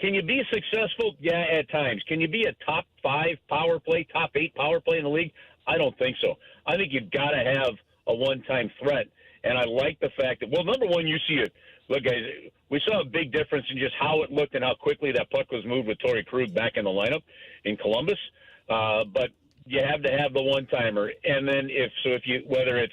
can you be successful? Yeah, at times. Can you be a top 5 power play, top 8 power play in the league? I don't think so. I think you've got to have a one-time threat. And I like the fact that, well, number one, you see it. Look, guys, we saw a big difference in just how it looked and how quickly that puck was moved with Torrey Krug back in the lineup in Columbus. But you have to have the one-timer. And then whether it's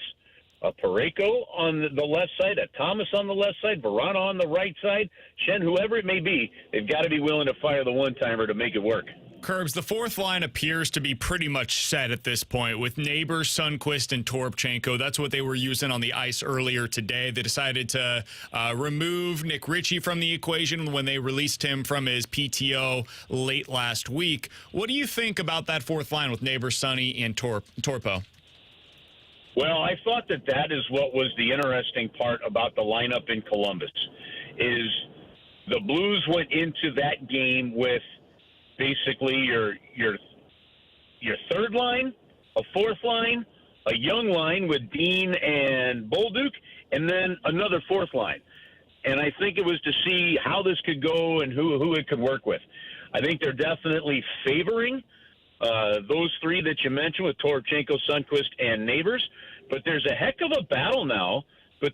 a Parayko on the left side, a Thomas on the left side, Verana on the right side, Shen, whoever it may be, they've got to be willing to fire the one-timer to make it work. Curbs, the fourth line appears to be pretty much set at this point with Neighbors, Sundqvist, and Toropchenko. That's what they were using on the ice earlier today. They decided to remove Nick Ritchie from the equation when they released him from his PTO late last week. What do you think about that fourth line with Neighbors, Sonny, and Torpo? Well, I thought that is what was the interesting part about the lineup in Columbus, is the Blues went into that game with basically your third line, a fourth line, a young line with Dean and Bolduc, and then another fourth line. And I think it was to see how this could go and who it could work with. I think they're definitely favoring those three that you mentioned with Toropchenko, Sundqvist, and Neighbors. But there's a heck of a battle now with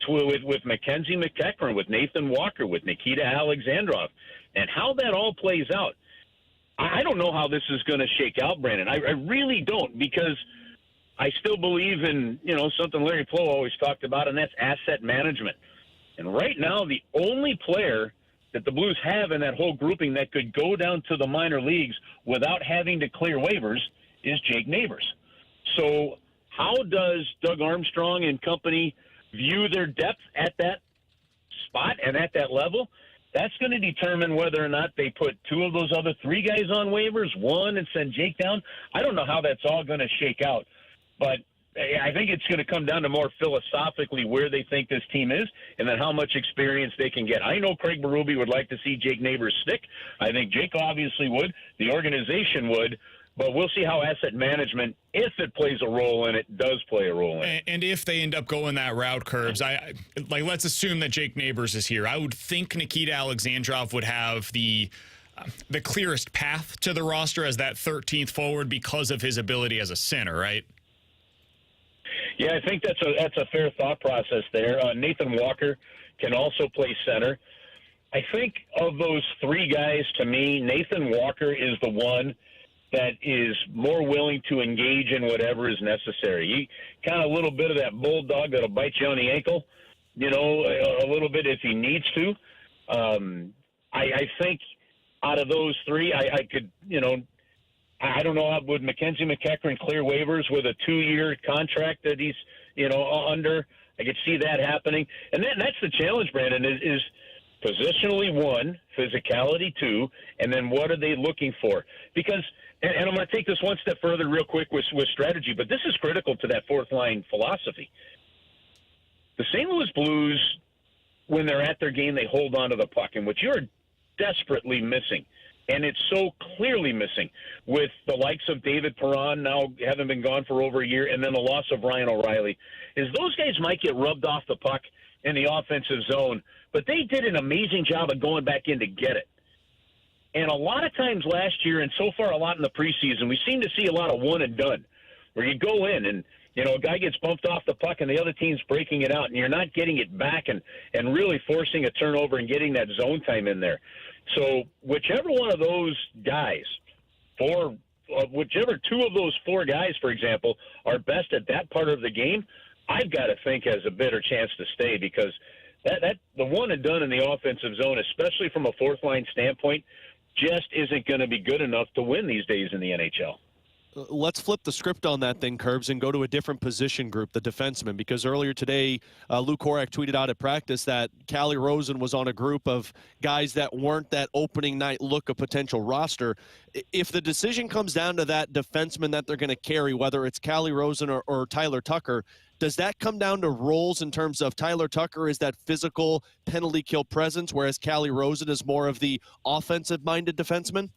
Mackenzie McEachran, with Nathan Walker, with Nikita Alexandrov, and how that all plays out. I don't know how this is going to shake out, Brandon. I really don't, because I still believe in, something Larry Plow always talked about, and that's asset management. And right now, the only player that the Blues have in that whole grouping that could go down to the minor leagues without having to clear waivers is Jake Neighbors. So how does Doug Armstrong and company view their depth at that spot and at that level? That's going to determine whether or not they put two of those other three guys on waivers, one, and send Jake down. I don't know how that's all going to shake out, but I think it's going to come down to more philosophically where they think this team is and then how much experience they can get. I know Craig Berube would like to see Jake Neighbors stick. I think Jake obviously would. The organization would. But we'll see how asset management, if it plays a role in it, does play a role in it. And if they end up going that route, Curbs, let's assume that Jake Neighbors is here. I would think Nikita Alexandrov would have the clearest path to the roster as that 13th forward because of his ability as a center, right? Yeah, I think that's a fair thought process there. Nathan Walker can also play center. I think of those three guys, to me, Nathan Walker is the one that is more willing to engage in whatever is necessary. He kind of a little bit of that bulldog that'll bite you on the ankle, a little bit if he needs to. I think out of those three, I could, I don't know, would Mackenzie McEachran clear waivers with a 2-year contract that he's, under? I could see that happening. And that's the challenge, Brandon, is positionally 1, physicality 2, and then what are they looking for? Because and I'm going to take this one step further real quick with strategy, but this is critical to that fourth line philosophy. The St. Louis Blues, when they're at their game, they hold on to the puck, and what you're desperately missing, and it's so clearly missing with the likes of David Perron now having been gone for over a year, and then the loss of Ryan O'Reilly, is those guys might get rubbed off the puck in the offensive zone, but they did an amazing job of going back in to get it. And a lot of times last year, and so far a lot in the preseason, we seem to see a lot of one and done, where you go in and, a guy gets bumped off the puck and the other team's breaking it out, and you're not getting it back and really forcing a turnover and getting that zone time in there. So whichever one of those guys, whichever two of those 4 guys, for example, are best at that part of the game, I've got to think has a better chance to stay, because that the one and done in the offensive zone, especially from a fourth line standpoint, just isn't going to be good enough to win these days in the NHL. Let's flip the script on that thing, Curbs, and go to a different position group, the defenseman, because earlier today, Lou Korak tweeted out at practice that Calle Rosen was on a group of guys that weren't that opening night look of potential roster. If the decision comes down to that defenseman that they're going to carry, whether it's Calle Rosen or Tyler Tucker, does that come down to roles in terms of Tyler Tucker is that physical penalty kill presence, whereas Calle Rosen is more of the offensive-minded defenseman?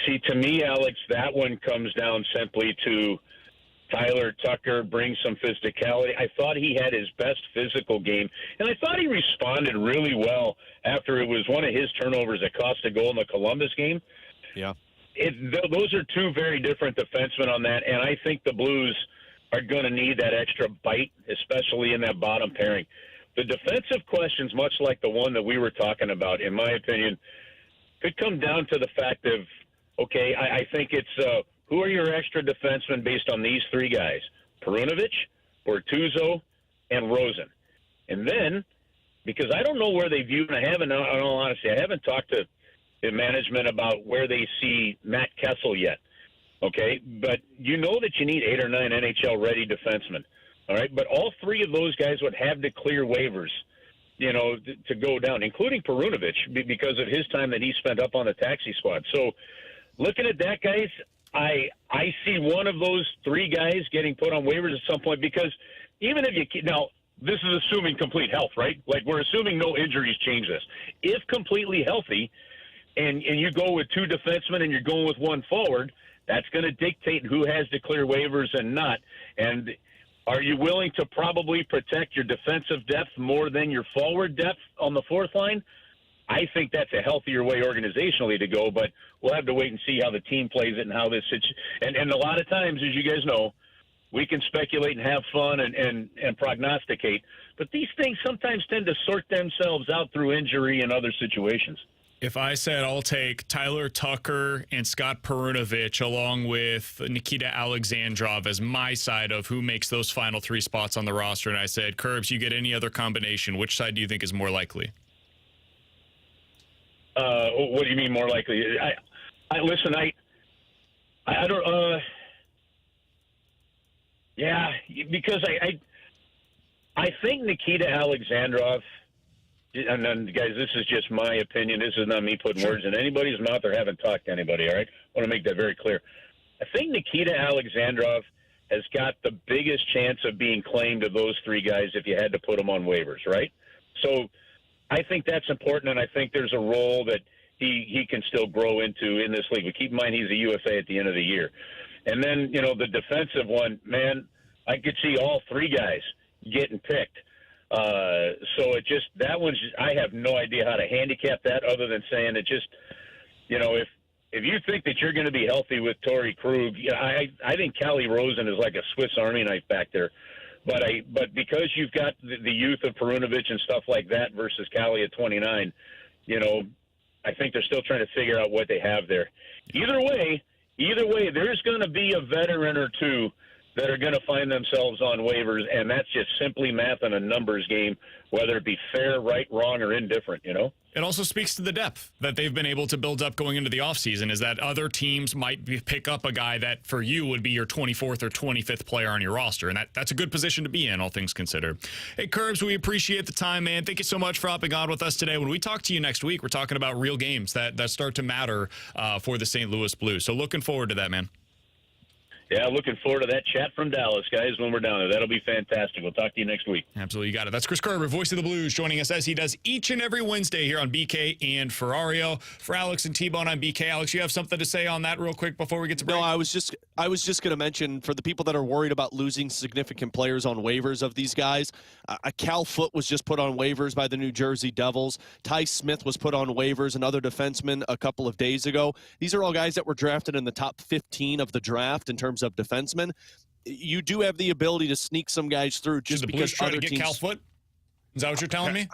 See, to me, Alex, that one comes down simply to Tyler Tucker brings some physicality. I thought he had his best physical game, and I thought he responded really well after it was one of his turnovers that cost a goal in the Columbus game. Yeah. Those are two very different defensemen on that, and I think the Blues are going to need that extra bite, especially in that bottom pairing. The defensive questions, much like the one that we were talking about, in my opinion, could come down to the fact of, okay, I think it's who are your extra defensemen based on these three guys, Perunovic, Bortuzzo, and Rosen. And then, because I don't know where they view, and I haven't, in all honesty, I haven't talked to the management about where they see Matt Kessel yet, okay? But you know that you need 8 or 9 NHL-ready defensemen, all right? But all three of those guys would have to clear waivers, to go down, including Perunovic, because of his time that he spent up on the taxi squad. So looking at that, guys, I see one of those three guys getting put on waivers at some point, because even if you – now, this is assuming complete health, right? Like, we're assuming no injuries change this. If completely healthy and you go with 2 defensemen and you're going with 1 forward, that's going to dictate who has to clear waivers and not. And are you willing to probably protect your defensive depth more than your forward depth on the fourth line? I think that's a healthier way organizationally to go, but we'll have to wait and see how the team plays it and how this and a lot of times, as you guys know, we can speculate and have fun and prognosticate, but these things sometimes tend to sort themselves out through injury and other situations. If I said I'll take Tyler Tucker and Scott Perunovic along with Nikita Alexandrov as my side of who makes those final 3 spots on the roster, and I said, Curbs, you get any other combination, which side do you think is more likely? What do you mean more likely? I listen. I don't. Yeah, because I think Nikita Alexandrov. And then, guys, this is just my opinion. This is not me putting words in anybody's mouth or haven't talked to anybody. All right, I want to make that very clear. I think Nikita Alexandrov has got the biggest chance of being claimed of those 3 guys if you had to put them on waivers, right? So I think that's important, and I think there's a role that he can still grow into in this league. But keep in mind, he's a UFA at the end of the year. And then, the defensive one, man, I could see all 3 guys getting picked. So that one's just, I have no idea how to handicap that other than saying it just, if you think that you're going to be healthy with Torrey Krug, I think Callie Rosen is like a Swiss Army knife back there. But because you've got the youth of Perunovic and stuff like that versus Callie at 29, I think they're still trying to figure out what they have there. Either way, there's going to be a veteran or 2 that are going to find themselves on waivers, and that's just simply math and a numbers game, whether it be fair, right, wrong, or indifferent, It also speaks to the depth that they've been able to build up going into the offseason, is that other teams might pick up a guy that for you would be your 24th or 25th player on your roster, and that's a good position to be in, all things considered. Hey, Curbs, we appreciate the time, man. Thank you so much for hopping on with us today. When we talk to you next week, we're talking about real games that start to matter for the St. Louis Blues, so looking forward to that, man. Yeah, looking forward to that chat from Dallas, guys, when we're down there. That'll be fantastic. We'll talk to you next week. Absolutely, you got it. That's Chris Kerber, voice of the Blues, joining us as he does each and every Wednesday here on BK and Ferrario. For Alex and T-Bone on BK. Alex, you have something to say on that real quick before we get to break? No, I was just going to mention, for the people that are worried about losing significant players on waivers of these guys, Cal Foote was just put on waivers by the New Jersey Devils. Ty Smith was put on waivers, another defenseman, a couple of days ago. These are all guys that were drafted in the top 15 of the draft in terms of defensemen. You do have the ability to sneak some guys through just because other teams. Cal Foote? Is that what you're telling me?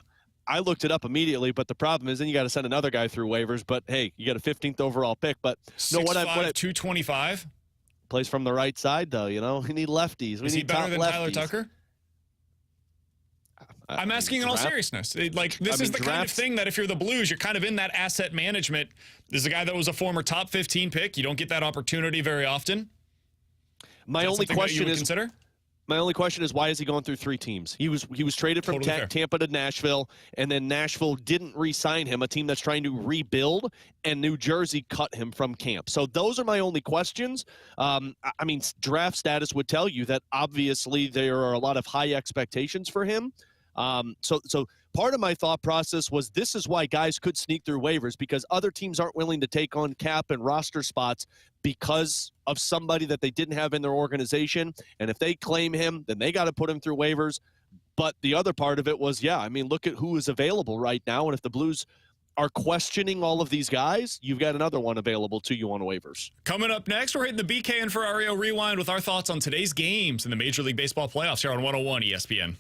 I looked it up immediately, but the problem is then you got to send another guy through waivers. But hey, you got a 15th overall pick. But 225 plays from the right side though. We need lefties. Is he better than Tyler Tucker? I'm asking in all seriousness. This is the kind of thing that if you're the Blues, you're kind of in that asset management. This is a guy that was a former top 15 pick. You don't get that opportunity very often. My only question is why is he going through 3 teams? He was traded from Tampa to Nashville, and then Nashville didn't re-sign him, a team that's trying to rebuild, and New Jersey cut him from camp. So those are my only questions. Draft status would tell you that obviously there are a lot of high expectations for him. So part of my thought process was this is why guys could sneak through waivers, because other teams aren't willing to take on cap and roster spots because of somebody that they didn't have in their organization. And if they claim him, then they got to put him through waivers. But the other part of it was, look at who is available right now. And if the Blues are questioning all of these guys, you've got another one available to you on waivers. Coming up next, we're hitting the BK and Ferrario Rewind with our thoughts on today's games in the Major League Baseball playoffs here on 101 ESPN.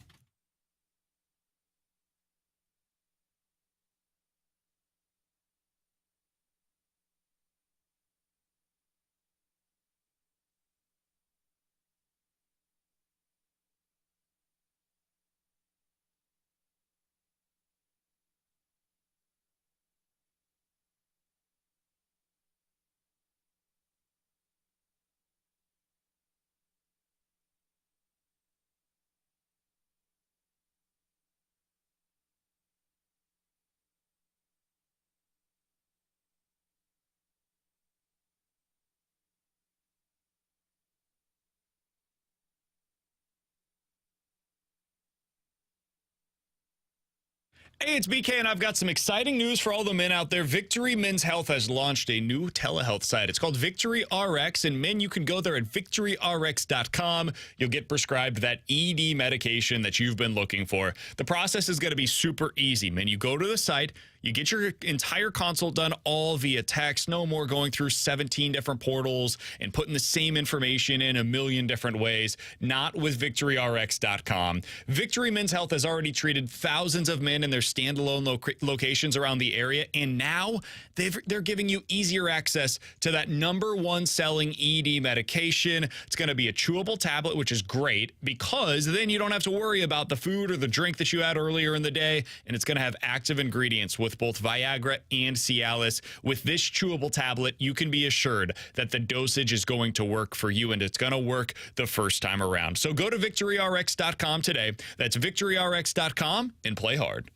Hey, it's BK, and I've got some exciting news for all the men out there. Victory Men's Health has launched a new telehealth site. It's called Victory RX, and men, you can go there at victoryrx.com. You'll get prescribed that ED medication that you've been looking for. The process is going to be super easy, men. You go to the site, you get your entire consult done all via text. No more going through 17 different portals and putting the same information in a million different ways. Not with victoryrx.com. Victory Men's Health has already treated thousands of men in their standalone locations around the area, and now they're giving you easier access to that #1 selling ED medication. It's going to be a chewable tablet, which is great because then you don't have to worry about the food or the drink that you had earlier in the day, and it's going to have active ingredients with both Viagra and Cialis. With this chewable tablet, you can be assured that the dosage is going to work for you, and it's going to work the first time around. So go to victoryrx.com today. That's victoryrx.com and play hard.